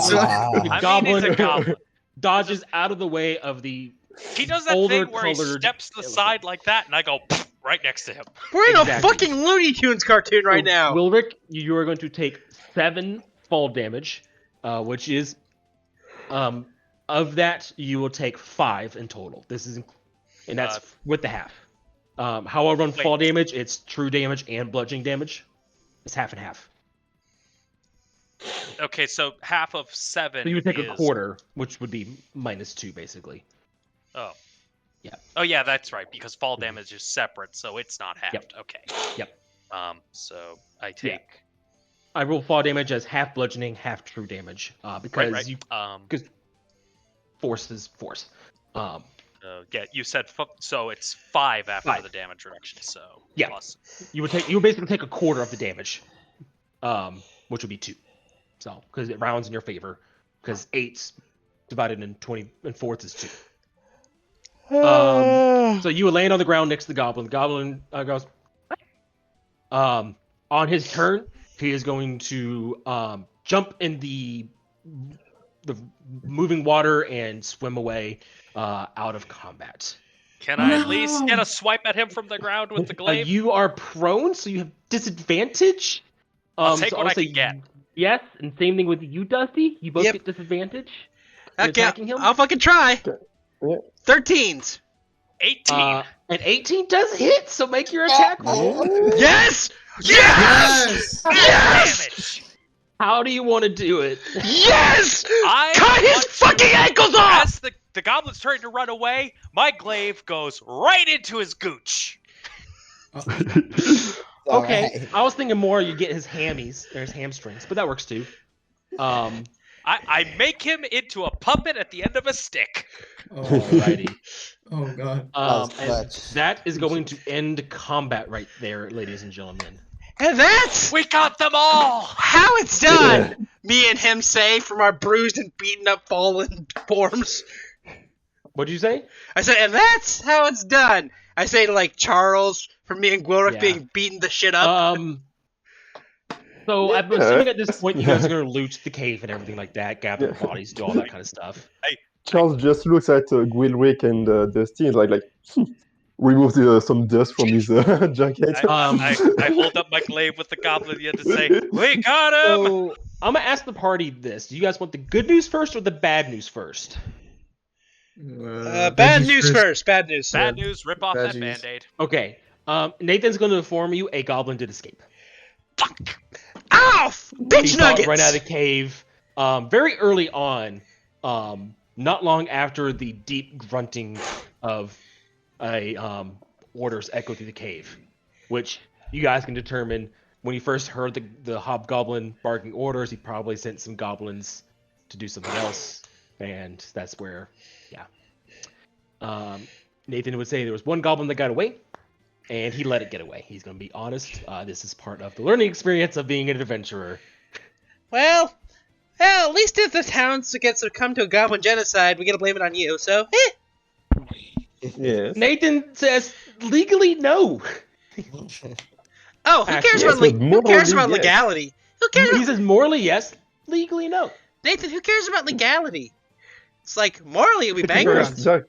The I mean, goblin it's a goblin. dodges out of the way of the. He does that Older thing where he colored steps to the elephant. side like that, and I go right next to him. We're in Exactly. a fucking Looney Tunes cartoon right So, now. Wilrick, you are going to take 7 fall damage, which is, of that you will take 5 in total. This is, and that's with the half. However, on Wait. fall damage, it's true damage and bludgeoning damage. It's half and half. Okay, so half of 7. So you would take a is- quarter, which would be -2 basically. Oh. Yeah. Oh yeah, that's right, because fall damage is separate, so it's not halved. Yep. Okay. Yep. So I take I roll fall damage as half bludgeoning, half true damage, because right. you Because force is force. yeah, you said so it's 5 after 5. the damage reduction. So Yeah. plus. You would basically take a quarter of the damage, which would be 2. So because it rounds in your favor, because 8 divided in 20 and fourths is 2. So you would land on the ground next to the goblin. The goblin goes. On his turn, he is going to jump in the moving water and swim away out of combat. Can I at least get a swipe at him from the ground with the glaive? You are prone, so you have disadvantage. I'll take so what I'll I say can get. Yes, and same thing with you, Dusty. You both Yep. get disadvantage. in Okay, attacking him. I'll fucking try. Yeah. 13s. 18. And 18 does hit, so make your attack roll. Yes! Yes! Damage. How do you want to do it? Yes! I Cut his want to- fucking ankles off! As the goblin's trying to run away, my glaive goes right into his gooch. Okay, I was thinking more you get his hammies or his hamstrings, but that works too. I make him into a puppet at the end of a stick. Alrighty. Oh god. was And clutch. that is going to end combat right there, ladies and gentlemen. And that's We got them all. how it's done! Me and him say from our bruised and beaten up fallen forms. What'd you say? I said, and that's how it's done. I say to like Charles from me and Gwilrick Yeah. being beaten the shit up. So I'm assuming at this point you guys are gonna loot the cave and everything like that, gather the Yeah. bodies, do all that kind of stuff. Charles just looks at Gwilrick and Dusty and is like, remove some dust from his jacket. I hold up my glaive with the goblin yet to say, "We got him." So I'm gonna ask the party this: do you guys want the good news first or the bad news first? Bad news first. Bad news. Bad news. Rip off that Veggies. band-aid. Okay. Nathan's going to inform you a goblin did escape. Fuck! Ow! He Bitch saw nuggets! it right out of the cave. Very early on, not long after the deep grunting of a orders echoed through the cave, which you guys can determine when he first heard the hobgoblin barking orders, he probably sent some goblins to do something else, and that's where, yeah. Nathan would say there was one goblin that got away, and he let it get away. He's going to be honest. This is part of the learning experience of being an adventurer. Well, at least if the town gets to come to a goblin genocide, we gotta blame it on you, so, Yes. Nathan says, legally, no. Oh, who cares Actually, about, yes, who cares morally, about yes. legality? Who cares He about... says, morally, yes. Legally, no. Nathan, who cares about legality? It's like, morally, we bang Yes, on. Jack.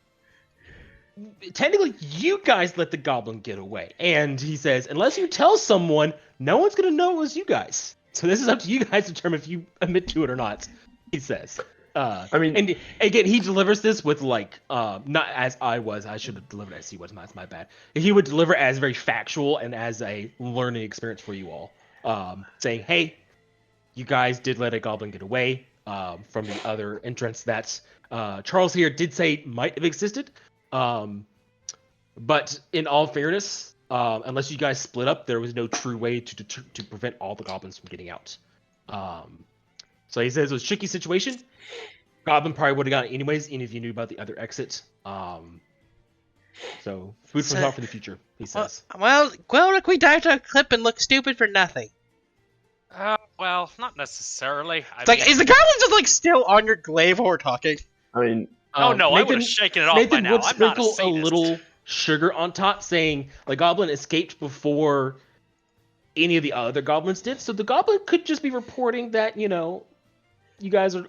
Technically, you guys let the goblin get away. And he says, unless you tell someone, no one's going to know it was you guys. So this is up to you guys to determine if you admit to it or not, he says. I mean, And again, he delivers this with like, not as I was. I should have delivered as he was. That's my bad. He would deliver as very factual and as a learning experience for you all. Saying, hey, you guys did let a goblin get away from the other entrance that Charles here did say might have existed. But in all fairness, unless you guys split up, there was no true way to prevent all the goblins from getting out. So he says it was a tricky situation. Goblin probably would have gone anyways, even if you knew about the other exit. So food for thought for the future, he says. Well, look, we dived a clip and look stupid for nothing. Well, not necessarily. It's like, is the goblin just like still on your glaive while we're talking? I mean, Oh no, I would Nathan- have shaken it off Nathan by now. would I'm not a sprinkle a sadist. little sugar on top, saying the goblin escaped before any of the other goblins did. So the goblin could just be reporting that you guys are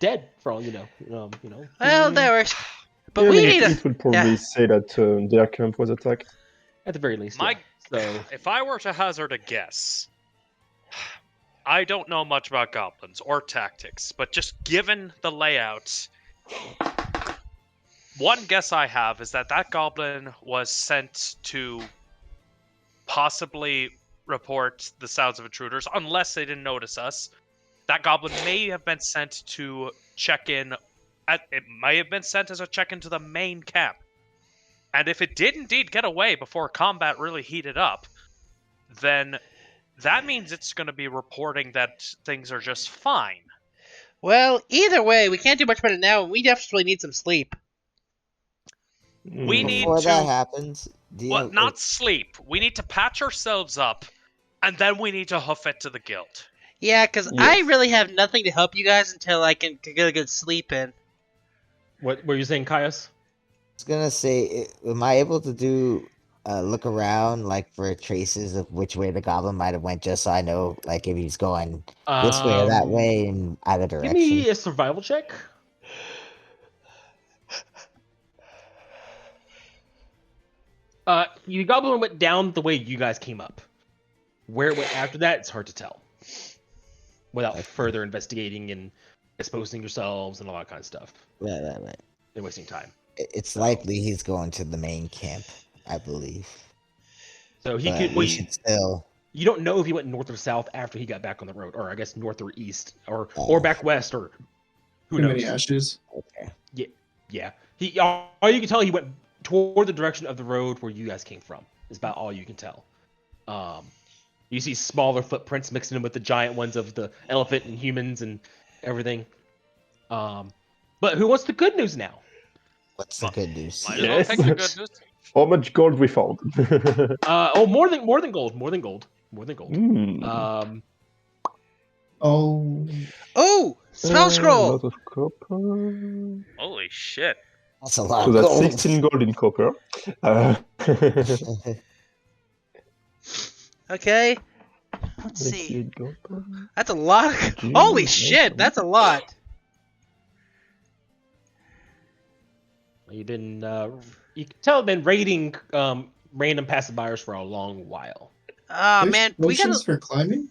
dead for all you know. Well, there was, but yeah, we I mean, need a. it would probably say that their camp was attacked. At the very least. My, yeah. So if I were to hazard a guess, I don't know much about goblins or tactics, but just given the layout, one guess I have is that goblin was sent to possibly report the sounds of intruders, unless they didn't notice us. That goblin may have been sent to check in. It may have been sent as a check-in to the main camp. And if it did indeed get away before combat really heated up, then that means it's going to be reporting that things are just fine. Well, either way, we can't do much better now, and we definitely need some sleep. We need Before to... that happens, Well, not sleep. We need to patch ourselves up, and then we need to hoof it to the guild. Yeah, because I really have nothing to help you guys until I can get a good sleep in. what were you saying, Caius? I was gonna say, am I able to do look around like for traces of which way the goblin might have went, just so I know like if he's going this way or that way in either Give direction? me a survival check. You goblin went down the way you guys came up. Where it went after that, it's hard to tell. Without further investigating and exposing yourselves and all that kind of stuff. Right. And wasting time. It's likely he's going to the main camp, I believe. So he But could. we should still. You don't know if he went north or south after he got back on the road, or I guess north or east, or back west, or who Too knows. many ashes. Okay. Yeah. He all you can tell he went toward the direction of the road where you guys came from. Is about all you can tell. You see smaller footprints mixing in with the giant ones of the elephant and humans and everything. But who wants the good news now? What's the good news? Might as well take the good news. How much gold we found? More than gold. Mm. Oh, Spell A scroll! lot of copper. Holy shit. That's a lot So of that's gold. 16 gold in copper. Okay. Let's Let's see. copper. That's a lot. Jeez, Holy that's shit, a that's a lot. You've been you can tell been raiding random passerbyers for a long while. Ah, There's man, we gotta. potions for climbing?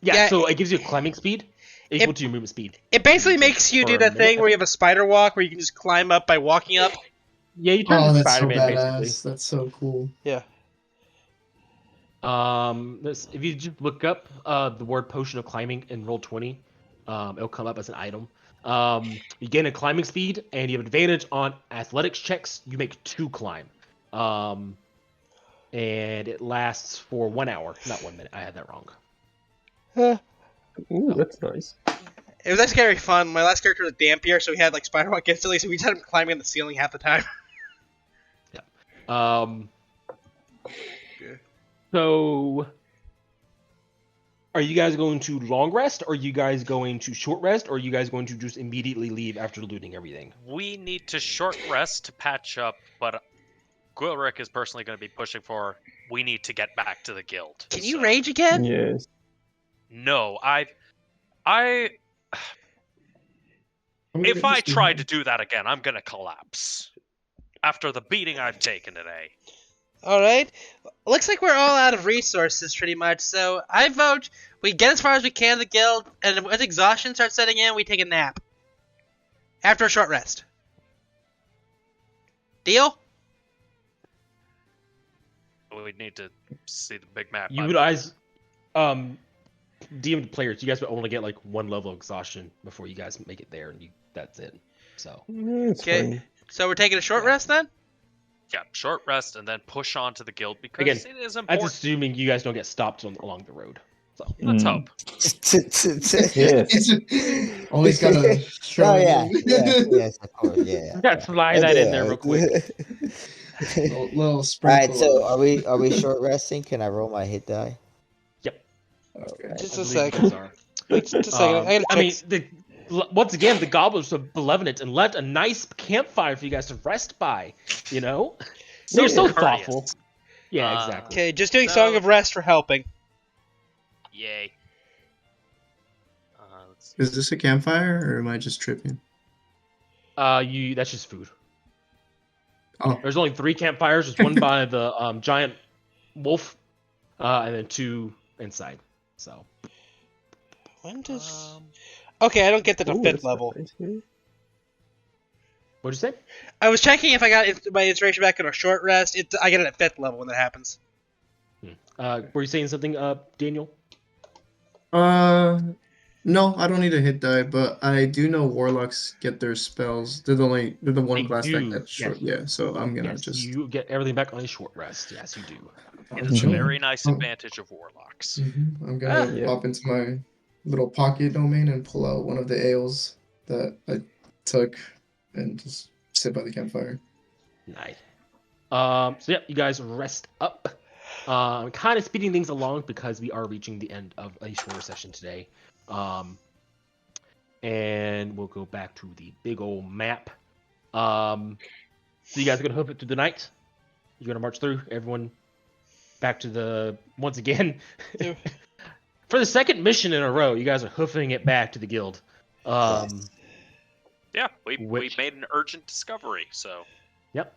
Yeah, Yeah, so it gives you a climbing speed equal to your movement speed. It basically For- makes you for do a that minute, thing where you have a spider walk where you can just climb up by walking up. Yeah, you turn Oh, to that's so Spider-Man basically. badass. That's so cool. Yeah. If you just look up the word potion of climbing in Roll20, it'll come up as an item. You gain a climbing speed, and you have advantage on athletics checks. You make 2 climb. And it lasts for 1 hour, not 1 minute. I had that wrong. Ooh, that's nice. It was actually very fun. My last character was Dampier, so he had like spider walk instantly, so we just had him climbing on the ceiling half the time. So, are you guys going to long rest? Or are you guys going to short rest? Or are you guys going to just immediately leave after looting everything? We need to short rest to patch up, but Gwilrick is personally going to be pushing for. We need to get back to the guild. Can you so- rage again? Yes. No, I. How many If I rages do you try have? to do that again, I'm gonna collapse. After the beating I've taken today. Alright. Looks like we're all out of resources pretty much, so I vote we get as far as we can to the guild, and as exhaustion starts setting in, we take a nap. After a short rest. Deal? We need to see the big map. You guys, DM players, you guys would only get like 1 level of exhaustion before you guys make it there, and that's it. So. It's Okay. fine. So we're taking a short Yeah. rest then? Yeah, short rest and then push on to the guild because Again, it is That's important. assuming you guys don't get stopped along the road. So. Let's Mm. hope. Yes. Always gotta Oh throw it yeah, in. yes, of course, yeah. You gotta slide that in there real quick. Little All sprinkle. right, so of- are we short resting? Can I roll my hit die? Okay. Just I a believe sec. those are. Wait, just a second. I gotta I check. mean, once again, the goblins are benevolent and left a nice campfire for you guys to rest by. You know, they're so courteous. thoughtful. Yeah, exactly. Okay, just doing So- Song of Rest for helping. Yay. Let's see. Is this a campfire or am I just tripping? That's just food. Oh, There's only 3 campfires. There's one by the giant wolf, and then 2 inside. So. When does... Okay, I don't get that to Ooh, 5th that's level. nice, yeah. What'd you say? I was checking if I got my inspiration back on a short rest. I get it at 5th level when that happens. Were you saying something, Daniel? no, I don't need a hit die, but I do know warlocks get their spells. They're the one They class that do, gets short. yes. Yeah, so I'm gonna Yes, just. you get everything back on a short rest. Yes, you do. It is a chill. very nice Oh. advantage of warlocks. I'm gonna Yeah. pop into my little pocket domain and pull out one of the ales that I took and just sit by the campfire. Nice. So yeah, you guys rest up. Kind of speeding things along because we are reaching the end of a shorter session today. And we'll go back to the big old map. So you guys are gonna hoof it through the night. You're gonna march through. Everyone back to the once again. Yeah. For the second mission in a row, you guys are hoofing it back to the guild. Yeah, we Which- made an urgent discovery, so Yep.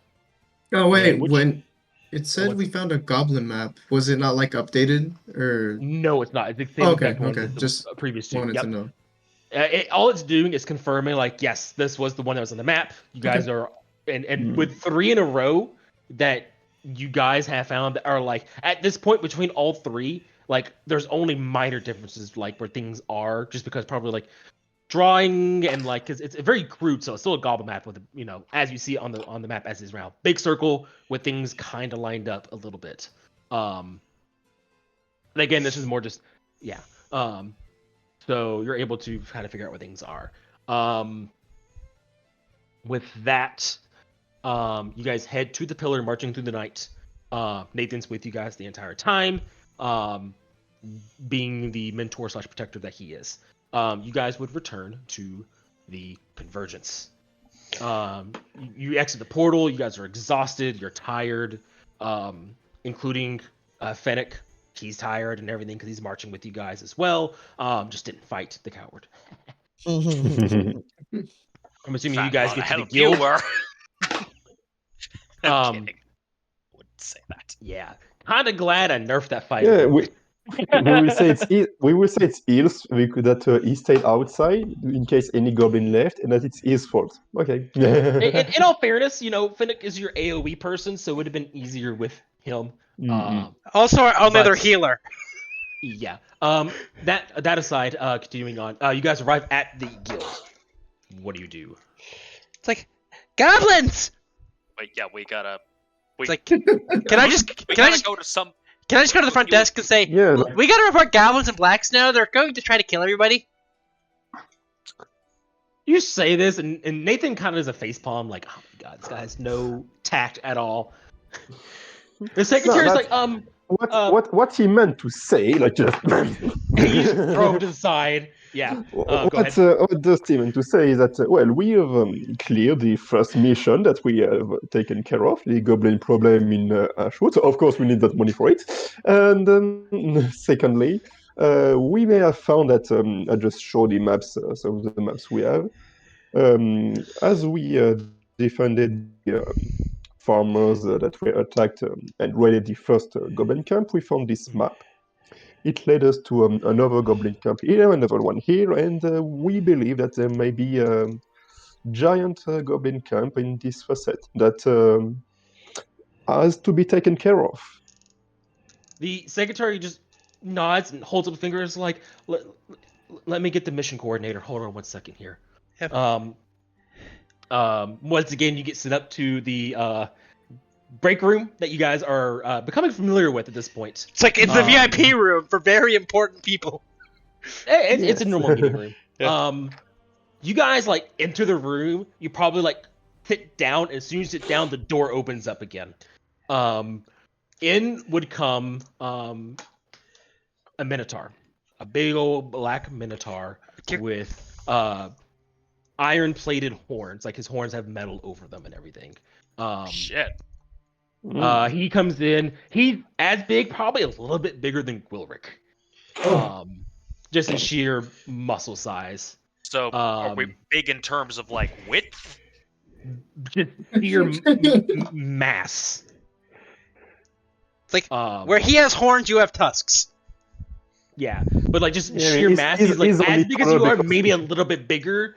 Oh wait, which- when it said what's- we found a goblin map, was it not like updated or? No, it's not. It's the same Okay, exact one okay, as the just previous 2. Wanted Yep. to know. All it's doing is confirming, like, yes, this was the one that was on the map. You guys are, and with 3 in a row that you guys have found that are like at this point between all 3, like there's only minor differences, like where things are, just because probably like drawing and like because it's very crude, so it's still a goblin map with as you see on the map as is round, big circle with things kind of lined up a little bit. And again, this is more just so you're able to kind of figure out what things are. With that, you guys head to the pillar, marching through the night. Nathan's with you guys the entire time, being the mentor / protector that he is. You guys would return to the Convergence. You exit the portal. You guys are exhausted. You're tired, including Fennec. He's tired and everything because he's marching with you guys as well. Just didn't fight, the coward. I'm assuming Fat you guys lot get of to the help you guild. were. I'm Um, kidding. I wouldn't say that. Yeah, kind of glad I nerfed that fight. Yeah, we will say it's his. We could that he stayed outside in case any goblin left, and that it's his fault. Okay. In all fairness, Finnick is your AoE person, so it would have been easier with him. Mm-mm. Also, our only other But- healer. Yeah. That aside, continuing on, you guys arrive at the guild. What do you do? It's like, goblins! Wait, yeah, we gotta. It's like, can I just go to some? go to the front desk and say, Yeah, like, we gotta report goblins and black snow. They're going to try to kill everybody. You say this, and Nathan kind of does a facepalm, like, oh my god, this guy has no tact at all. The secretary's that's- like, what he meant to say, like just. you just throw him to the side. Yeah. Go ahead. What does he mean to say is that well, we have cleared the first mission that we have taken care of, the goblin problem in Ashwood. So of course, we need that money for it. And secondly, we may have found that I just show the maps, some of the maps we have. As we defended the farmers that were attacked and raided the first goblin camp, we found this map. It led us to another goblin camp here, another one here, and we believe that there may be a giant goblin camp in this facet that has to be taken care of. The secretary just nods and holds up fingers, like, let me get the mission coordinator. Hold on one second here. Yep. Once again, you get set up to the break room that you guys are becoming familiar with at this point. It's like, it's the VIP room for very important people. It's a normal meeting room. Yeah. You guys like enter the room. You probably like sit down. As soon as you sit down, the door opens up again. In would come a minotaur, a big old black minotaur with iron-plated horns. Like his horns have metal over them and everything. Shit. He comes in. He's as big, probably a little bit bigger than Gwilrick. Just in sheer muscle size. So are we big in terms of like width? Just sheer mass. It's like, where he has horns, you have tusks. Yeah, but like just Yeah, sheer mass. He's like he's as only big as you taller are, because maybe a little bit bigger.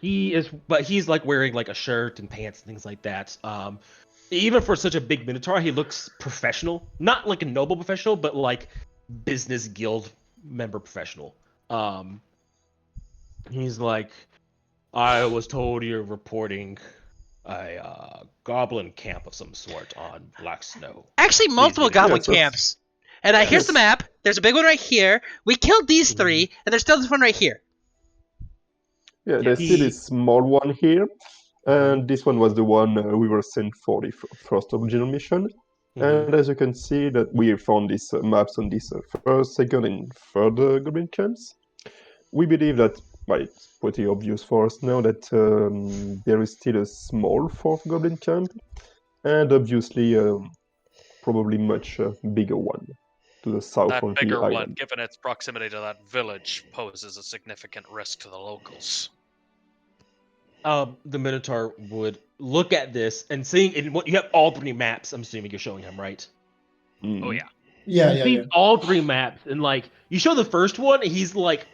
He's like wearing like a shirt and pants and things like that. Even for such a big minotaur, he looks professional. Not like a noble professional, but like business guild member professional. He's like, I was told you're reporting a goblin camp of some sort on Black Snow. Actually, multiple goblin Yes, camps. And here's the map. There's a big one right here. We killed these three, and there's still this one right here. Yeah, there's still a small one here, and this one was the one we were sent for the first original mission. And as you can see, that we found these maps on this first, second, and third goblin camps. We believe that, well, it's pretty obvious for us now that there is still a small fourth goblin camp, and obviously probably much bigger one to the south That of the bigger one, island. given its proximity to that village, poses a significant risk to the locals. The Minotaur would look at this and seeing, and what you have all three maps. I'm assuming you're showing him, right? Oh yeah. He sees all three maps, and like you show the first one, he's like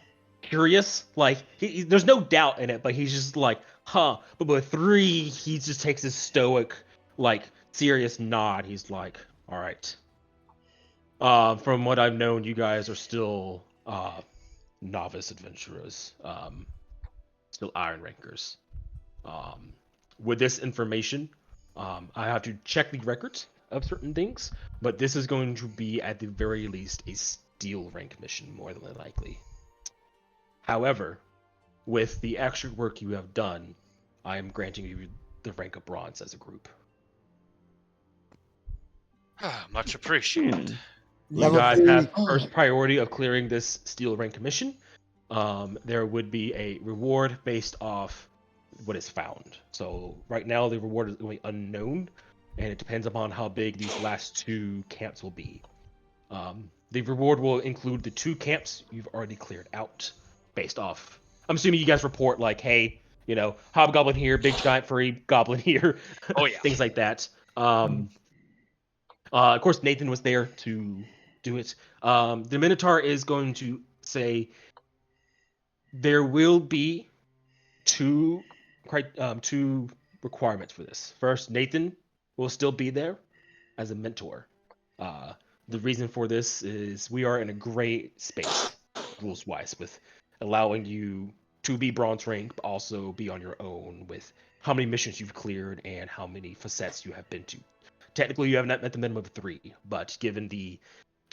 curious, like there's no doubt in it, but he's just like, huh. But with three, he just takes this stoic, like serious nod. He's like, all right. From what I've known, you guys are still novice adventurers, still iron rankers. With this information, I have to check the records of certain things, but this is going to be at the very least a steel rank mission, more than likely. However, with the extra work you have done, I am granting you the rank of bronze as a group. Much appreciated. You guys have first priority of clearing this steel rank mission. There would be a reward based off what is found. So right now the reward is going unknown, and it depends upon how big these last two camps will be. The reward will include the two camps you've already cleared out, based off I'm assuming you guys report like, hey, hobgoblin here, big giant furry goblin here, Oh, yeah. things like that. Of course, Nathan was there to do it. The Minotaur is going to say there will be two requirements for this. First, Nathan will still be there as a mentor. The reason for this is we are in a gray space, rules-wise, with allowing you to be bronze rank, but also be on your own with how many missions you've cleared and how many facets you have been to. Technically, you have not met the minimum of 3, but given the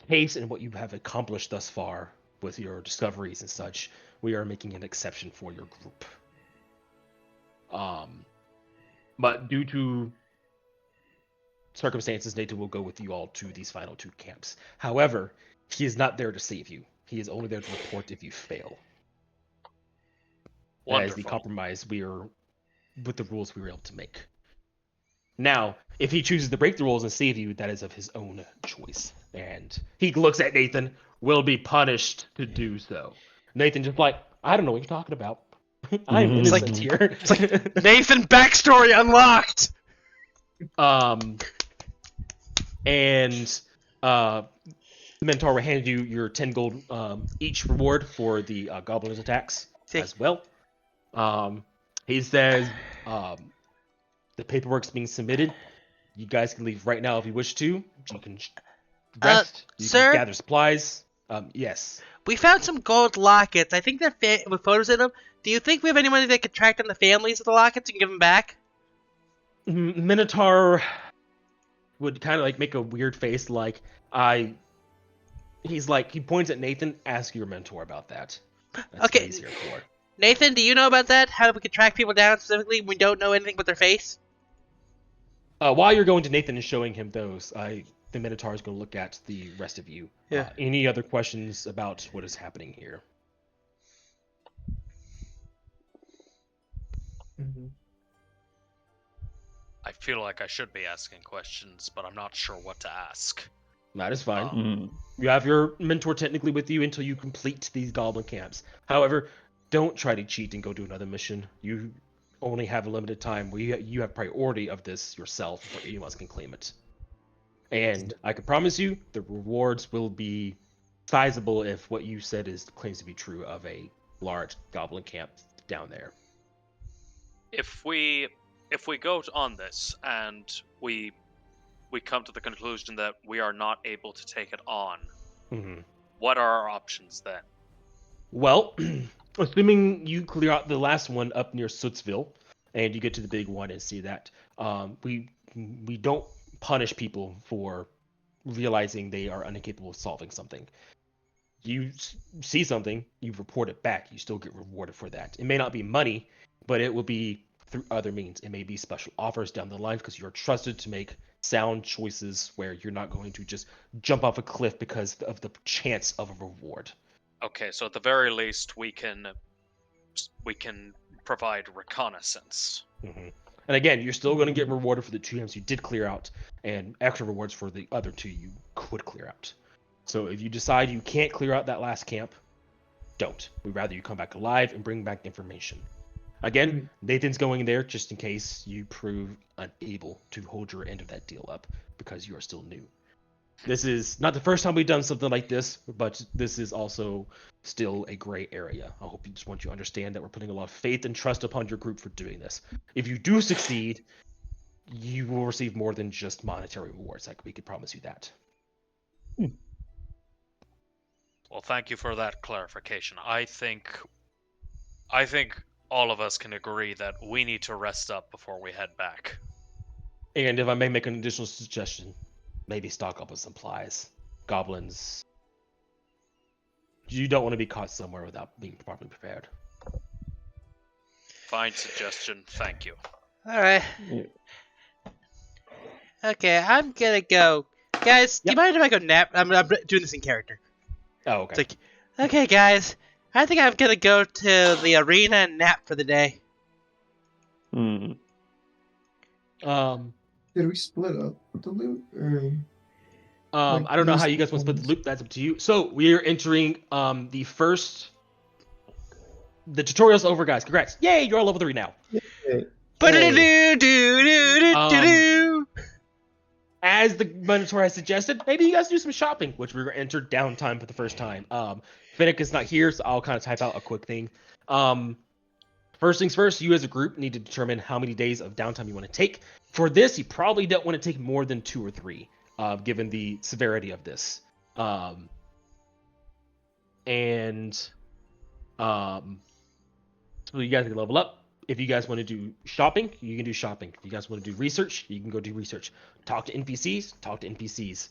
case and what you have accomplished thus far with your discoveries and such, we are making an exception for your group. But due to circumstances, Nathan will go with you all to these final 2 camps. However, he is not there to save you. He is only there to report if you fail. That is the compromise with the rules we were able to make. Now, if he chooses to break the rules and save you, that is of his own choice. And he looks at Nathan, will be punished to do so. Nathan just like, I don't know what you're talking about. I'm innocent here. It's like Nathan backstory unlocked. And the Minotaur will hand you your 10 gold each reward for the goblin's attacks as well. He says the paperwork's being submitted. You guys can leave right now if you wish to. You can rest. You sir? can gather supplies. Yes. We found some gold lockets. I think they're with photos in them. Do you think we have anyone that could track down the families of the lockets and give them back? Minotaur would kind of like make a weird face, like he points at Nathan. Ask your mentor about that. That's Okay. easier for. Nathan, do you know about that? How we could track people down specifically when we don't know anything but their face? While you're going to Nathan and showing him those, the Minotaur is going to look at the rest of you. Yeah. Any other questions about what is happening here? I feel like I should be asking questions, but I'm not sure what to ask. That is fine. You have your mentor technically with you until you complete these goblin camps. However, don't try to cheat and go do another mission. You only have a limited time. You have priority of this yourself before anyone else can claim it. And I can promise you, the rewards will be sizable if what you said claims to be true of a large goblin camp down there. If we go on this and we come to the conclusion that we are not able to take it on, what are our options then? Well, assuming you clear out the last one up near Sootsville, and you get to the big one and see that, we don't punish people for realizing they are incapable of solving something. You see something, you report it back, you still get rewarded for that. It may not be money, but it will be through other means. It may be special offers down the line because you're trusted to make sound choices where you're not going to just jump off a cliff because of the chance of a reward. Okay, so at the very least, we can provide reconnaissance. And again, you're still going to get rewarded for the 2 camps you did clear out, and extra rewards for the other 2 you could clear out. So if you decide you can't clear out that last camp, don't. We'd rather you come back alive and bring back information. Again, Nathan's going there just in case you prove unable to hold your end of that deal up because you are still new. This is not the first time we've done something like this, but this is also still a gray area. I hope you just want you to understand that we're putting a lot of faith and trust upon your group for doing this. If you do succeed, you will receive more than just monetary rewards. Like, we could promise you that. Well, thank you for that clarification. I think all of us can agree that we need to rest up before we head back. And if I may make an additional suggestion, maybe stock up with supplies. Goblins. You don't want to be caught somewhere without being properly prepared. Fine suggestion. Thank you. Alright. Okay, I'm gonna go. Guys, do you mind if I go nap? I'm doing this in character. Oh, okay. It's like, okay, guys, I think I'm gonna go to the arena and nap for the day. Did we split up the loot? Or... I don't know how you guys want to split the loot. That's up to you. So we are entering the first the tutorial's over, guys. Congrats! Yay, you're all level 3 now. Ba-da-do-do-do-do-do. As the Minotaur has suggested, maybe you guys do some shopping, which we're going to enter downtime for the first time. Finnick is not here, so I'll kind of type out a quick thing. First things first, you as a group need to determine how many days of downtime you want to take. For this, you probably don't want to take more than 2 or 3, given the severity of this. So you guys can level up. If you guys want to do shopping, you can do shopping. If you guys want to do research, you can go do research. Talk to NPCs, talk to NPCs.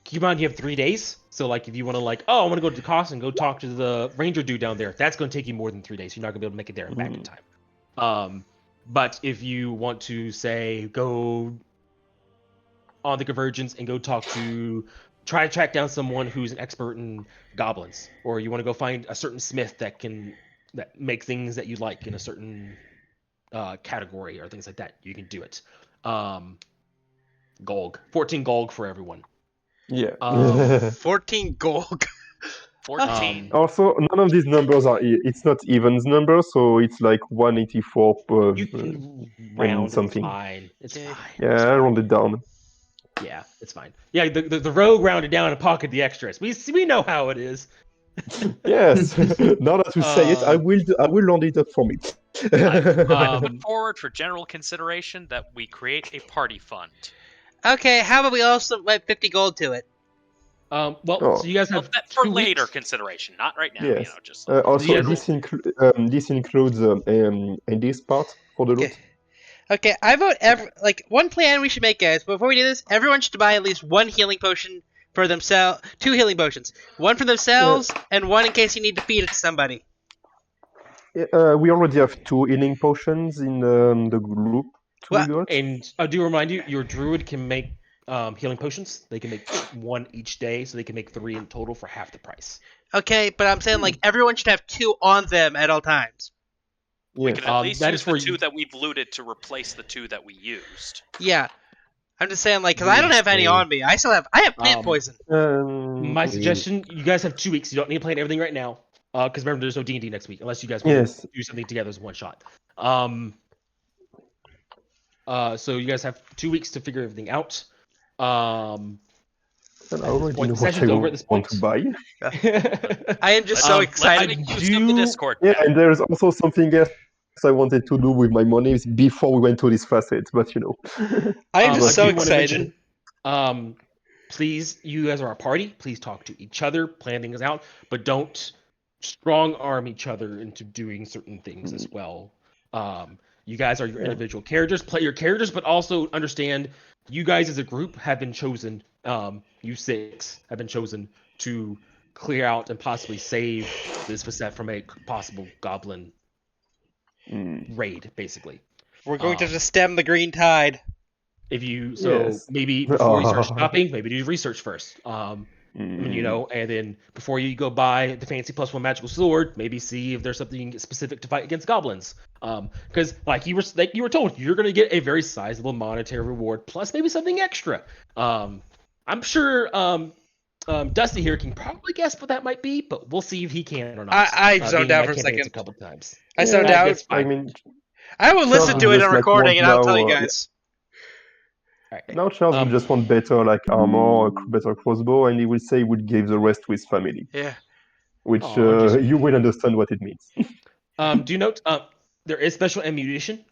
Keep in mind you have 3 days. So like if you want to I want to go to the cost and go talk to the ranger dude down there, that's going to take you more than 3 days. You're not going to be able to make it there and back in time. But if you want to say go on the Convergence and go try to track down someone who's an expert in goblins, or you want to go find a certain smith that make things that you like in a certain category or things like that, you can do it. Golg, 14 Golg for everyone. Yeah. 14 gold. 14. Also, none of these numbers it's not evens number, so it's like 184 per You can round something. Fine. It's Okay. fine. Yeah, It's I fine. round it down. Yeah, it's fine. Yeah, the rogue rounded down and pocketed the extras. We know how it is. Yes. Now that you say it, I will round it up for me. I put forward for general consideration that we create a party fund. Okay, how about we also let 50 gold to it? So you guys have For 2 later weeks. consideration, not right now. Yes. Just Also, Yeah, this includes this part for the loot. Okay, I vote one plan we should make, guys. Before we do this, everyone should buy at least 1 healing potion for themselves. 2 healing potions, 1 for themselves and 1 in case you need to feed it to somebody. We already have 2 healing potions in the group. And I do remind you, your druid can make healing potions. They can make 1 each day, so they can make 3 in total for half the price. Okay, but I'm saying everyone should have 2 on them at all times. We can at least that use is for the 2 that we've looted to replace the 2 that we used. Yeah, I'm just saying because I don't have any on me. I have plant poison. My suggestion: you guys have 2 weeks. You don't need to plan everything right now, because remember, there's no D&D next week unless you guys want to do something together as one shot. So you guys have 2 weeks to figure everything out. I already know what I want to buy. I am just so excited. Let's use the Discord. Yeah, and there's also something else I wanted to do with my money before we went to this facet, but I am just so excited. Please, you guys are a party. Please talk to each other, plan things out, but don't strong arm each other into doing certain things as well. You guys are your individual characters. Play your characters, but also understand you guys as a group have been chosen. You 6 have been chosen to clear out and possibly save this facet from a possible goblin raid, basically. We're going to just stem the green tide. Maybe before you start shopping, maybe do research first. And then before you go buy the fancy +1 magical sword, maybe see if there's something specific to fight against goblins. Because like you were told, you're gonna get a very sizable monetary reward plus maybe something extra. I'm sure Dusty here can probably guess what that might be, but we'll see if he can or not. I zoned out for a second. A couple times. I zoned out. I mean, I will listen to it on recording, and I'll tell you guys. Right. Now Charles will just want better armor, better crossbow, and he will say he would give the rest to his family. Yeah. Which you will understand what it means. Do you note there is special ammunition?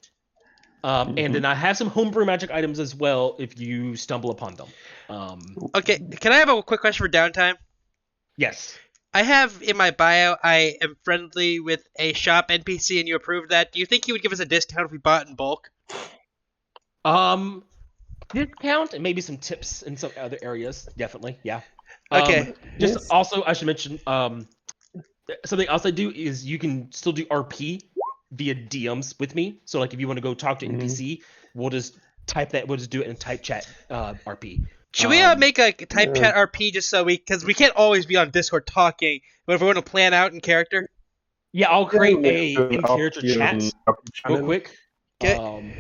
And then I have some homebrew magic items as well if you stumble upon them. Okay, can I have a quick question for downtime? Yes. I have in my bio, I am friendly with a shop NPC, and you approved that. Do you think he would give us a discount if we bought in bulk? Discount and maybe some tips in some other areas. Definitely, yeah. Okay. Also, I should mention something else I do is you can still do RP via DMs with me. So like if you want to go talk to NPC, we'll just type that. We'll just do it in type chat RP. Should we make a type chat RP just so because we can't always be on Discord talking, but if we want to plan out in character? Yeah, I'll create a in-character chat real quick. Okay.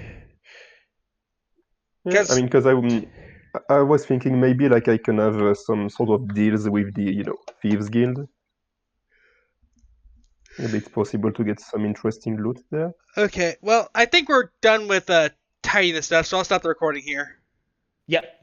Because I was thinking maybe I can have some sort of deals with the Thieves Guild. Maybe it's possible to get some interesting loot there. Okay, well, I think we're done with tidying this stuff, so I'll stop the recording here. Yep.